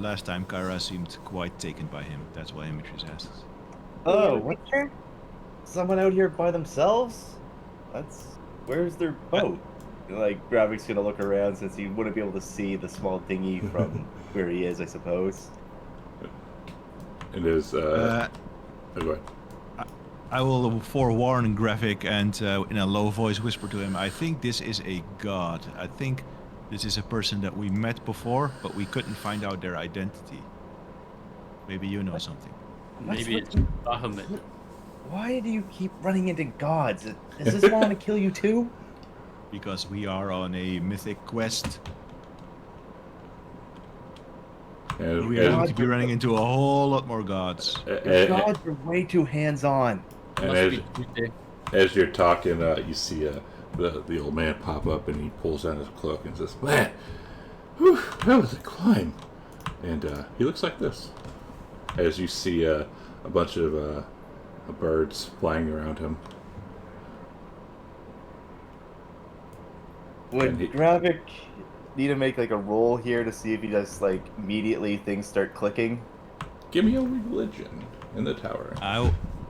last time Kyra seemed quite taken by him. That's why Demetrius asked. Oh, what? Someone out here by themselves? Where's their boat? Like, Gravik's gonna look around since he wouldn't be able to see the small dinghy from where he is, I suppose. It is, go ahead. I will forewarn Gravik and in a low voice whisper to him, I think this is a god. I think this is a person that we met before, but we couldn't find out their identity. Maybe you know something. Maybe it's Bahamut. Why do you keep running into gods? Does this want to kill you too? Because we are on a mythic quest. And, We are going to be running into a whole lot more gods. Your gods are way too hands-on. And as you're talking, you see the old man pop up, and he pulls down his cloak and says, "Man, whew, that was a climb." And he looks like this. As you see a bunch of birds flying around him. Would Gravik need to make like a roll here to see if he just like immediately things start clicking? Give me a religion in the tower.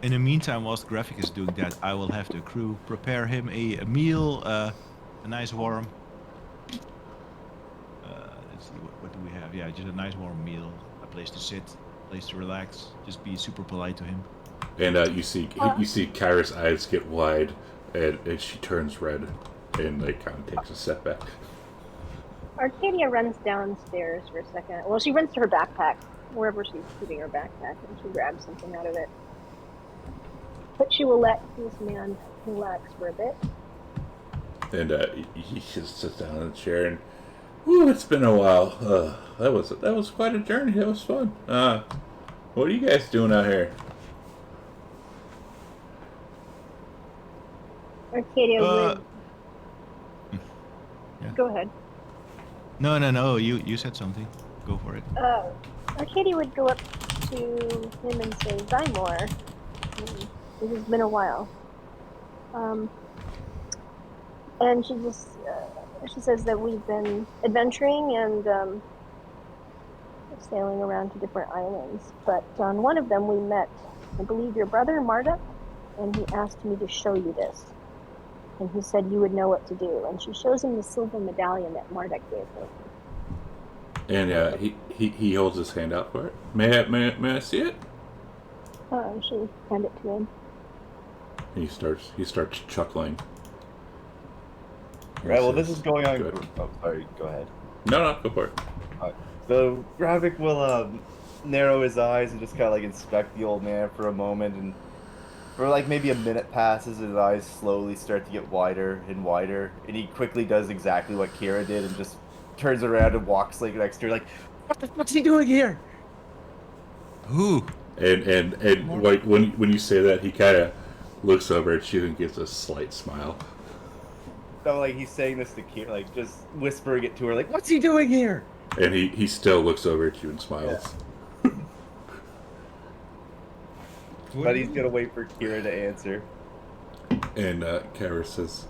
In the meantime, whilst Gravik is doing that, I will have the crew prepare him a meal, a nice warm. Let's see, what do we have? Yeah, just a nice warm meal, a place to sit, a place to relax. Just be super polite to him. And you see Kyra's eyes get wide, and she turns red, and like kind of takes a step back. Arcadia runs downstairs for a second. Well, she runs to her backpack, wherever she's keeping her backpack, and she grabs something out of it. But she will let this man relax for a bit. And he just sits down in the chair, and whew, it's been a while. That was quite a journey. That was fun. What are you guys doing out here? Arcadia would... Yeah. Go ahead. No, you said something. Go for it. Arcadia would go up to him and say, Zymor, it has been a while. And she just, she says that we've been adventuring and sailing around to different islands. But on one of them we met, I believe, your brother, Marduk, and he asked me to show you this. And he said you would know what to do. And she shows him the silver medallion that Marduk gave her. And he holds his hand out for it. May I see it? She hand it to him. And he starts chuckling. Right. Well, this is going on. Good. Oh, sorry. Go ahead. No, go for it. So Gravik will narrow his eyes and just kind of like inspect the old man for a moment, and for like maybe a minute passes, his eyes slowly start to get wider and wider, and he quickly does exactly what Kira did and just turns around and walks like next to her, like, what's he doing here? Who? And like when you say that, he kind of looks over at you and gives a slight smile. So like he's saying this to Kira, like just whispering it to her, like, "What's he doing here?" And he still looks over at you and smiles. But he's gonna wait for Kira to answer. And Kara says,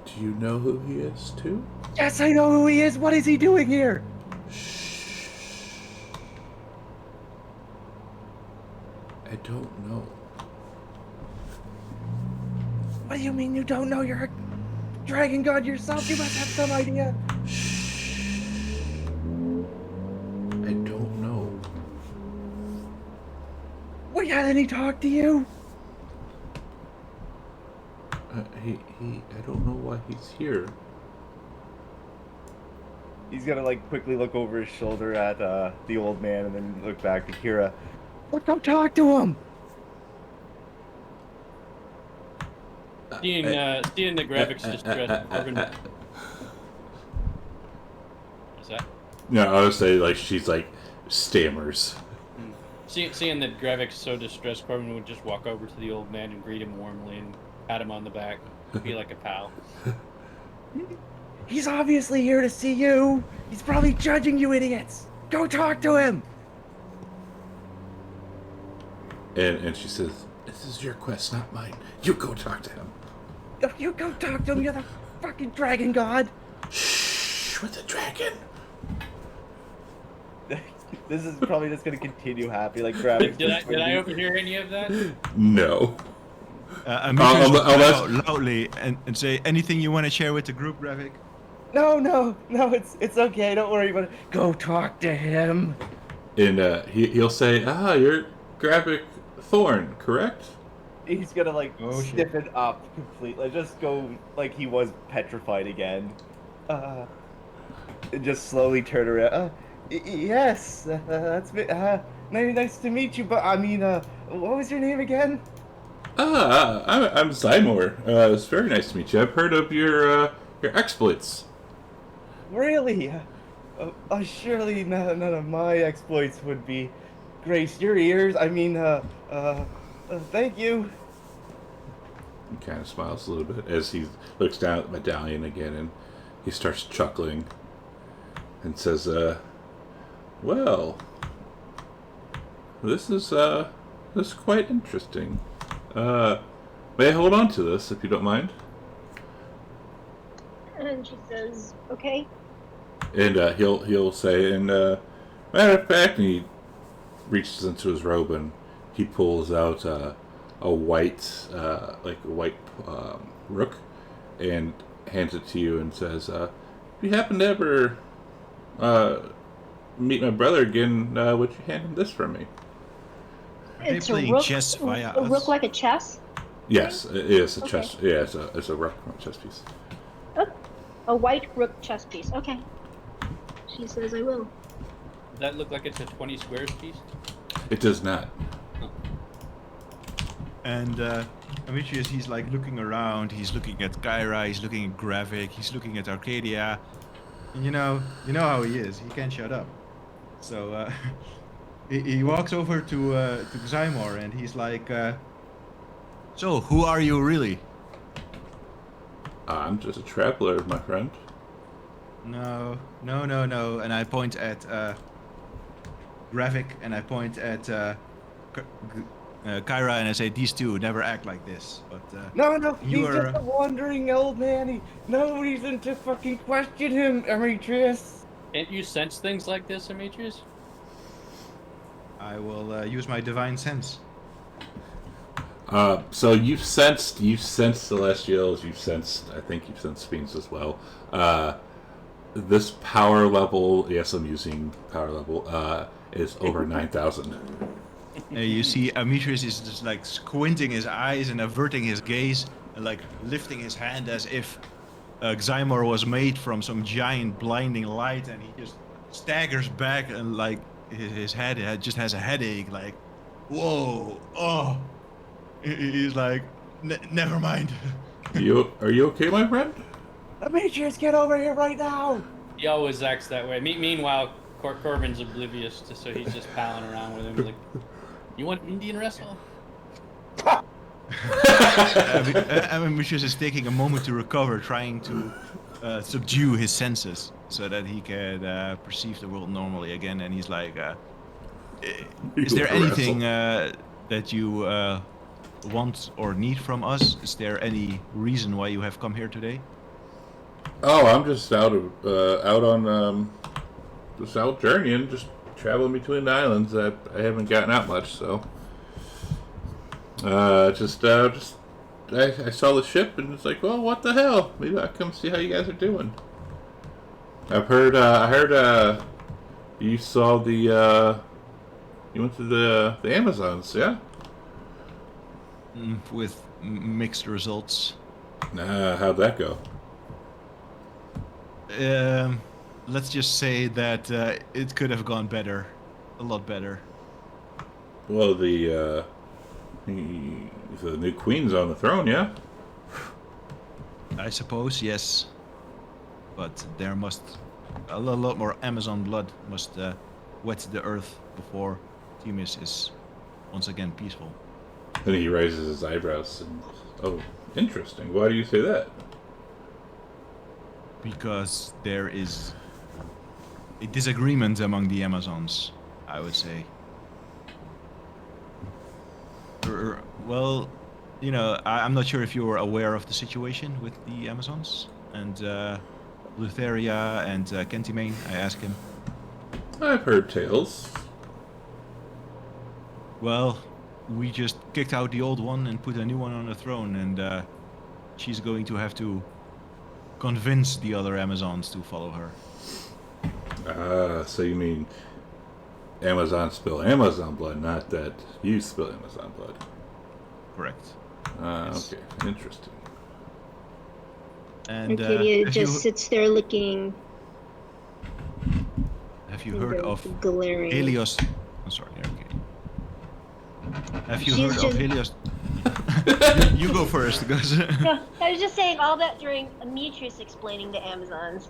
"Do you know who he is too?" Yes, I know who he is. What is he doing here? Shh. I don't know. What do you mean you don't know? You're a dragon god yourself. You must have some idea. I don't know. Why hasn't he talked to you? I don't know why he's here. He's gonna like quickly look over his shoulder at the old man and then look back to Kira. Well, don't talk to him. Seeing the graphics distress. What's that? No, I would say like she's like stammers. Seeing the graphics so distressed, Corbin would just walk over to the old man and greet him warmly and pat him on the back, be like a pal. He's obviously here to see you. He's probably judging you idiots. Go talk to him. And she says, "This is your quest, not mine. You go talk to him." You go talk to him. You're the fucking dragon god. Shh, with the dragon. This is probably just gonna continue happy, like grabbing. Did I overhear any of that? No. Amitrius will unless- call out loudly and say anything you want to share with the group, Graphic. No, it's okay. Don't worry about it. Go talk to him. And he'll say, you're Graphic Thorn, correct? He's gonna like Oh, shit. stiffen up completely. Just go like he was petrified again. And just slowly turn around. Yes, that's me. Nice to meet you. But I mean, what was your name again? I'm Zymor. It's very nice to meet you. I've heard of your exploits. Really? Surely none of my exploits would be grace your ears. I mean, thank you. He kind of smiles a little bit as he looks down at the medallion again, and he starts chuckling and says, well, this is quite interesting. May I hold on to this, if you don't mind? And she says, "Okay." And he'll say, and matter of fact, and he reaches into his robe and he pulls out a white rook and hands it to you and says, if you happen to ever meet my brother again, would you hand him this for me? They It's playing a rook. chess via a us? rook like a chess. Yes, it is a Okay. chess. Yeah, it's a rook chess piece. Oh, a white rook chess piece. Okay. She says, "I will." Does that look like it's a 20 squares piece? It does not. And Amitrius, he's like looking around. He's looking at Kyra. He's looking at Graphic. He's looking at Arcadia. And you know how he is. He can't shut up. So he walks over to Zymor and he's like, "So who are you really?" I'm just a traveler, my friend. No. And I point at Graphic and I point at Kyra and I say, "These two never act like this." But No, You he's are- just a wandering old man. No reason to fucking question him, Amitrius. Can't you sense things like this, Demetrius? I will use my divine sense. So you've sensed Celestials, I think you've sensed Fiends as well. This power level, yes, I'm using power level, is over 9,000. You see, Amitrius is just like squinting his eyes and averting his gaze, and like lifting his hand as if Zymor was made from some giant blinding light, and he just staggers back and like his head just has a headache. Like, whoa, oh. He's like, never mind. Are you okay, my friend? Amitrius, get over here right now. He always acts that way. Meanwhile, Corbin's oblivious, so he's just palling around with him. Like, You want Indian wrestle? Amicius is taking a moment to recover, trying to subdue his senses so that he can perceive the world normally again. And he's like, is there anything that you want or need from us? Is there any reason why you have come here today? Oh, I'm just out on just out journeying, just traveling between the islands. I haven't gotten out much, so I saw the ship and it's like, well, what the hell? Maybe I'll come see how you guys are doing. I heard you saw the you went to the Amazons, yeah? With mixed results. How'd that go? Let's just say that it could have gone better, a lot better. Well, the new queen's on the throne, yeah? I suppose, yes. But there must a lot more Amazon blood must wet the earth before Themis is once again peaceful. And he raises his eyebrows and, oh, interesting. Why do you say that? Because there is a disagreement among the Amazons, I would say. Well, you know, I'm not sure if you were aware of the situation with the Amazons and Lutheria and Kentimane. I asked him. I've heard tales. Well, we just kicked out the old one and put a new one on the throne, and she's going to have to convince the other Amazons to follow her. So you mean Amazon spill Amazon blood, not that you spill Amazon blood. Correct. Yes. Okay, interesting. And Arcadia just sits there looking. Have you heard of glaring. Helios? I'm sorry, okay. Have you She's heard just- of Helios? you go first, because No, I was just saying all that during Demetrius explaining the Amazons.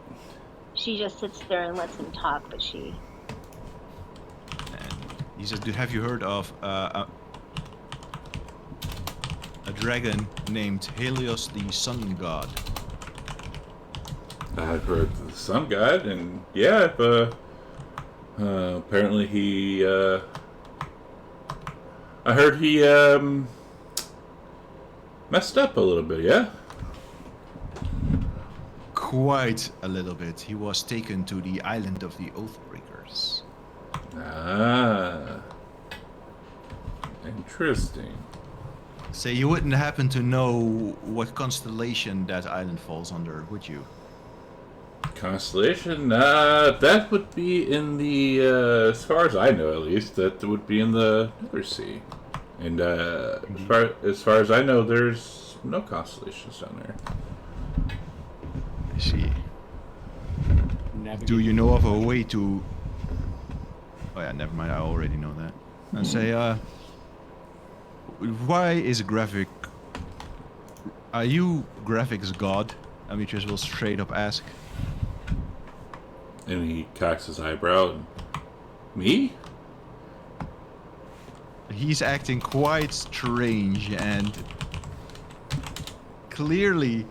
She just sits there and lets him talk, but she. he says, have you heard of a dragon named Helios the Sun God? I've heard the sun god, and yeah, apparently he, I heard he, messed up a little bit, yeah? Quite a little bit. He was taken to the island of the Oathbreakers. Ah. Interesting. So you wouldn't happen to know what constellation that island falls under, would you? Constellation? That would be in the, as far as I know at least, that would be in the Nether Sea. And as far as I know, there's no constellations down there. I see. Navigate. Do you know of a way to... Oh yeah, never mind, I already know that. And say, why is graphic... Are you graphics god? Demetrius will straight up ask. And he cocks his eyebrow. And, me? He's acting quite strange, and clearly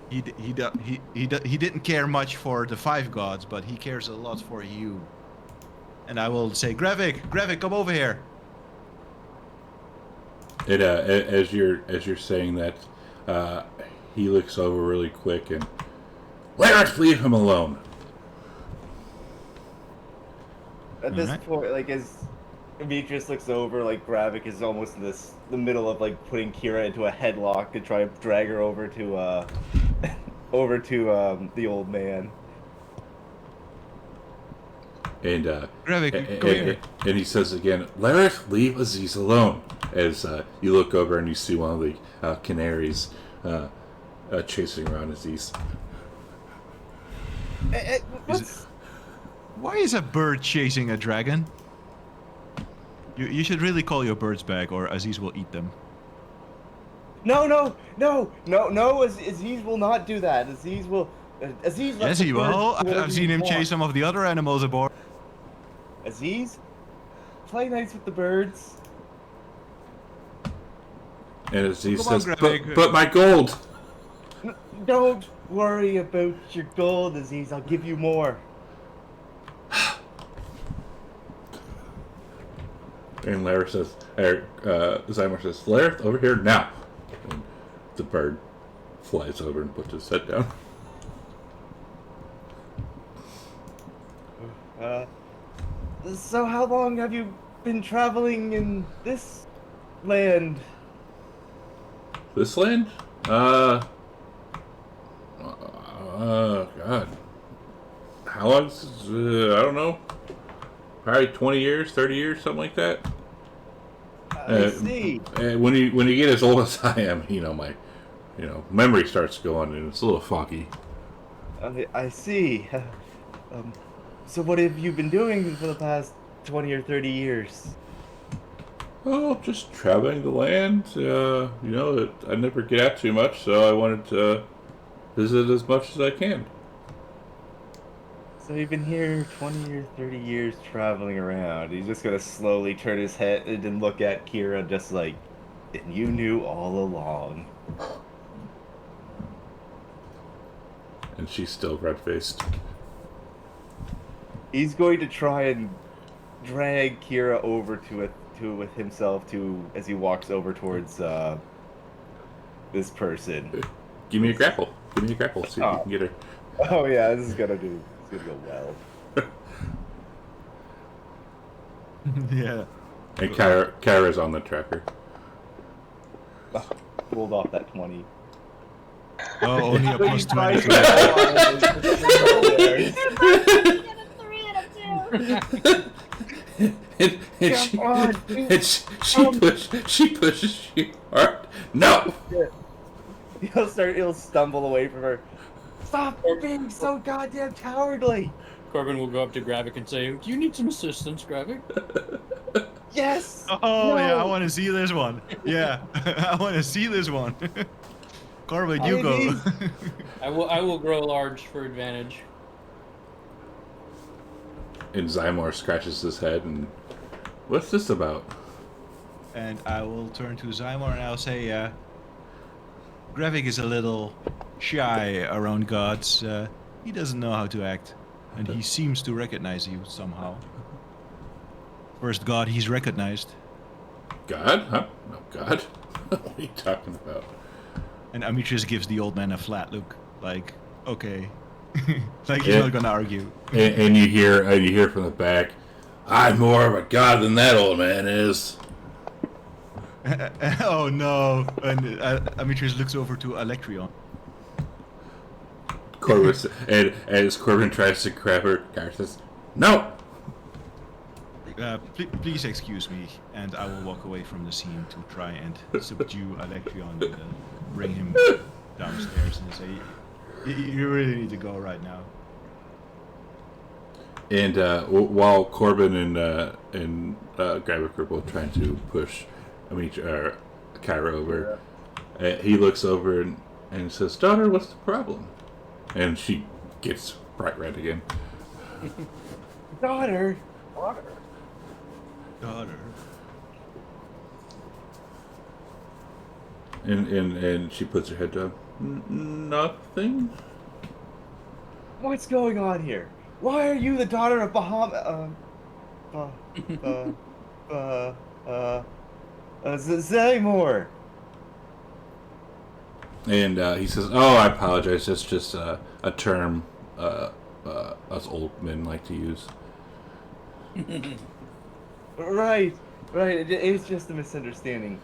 he didn't care much for the five gods, but he cares a lot for you. And I will say, Gravik, come over here. It as you're saying that, he looks over really quick and let us leave him alone. At this Alright. point, like, as Demetrius looks over, like, Gravik is almost in the middle of, like, putting Kira into a headlock to try to drag her over to, the old man. And Gravik, come here. and he says again, let us leave Aziz alone. As you look over and you see one of the canaries chasing around Aziz. Why is a bird chasing a dragon? You should really call your birds back, or Aziz will eat them. No, Aziz will not do that. Aziz will... Aziz... Yes, he will. I've seen him chase some of the other animals aboard. Aziz? Play nice with the birds. And as he Come on, says, Gravik. but my gold! Don't worry about your gold, Aziz. I'll give you more. And Zymer says, Lareth, over here now! And the bird flies over and puts his head down. So how long have you been traveling in this land? This land? God. How long? I don't know. Probably 20 years, 30 years, something like that. I see. When you get as old as I am, my memory starts going and it's a little foggy. I see. So what have you been doing for the past 20 or 30 years? Oh, just traveling the land. I never get out too much, so I wanted to visit as much as I can. So you've been here 20 or 30 years traveling around. He's just gonna slowly turn his head and look at Kira just like, and you knew all along. And she's still red-faced. He's going to try and drag Kira over with himself as he walks over towards this person. Give me a grapple. See if you can get her. Oh yeah, this is gonna go well. Yeah. And Kyra's on the tracker. Pulled off that 20. Oh, only a plus 20. She pushes you hard. No. He'll stumble away from her. Stop being so goddamn cowardly. Corbin will go up to Gravik and say, "Do you need some assistance, Gravik?" Yes. Oh No. yeah, I want to see this one. Yeah, I want to see this one. Corbin, you go. I will grow large for advantage. And Zymer scratches his head and, what's this about? And I will turn to Zymer and I'll say, Gravik is a little shy around gods. He doesn't know how to act, and he seems to recognize you somehow. First god he's recognized. God? Huh? No, God? What are you talking about? And Amitrius gives the old man a flat look, like, okay. Like he's not gonna argue. And you hear from the back, I'm more of a god than that old man is. Oh no! And Amitrius looks over to Electrion. Corbin, and as Corbin tries to grab her, Gar says, no! Please excuse me, and I will walk away from the scene to try and subdue Electrion and bring him downstairs and say, you really need to go right now. And while Corbin and Gravik are both trying to push Kyra over, he looks over and says, daughter, what's the problem? And she gets bright red again. Daughter. And she puts her head down. Nothing? What's going on here? Why are you the daughter of Zaymore? And he says, oh, I apologize. It's just a term us old men like to use. Right. It's just a misunderstanding.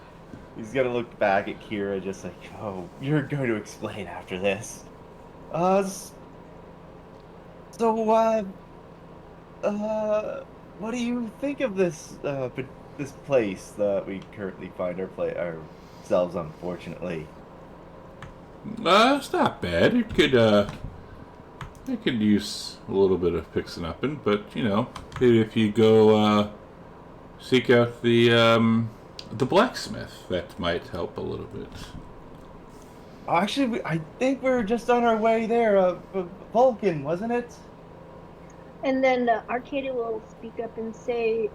He's gonna look back at Kira just like, oh, you're going to explain after this. So, what do you think of this place that we currently find ourselves, unfortunately? It's not bad. It could use a little bit of fixing up in, but maybe if you go seek out the blacksmith, that might help a little bit. Actually, I think we were just on our way there. Vulcan, wasn't it? And then Arcadia will speak up and say,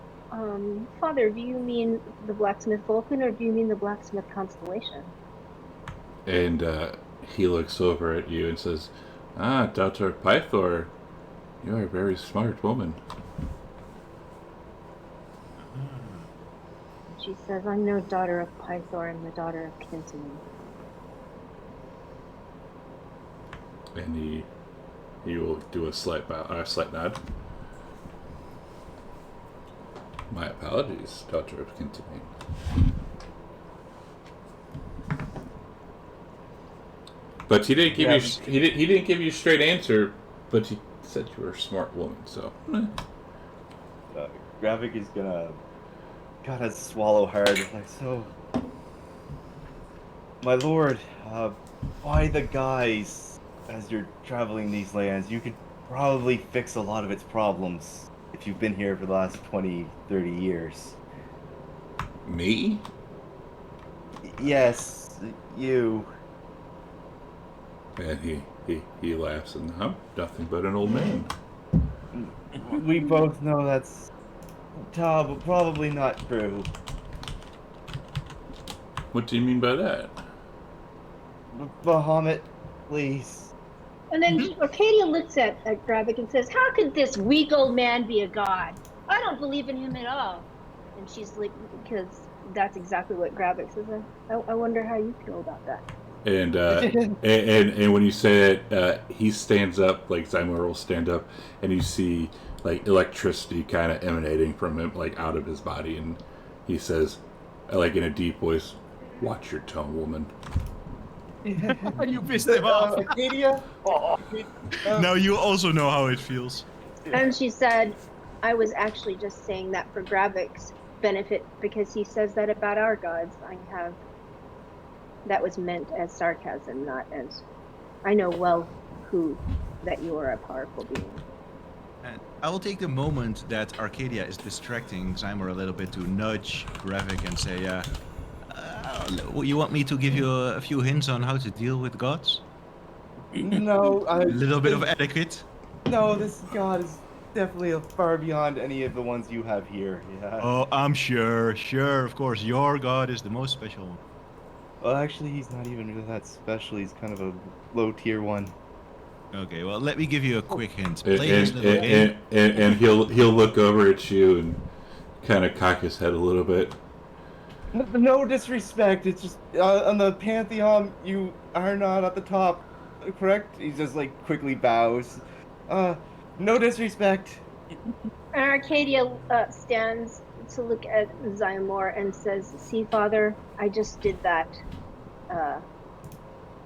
Father, do you mean the blacksmith Vulcan, or do you mean the blacksmith constellation? And he looks over at you and says, "Ah, Daughter Pythor, you are a very smart woman." She says, I'm no daughter of Pythor, I'm the daughter of Kintamin. And he will do a slight nod. My apologies, Daughter of Kintamin. But he didn't give Yeah. he didn't give you a straight answer, but he said you were a smart woman. So Gravik is gonna swallow hard. Like, so, my lord, by the guys, as you're traveling these lands, you could probably fix a lot of its problems if you've been here for the last 20, 30 years. me? Yes, you. And he laughs and I'm nothing but an old man. We both know that's probably not true. What do you mean by that? Bahamut, please. And then Arcadia looks at Gravik and says, how could this weak old man be a god? I don't believe in him at all. And she's like, because that's exactly what Gravik says. I wonder how you feel about that. And and when you say it, he stands up, like Zymor will stand up, and you see like electricity kind of emanating from him, like out of his body, and he says, like in a deep voice, "Watch your tone, woman." You pissed him off. Arcadia? Now you also know how it feels. And she said, I was actually just saying that for Gravik's benefit because he says that about our gods. That was meant as sarcasm, not as, I know well that you are a powerful being. And I will take the moment that Arcadia is distracting Zymor a little bit to nudge Gravik and say, you want me to give you a few hints on how to deal with gods? No, A little bit of etiquette? No, this god is definitely far beyond any of the ones you have here. Yeah. Oh, I'm sure, of course, your god is the most special one. Well, actually, he's not even really that special. He's kind of a low tier one. Okay, well, let me give you a quick hint. And, Play this little game. and he'll look over at you and kind of cock his head a little bit. No disrespect. It's just on the pantheon, you are not at the top, correct? He just like quickly bows. No disrespect. And Arcadia stands to look at Zymor and says, see, Father, I just did that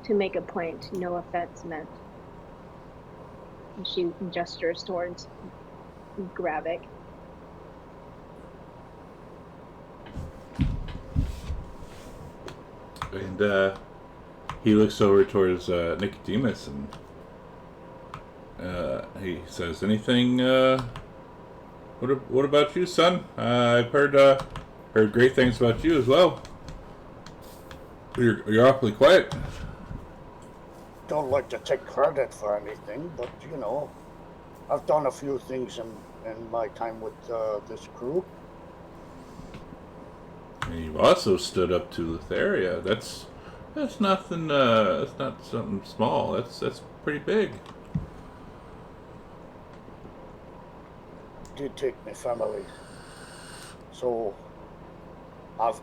to make a point. No offense meant. And she gestures towards Gravik. And he looks over towards Nicodemus and he says, "Anything? What about you, son? I've heard great things about you as well. You're awfully quiet." Don't like to take credit for anything, but you know, I've done a few things in my time with this crew. And you've also stood up to Letheria. That's nothing. That's not something small. That's pretty big. Did take my family, so I've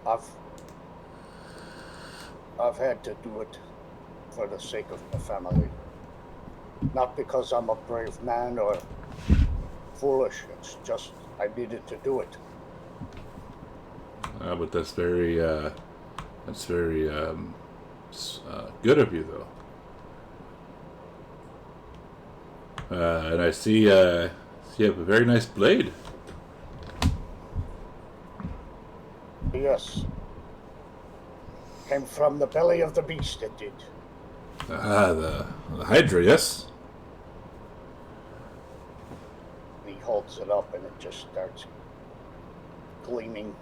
had to do it for the sake of my family. Not because I'm a brave man or foolish. It's just I needed to do it. But that's very good of you, though. And I see you have a very nice blade. Yes. Came from the belly of the beast, it did. The Hydra, yes. And he holds it up and it just starts gleaming.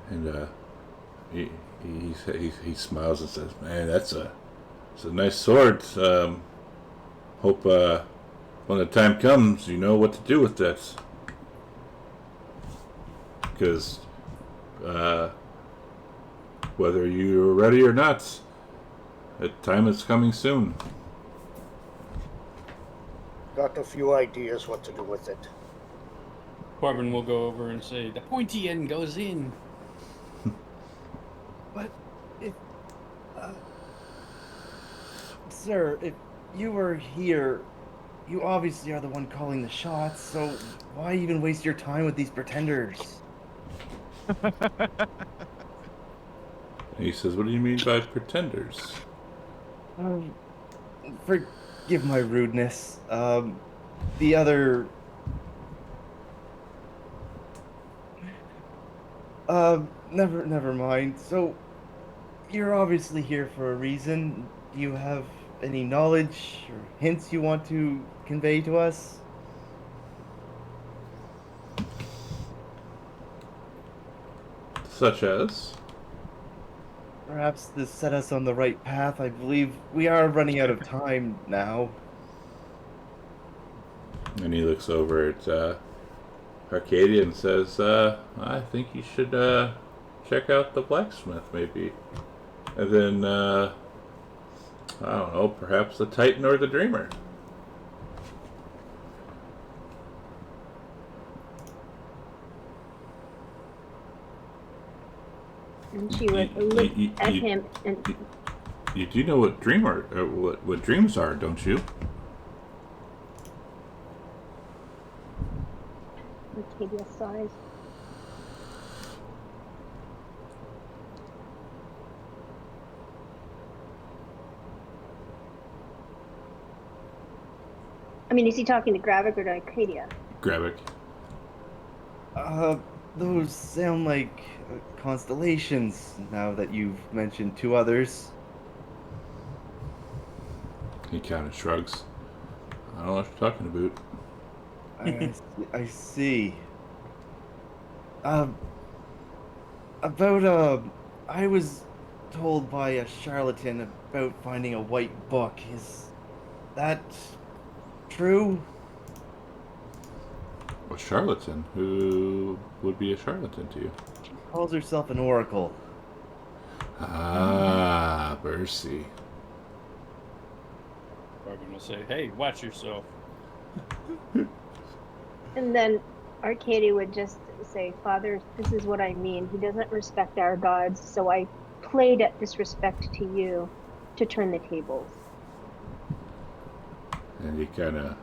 And he smiles and says, "Man, it's a nice sword. Hope when the time comes, you know what to do with that." because whether you're ready or not, the time is coming soon. Got a few ideas what to do with it. Corbin will go over and say, the pointy end goes in. But if, sir, if you were here, you obviously are the one calling the shots, so why even waste your time with these pretenders? And he says, "What do you mean by pretenders?" Forgive my rudeness. The other... never mind. So, you're obviously here for a reason. Do you have any knowledge or hints you want to convey to us? Such as? Perhaps this set us on the right path. I believe we are running out of time now. And he looks over at Arcadia and says, "I think you should check out the blacksmith, maybe. And then, I don't know, perhaps the Titan or the Dreamer." And she would look at him and... You do know what what dreams are, don't you? Arcadia sighs. I mean, is he talking to Gravik or to Arcadia? Gravik. Those sound like constellations, now that you've mentioned two others. He kind of shrugs. I don't know what you're talking about. I see. I was told by a charlatan about finding a white book. Is that true? A charlatan? Who would be a charlatan to you? She calls herself an oracle. Ah, Bercy. Corbin will say, hey, watch yourself. And then Arcadia would just say, "Father, this is what I mean. He doesn't respect our gods, so I played at disrespect to you to turn the tables." And he kind of,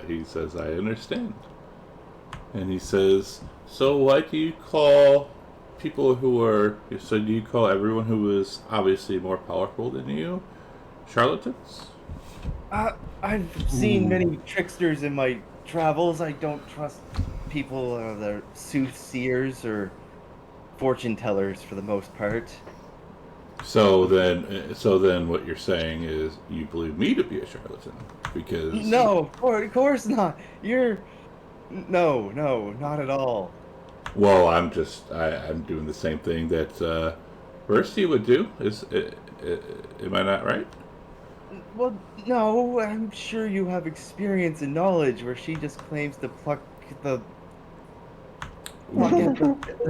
he says, "I understand." And he says, "So why do you call people who are, so do you call everyone who is obviously more powerful than you charlatans?" I've seen many tricksters in my travels. I don't trust people that are soothsayers or fortune tellers for the most part. So then what you're saying is you believe me to be a charlatan because... No, of course not. No, not at all. Well, I'm doing the same thing that Bercy would do. Am I not right? Well, no, I'm sure you have experience and knowledge where she just claims to pluck at the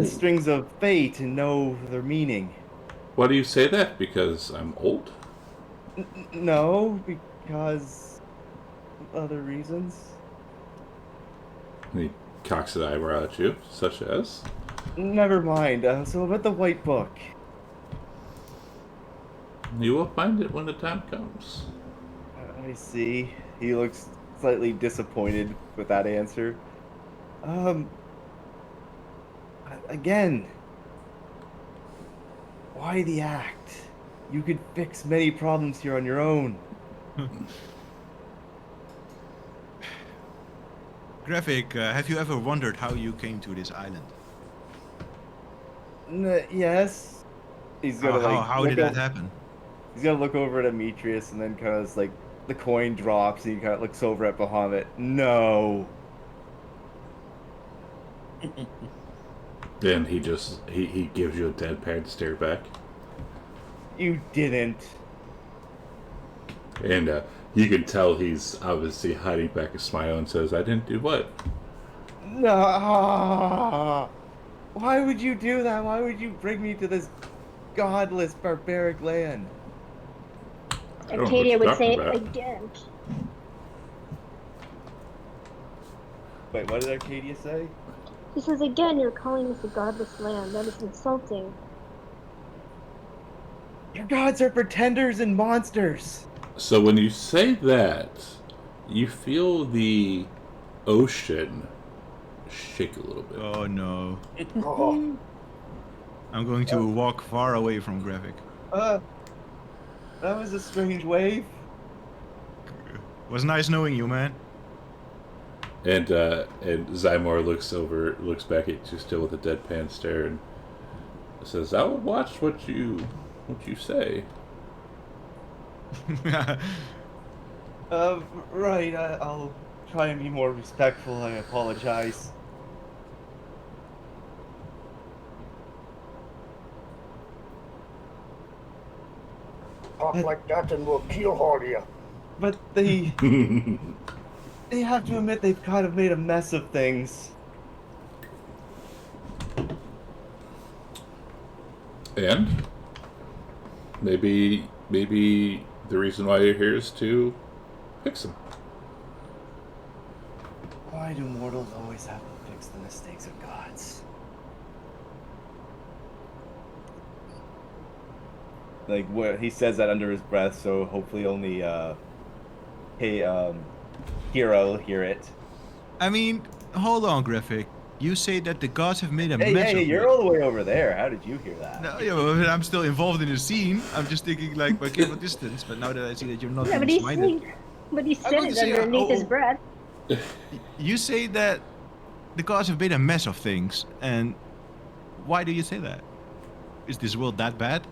strings of fate and know their meaning. Why do you say that? Because I'm old? No, because other reasons. And he cocks his eyebrow at you, such as? Never mind. So about the white book. You will find it when the time comes. I see. He looks slightly disappointed with that answer. Again, why the act? You could fix many problems here on your own. Gravik, have you ever wondered how you came to this island? Yes. He's gonna How did that happen? He's gonna look over at Demetrius and then kind of like the coin drops and he kind of looks over at Bahamut. No. Then he gives you a deadpan stare back. You didn't. And you can tell he's obviously hiding back a smile and says, "I didn't do what?" No. Why would you do that? Why would you bring me to this godless, barbaric land? I don't know what Arcadia you're would talking say about. it again. Wait, what did Arcadia say? He says again, you're calling this a godless land. That is insulting. Your gods are pretenders and monsters. So when you say that, you feel the ocean shake a little bit. Oh no. Oh, I'm going to walk far away from Graphic. That was a strange wave. Was nice knowing you, man. And Zymor looks back at you still with a deadpan stare, and says, "I will watch what you say." Right. I'll try and be more respectful. I apologize. talk like that and we'll keelhaul you. But they have to admit they've kind of made a mess of things. And maybe the reason why you're here is to fix them. Why do mortals always have to fix the mistakes of gods? Like, what he says that under his breath, so hopefully only Hero will hear it. I mean, hold on, Graphic. You say that the gods have made a Hey, mess of you're me. all the way over there. How did you hear that? No, yeah, but I'm still involved in the scene. I'm just thinking like, okay, what distance? But now that I see that you're not Yeah, but minded, he said going it to say, underneath his oh. breath. you say that the gods have made a mess of things, and why do you say that? Is this world that bad?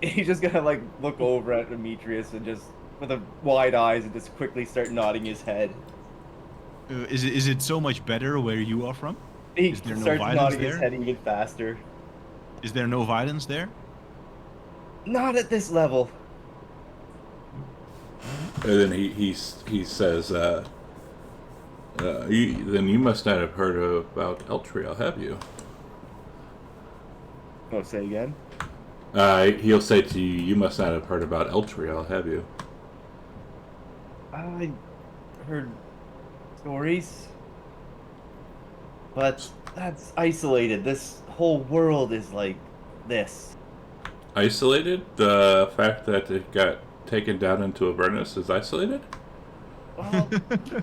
He's just gonna like look over at Demetrius and just with a wide eyes and just quickly start nodding his head. Is it so much better where you are from? He Is there no starts violence nodding his there? head even faster. Is there no violence there? Not at this level. And then he says, then you must not have heard about Eltriel, have you? Oh, say again? He'll say to you, you must not have heard about Eltriel, have you? I heard stories, but that's isolated. This whole world is like this. Isolated? The fact that it got taken down into Avernus is isolated? Well,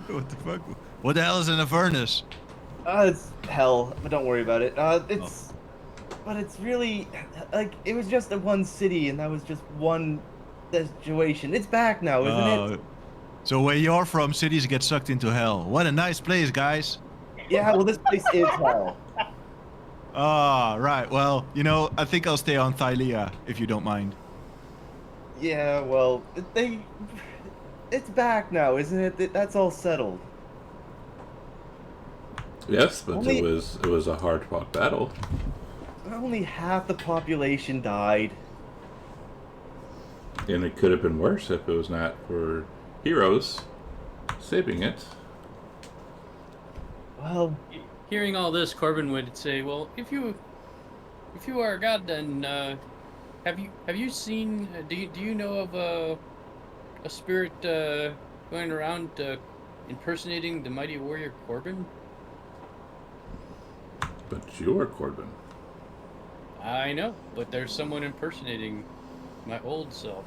What the fuck? What the hell is in a furnace? it's hell, but don't worry about it. But it's really like it was just a one city, and that was just one situation. It's back now, isn't it? So where you're from, cities get sucked into hell. What a nice place, guys. Yeah, well, this place is hell. Ah, right. Well, I think I'll stay on Thylea, if you don't mind. Yeah, well, it's back now, isn't it? That's all settled. Yes, but Only- it was a hard fought battle. Only half the population died. And it could have been worse if it was not for heroes saving it. Well, Hearing all this, Corbin would say, "Well, if you are a god, then have you seen? Do you know of a spirit going around impersonating the mighty warrior Corbin?" But you're Corbin. I know, but there's someone impersonating my old self.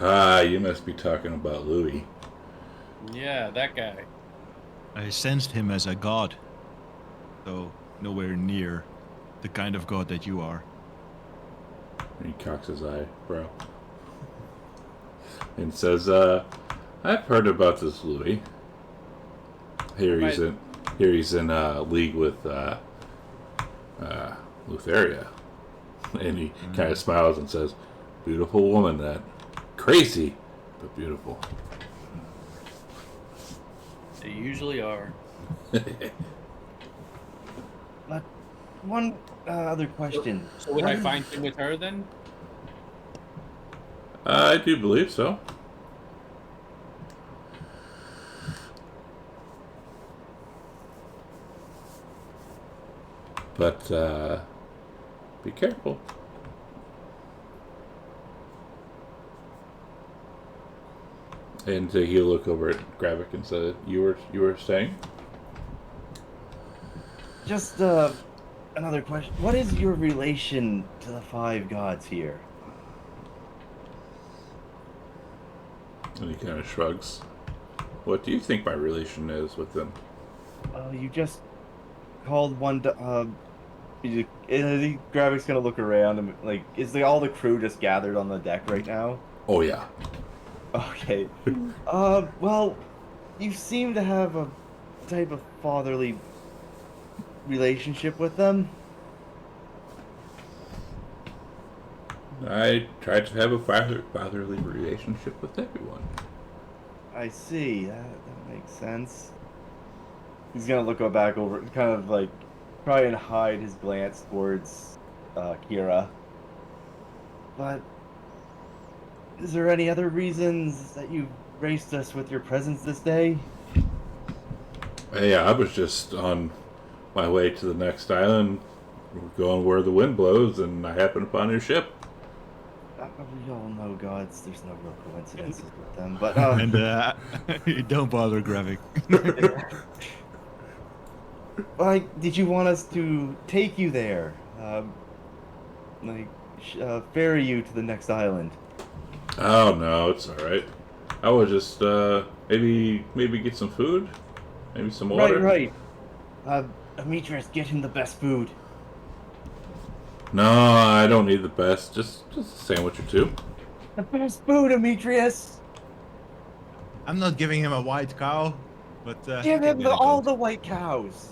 Ah, you must be talking about Louis. Yeah, that guy. I sensed him as a god, though nowhere near the kind of god that you are. And he cocks his eyebrow. And says, I've heard about this Louis. Here he's in league with Lutheria. And he kind of smiles and says, beautiful woman that. Crazy, but beautiful. They usually are. but one other question. So would I find him with her then? I do believe so. But be careful. And he'll look over at Gravik and say, "You were saying?" Just another question. What is your relation to the five gods here? And he kind of shrugs. What do you think my relation is with them? You just called one. I think Gravik's gonna look around and like, is all the crew just gathered on the deck right now? Oh yeah. Okay. Well, you seem to have a type of fatherly relationship with them. I try to have a fatherly relationship with everyone. I see. That makes sense. He's gonna look back over, kind of like try and hide his glance towards Kira. But is there any other reasons that you graced us with your presence this day? Yeah, I was just on my way to the next island, going where the wind blows, and I happened upon your ship. We all know gods. There's no real coincidences with them. But And don't bother Gravik. like, did you want us to take you there? Ferry you to the next island? Oh no, it's all right. I was just maybe get some food, maybe some water. Right. Demetrius, get him the best food. No, I don't need the best. Just a sandwich or two. The best food, Demetrius. I'm not giving him a white cow, but Give him all the white cows.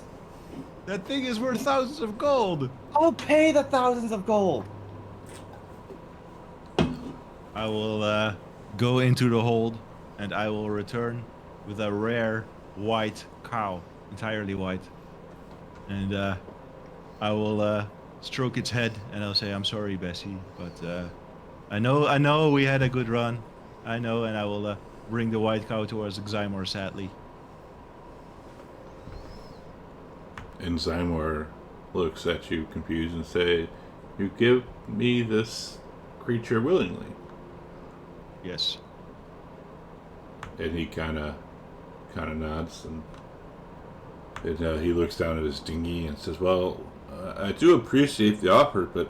That thing is worth thousands of gold. I'll pay the thousands of gold. I will go into the hold, and I will return with a rare white cow, entirely white, and I will stroke its head, and I'll say, "I'm sorry, Bessie, but I know we had a good run. I know," and I will bring the white cow towards Xymor, sadly. And Zymor looks at you confused and say, "You give me this creature willingly?" Yes. And he kind of nods, and he looks down at his dinghy and says, "Well, I do appreciate the offer, but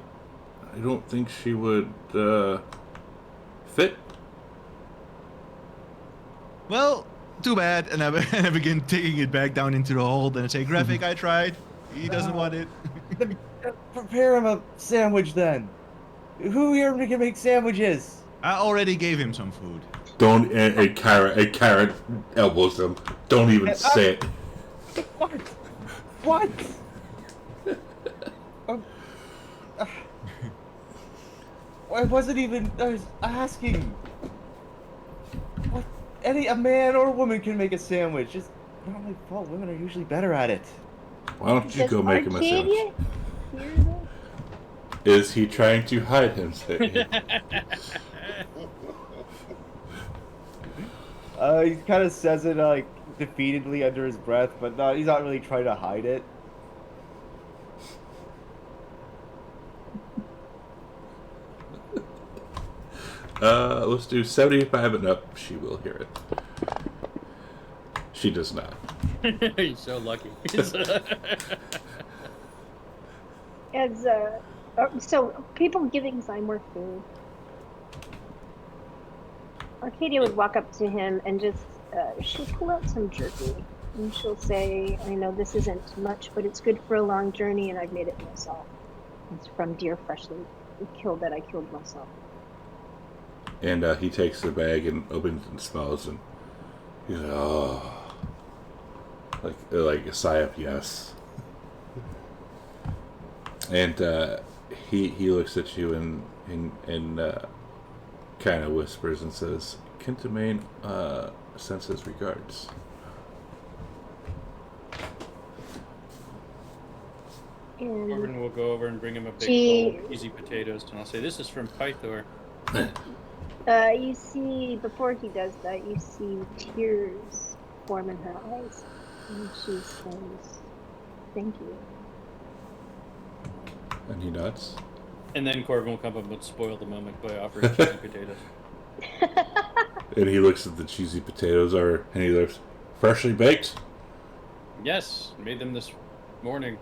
I don't think she would fit." Well, too bad. And I begin taking it back down into the hold, and I say, "Gravik, I tried. He doesn't want it." Prepare him a sandwich then. Who here can make sandwiches? I already gave him some food. Don't. A carrot elbows him. Don't even say it. What? I wasn't even. I was asking. What? A man or a woman can make a sandwich. Just not my fault. Women are usually better at it. Why don't you go make him a sandwich? Arcadia hear that? Is he trying to hide himself? He kind of says it like defeatedly under his breath, but no, he's not really trying to hide it. Let's do 75 and up. She will hear it. She does not. You're so lucky. As so people giving Zymor food. Arcadia would walk up to him and just she'll pull out some jerky and she'll say, "I know this isn't much, but it's good for a long journey, and I've made it myself. It's from deer freshly killed that I killed myself." And he takes the bag and opens and smells, and he's like, "Oh," like a sigh of yes. And he looks at you and kind of whispers and says, "Kintamane sends his regards." Corbin And will go over and bring him a big She- bowl of easy potatoes, and I'll say, "This is from Pythor." you see, before he does that, you see tears form in her eyes, and she says, "Thank you." And he nods. And then Corbin will come up and spoil the moment by offering cheesy potatoes. And he looks at the cheesy potatoes, and he looks, freshly baked? Yes, made them this morning.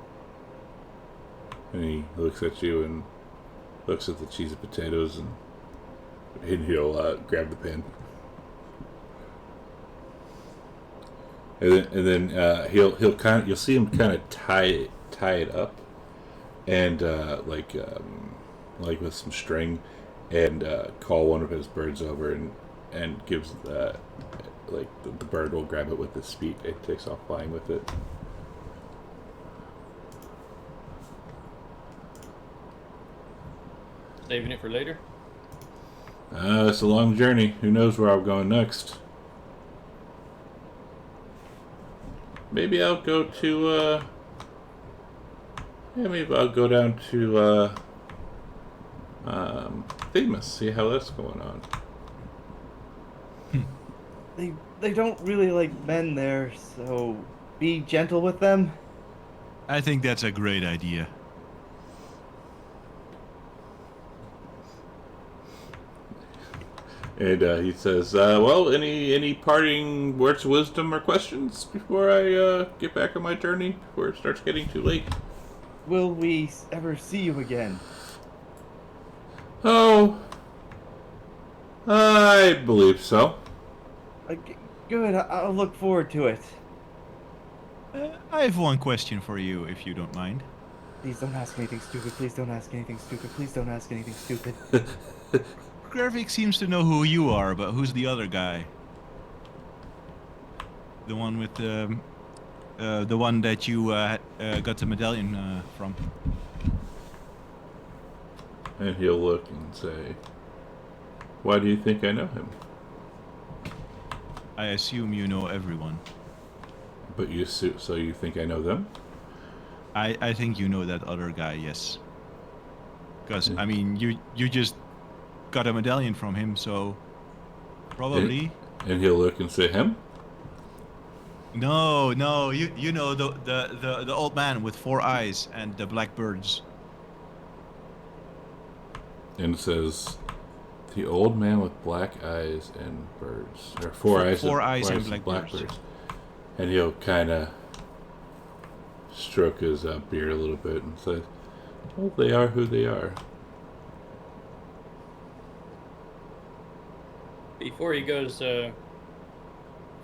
And he looks at you and looks at the cheesy potatoes, and he'll grab the pen. And then you'll see him kind of tie it up, and like with some string, and call one of his birds over and gives like the bird will grab it with its feet and takes off flying with it. Saving it for later? It's a long journey. Who knows where I'm going next? Maybe I'll go to maybe I'll go down to Themis, see how that's going on. They don't really like men there, so be gentle with them. I think that's a great idea. And he says, well, any parting words of wisdom or questions before I get back on my journey, before it starts getting too late? Will we ever see you again? Oh, I believe so. Good, I'll look forward to it. I have one question for you, if you don't mind. Please don't ask anything stupid, please don't ask anything stupid, please don't ask anything stupid. Gravik seems to know who you are, but who's the other guy? The one with the one that you got the medallion from. And he'll look and say, why do you think I know him? I assume you know everyone. But so you think I know them? I think you know that other guy, yes. Because, I mean, you just got a medallion from him, so probably. And he'll look and say, him? No, you know the old man with 4 eyes and the black birds. And it says, the old man with black eyes and birds. Or four eyes and black birds. And he'll kind of stroke his beard a little bit and say, well, they are who they are. Before he goes,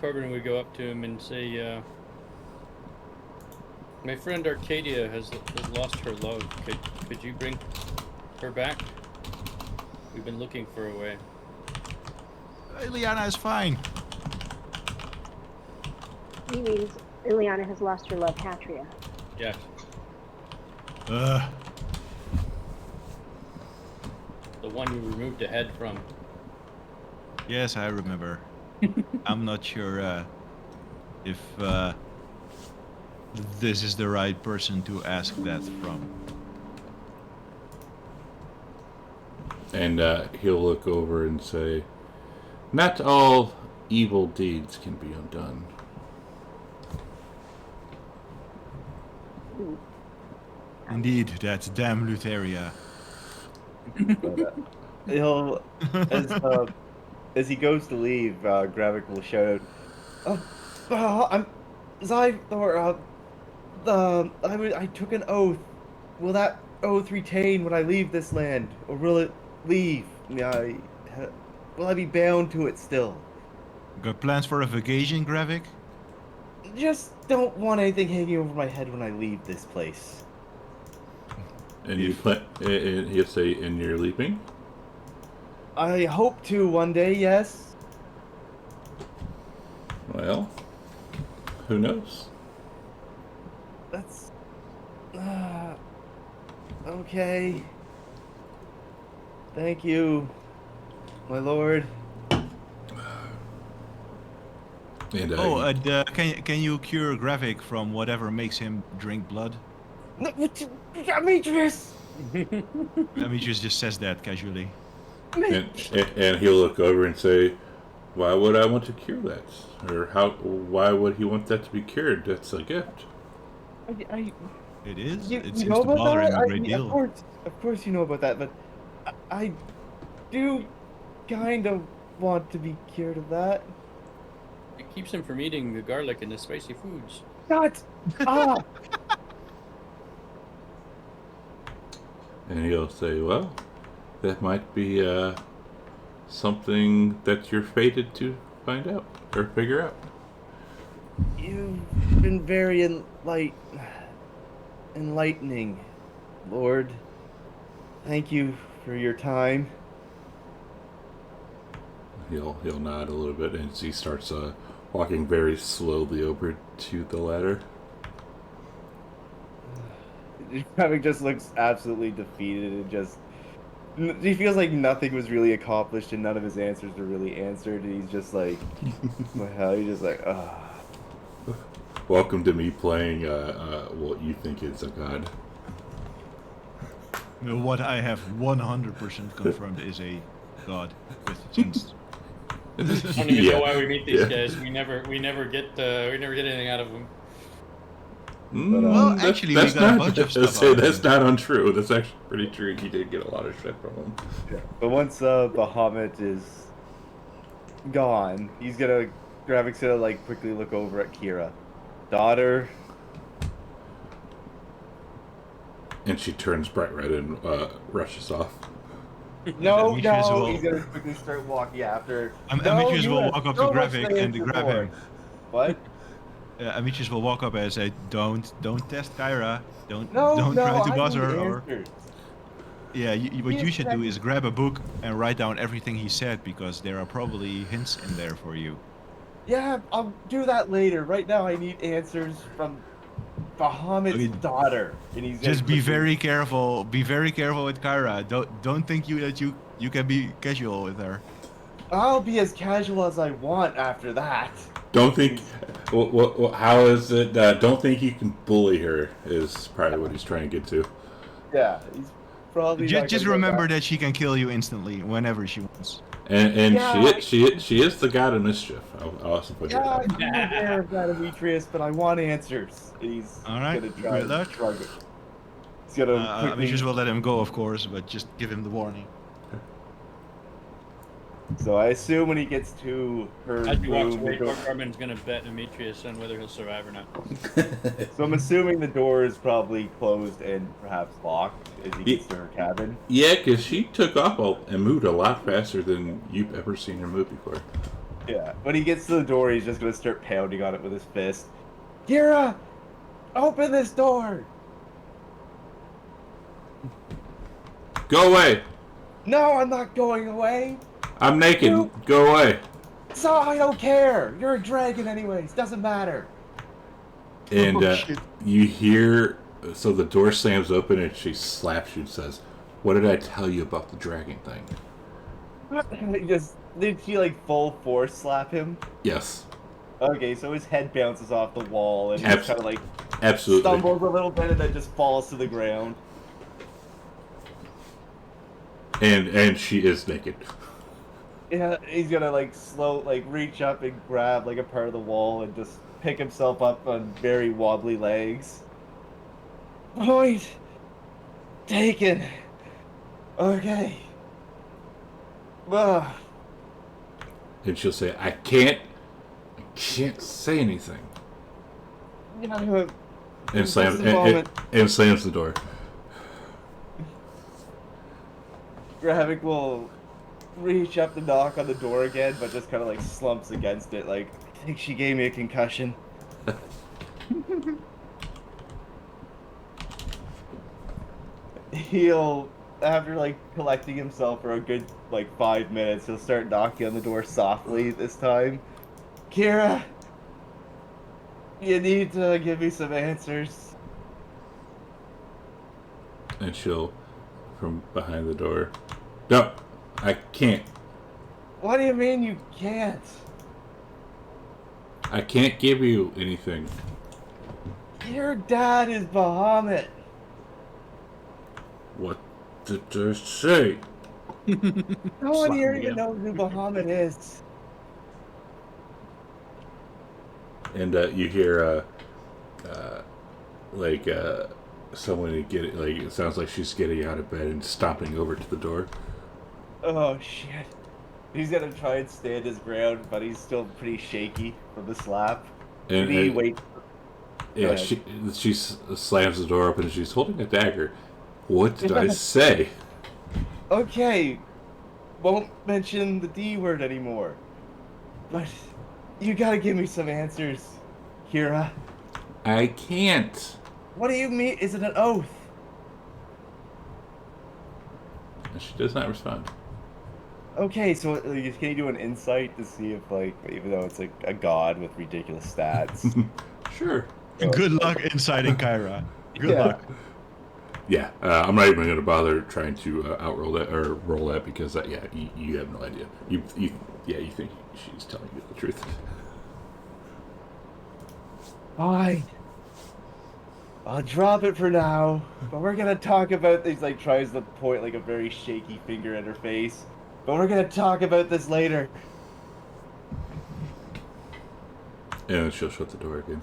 Corbin would go up to him and say, my friend Arcadia has lost her love. Could you bring her back? We've been looking for a way. Ileana is fine. He means Ileana has lost her love, Hatria. Yes. Uh, The one you removed a head from. yes, I remember. I'm not sure if this is the right person to ask that from. And he'll look over and say, not all evil deeds can be undone. Indeed, that's damn Lutheria. He'll, as he goes to leave, Gravik will shout out, I'm Zythor, I took an oath. Will that oath retain when I leave this land? Or will it leave? Will I be bound to it still? Got plans for a vacation, Gravik? Just don't want anything hanging over my head when I leave this place. And he'll say, and you're leaving? I hope to one day, yes. Well, who knows? That's... okay. Thank you, my lord. And, can you cure Gravik from whatever makes him drink blood? No, Demetrius! Demetrius just says that casually. and he'll look over and say, why would I want to cure that? Or why would he want that to be cured? That's a gift. It is. You, It you seems know to about bother that? him a great Of deal. course you know about that, but I do kind of want to be cured of that. It keeps him from eating the garlic and the spicy foods. Not. Ah. And he'll say, well, that might be something that you're fated to find out or figure out. You've been very enlightening, Lord. Thank you for your time. He'll nod a little bit, and he starts walking very slowly over to the ladder. Kravik just looks absolutely defeated and just. He feels like nothing was really accomplished and none of his answers were really answered. And he's just like, what the hell? He's just like, ah. Welcome to me playing what you think is a god. What I have 100% confirmed is a god with since. I don't even Yeah. know why we meet these Yeah. guys. We never get anything out of them. Well, actually, we that's got a not, bunch of that's- stuff out of That's him. not untrue. That's actually pretty true. You did get a lot of shit from him. But once Bahamut is gone, Gravik's gonna like quickly look over at Kira. Daughter. And she turns bright red and rushes off. No, Demetrius no, will- he's gonna quickly start walking after. Demetrius you will have walk up so to much Gravik to and answer grab for. him. What? Demetrius will walk up and say, "Don't test Kyra. Don't No, try to I buzz need her." Or answers. yeah, what He you is should do connected. is grab a book and write down everything he said because there are probably hints in there for you. Yeah, I'll do that later. Right now, I need answers from Bahamut's Okay. daughter. And he's Just gonna be quickly- very careful. Be very careful with Kyra. Don't think that you can be casual with her. I'll be as casual as I want after that. Don't think. How is it? Don't think you can bully her. Is probably what he's trying to get to. Yeah, he's probably. not Just gonna go remember back. that she can kill you instantly whenever she wants. And Yeah. she is the god of mischief. I'll also put Yeah, that. I'm aware of that, Demetrius, but I want answers. And he's All right, gonna try good and luck. shrug it. He's gonna quickly. Demetrius will let him go, of course, but just give him the warning. So I assume when he gets to her As he walks room, away, the door- Corbin's gonna bet Demetrius on whether he'll survive or not. so I'm assuming the door is probably closed and perhaps locked as he gets to her cabin. Yeah, because she took off and moved a lot faster than you've ever seen her move before. Yeah. When he gets to the door, he's just gonna start pounding on it with his fist. Kira, open this door! Go away! No, I'm not going away. I'm naked. You- Go away! So I don't care. You're a dragon, anyways. Doesn't matter. And Oh, shit. you hear, so the door slams open and she slaps you and says, "What did I tell you about the dragon thing?" Did she like full force slap him? Yes, Okay, so his head bounces off the wall and he Abs- kind of like absolutely. stumbles a little bit and then just falls to the ground. And she is naked. Yeah, he's gonna like reach up and grab like a part of the wall and just pick himself up on very wobbly legs. Point taken. Okay. Ugh. And she'll say, I can't say anything. Yeah, And slams, Just a moment. and slams the door. Gravik will reach up to knock on the door again, but just kind of like slumps against it. Like, I think she gave me a concussion. He'll, after like collecting himself for a good like 5 minutes, he'll start knocking on the door softly this time. Kira, you need to give me some answers. And she'll, from behind the door, no, I can't. What do you mean you can't? I can't give you anything. Your dad is Bahamut. What did I say? No one here Slap even me knows who Bahamut is. And you hear, someone to get it. Like, it sounds like she's getting out of bed and stomping over to the door. Oh shit. He's gonna try and stand his ground, but he's still pretty shaky from the slap. And, Maybe wait. Yeah, ahead. she slams the door open and she's holding a dagger. What did I say? Okay, won't mention the D word anymore. But you gotta give me some answers, Kira. I can't. What do you mean? Is it an oath? And she does not respond. Okay, so can you do an insight to see if, like, even though it's like a god with ridiculous stats? Sure. Good luck inciting Kyra. Good luck. Yeah, I'm not even going to bother trying to outroll that or roll that because, you have no idea. You think she's telling you the truth. Fine. I'll drop it for now, but we're gonna talk about this. Like, tries to point like a very shaky finger at her face, but we're gonna talk about this later. And then she'll shut the door again.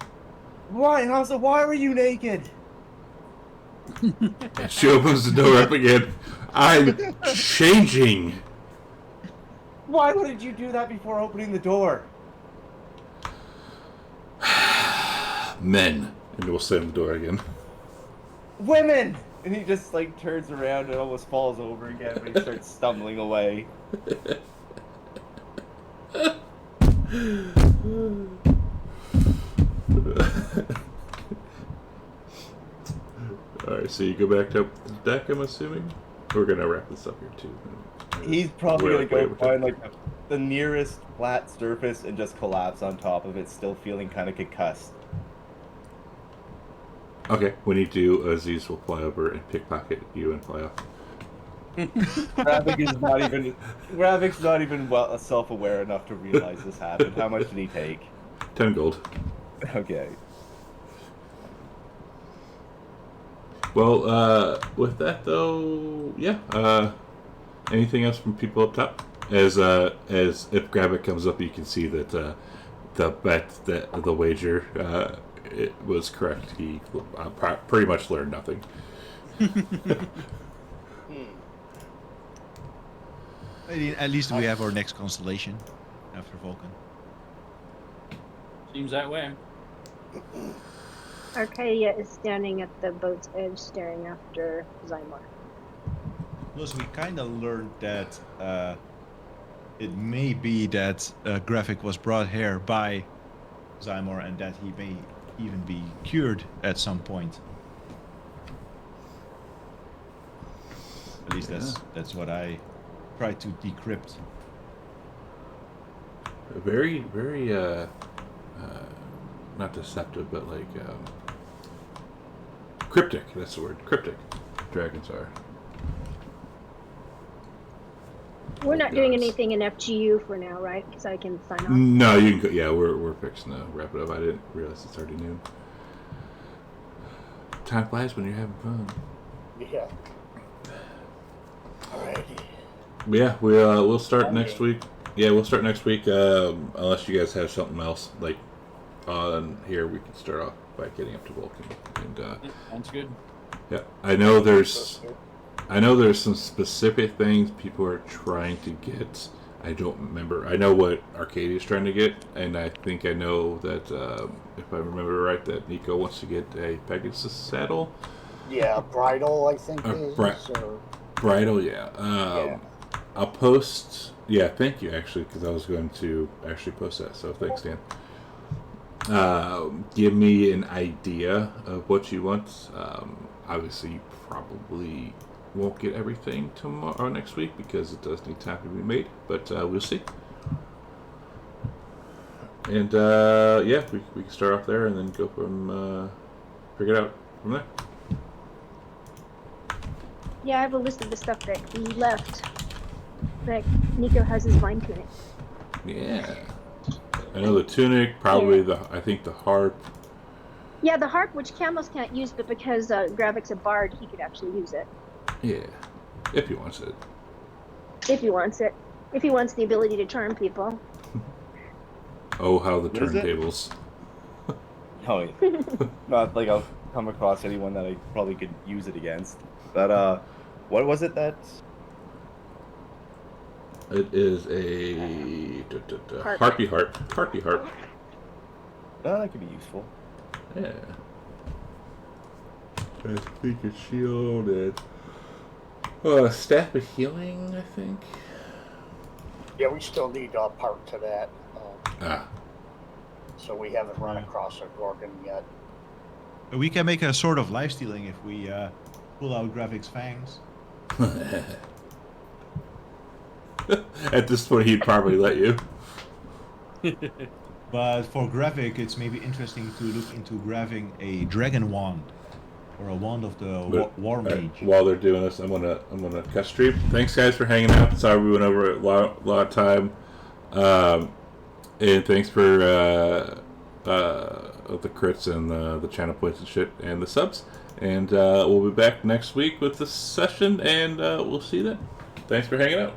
Why? And also, why were you naked? And she opens the door up again. I'm changing. Why wouldn't you do that before opening the door? Men. And we'll slam the door again. Women! And he just like turns around and almost falls over again when he starts stumbling away. Alright, so you go back up the deck, I'm assuming? We're gonna wrap this up here too. He's probably We're gonna way go over find time. like the nearest flat surface and just collapse on top of it, still feeling kind of concussed. Okay, when you do, Aziz will fly over and pickpocket you and fly off. Gravik's not even well self-aware enough to realize this happened. How much did he take? 10 gold. Okay. Well, with that though, yeah. Anything else from people up top? As if Gravik comes up, you can see that the bet, that the wager, it was correct. He pretty much learned nothing. At least we have our next constellation after Vulcan. Seems that way. Arcadia is standing at the boat's edge staring after Zymar. Plus, we kind of learned that it may be that Graphic was brought here by Zymar and that he may even be cured at some point. At least that's what I tried to decrypt. Very, very, not deceptive, but like, cryptic, that's the word. Cryptic. Dragons are. We're not doing Gods. anything in FGU for now, right? Because I can sign off. No, you can go, yeah, we're fixing to wrap it up. I didn't realize it's already noon. Time flies when you're having fun. Yeah. Alrighty. Yeah, we'll start next week. Yeah, we'll start next week, unless you guys have something else. Like, on here, we can start off by getting up to Vulcan. And, Sounds good. yeah, I know there's some specific things people are trying to get. I don't remember. I know what Arcadia's trying to get, and I think I know that, if I remember right, that Nico wants to get a Pegasus saddle. Yeah, bridal, I think Bri- is. Or, Bridal, yeah. yeah. I'll post. Yeah, thank you, actually, because I was going to actually post that. So thanks, Dan. Give me an idea of what you want. Obviously, you probably won't get everything tomorrow or next week because it does need time to be made, but we'll see. And yeah, we can start off there and then go from figure it out from there. Yeah, I have a list of the stuff that he left. That Nico has his vine tunic. Yeah, I know the tunic, probably I think the harp. Yeah, the harp, which camels can't use, but because Gravik's a bard, he could actually use it. Yeah, if he wants it. If he wants it. If he wants the ability to charm people. Oh, how the What is it? turntables. Oh, yeah. Not like I'll come across anyone that I probably could use it against. But what was it that? It is a Harp. harpy harp. Harpy harp. That could be useful. Yeah. I think it's shield and staff of healing, I think. Yeah, we still need a part to that. Ah. So we haven't run across a Gorgon yet. We can make a sort of lifestealing if we pull out Gravik's fangs. At this point, he'd probably let you. But for Gravik, it's maybe interesting to look into grabbing a dragon wand or a wand of the war mage. While they're doing this, I'm gonna cut stream. Thanks, guys, for hanging out. Sorry we went over a lot of time. And thanks for the crits and the channel points and shit and the subs. And we'll be back next week with this session, and we'll see you then. Thanks for hanging out.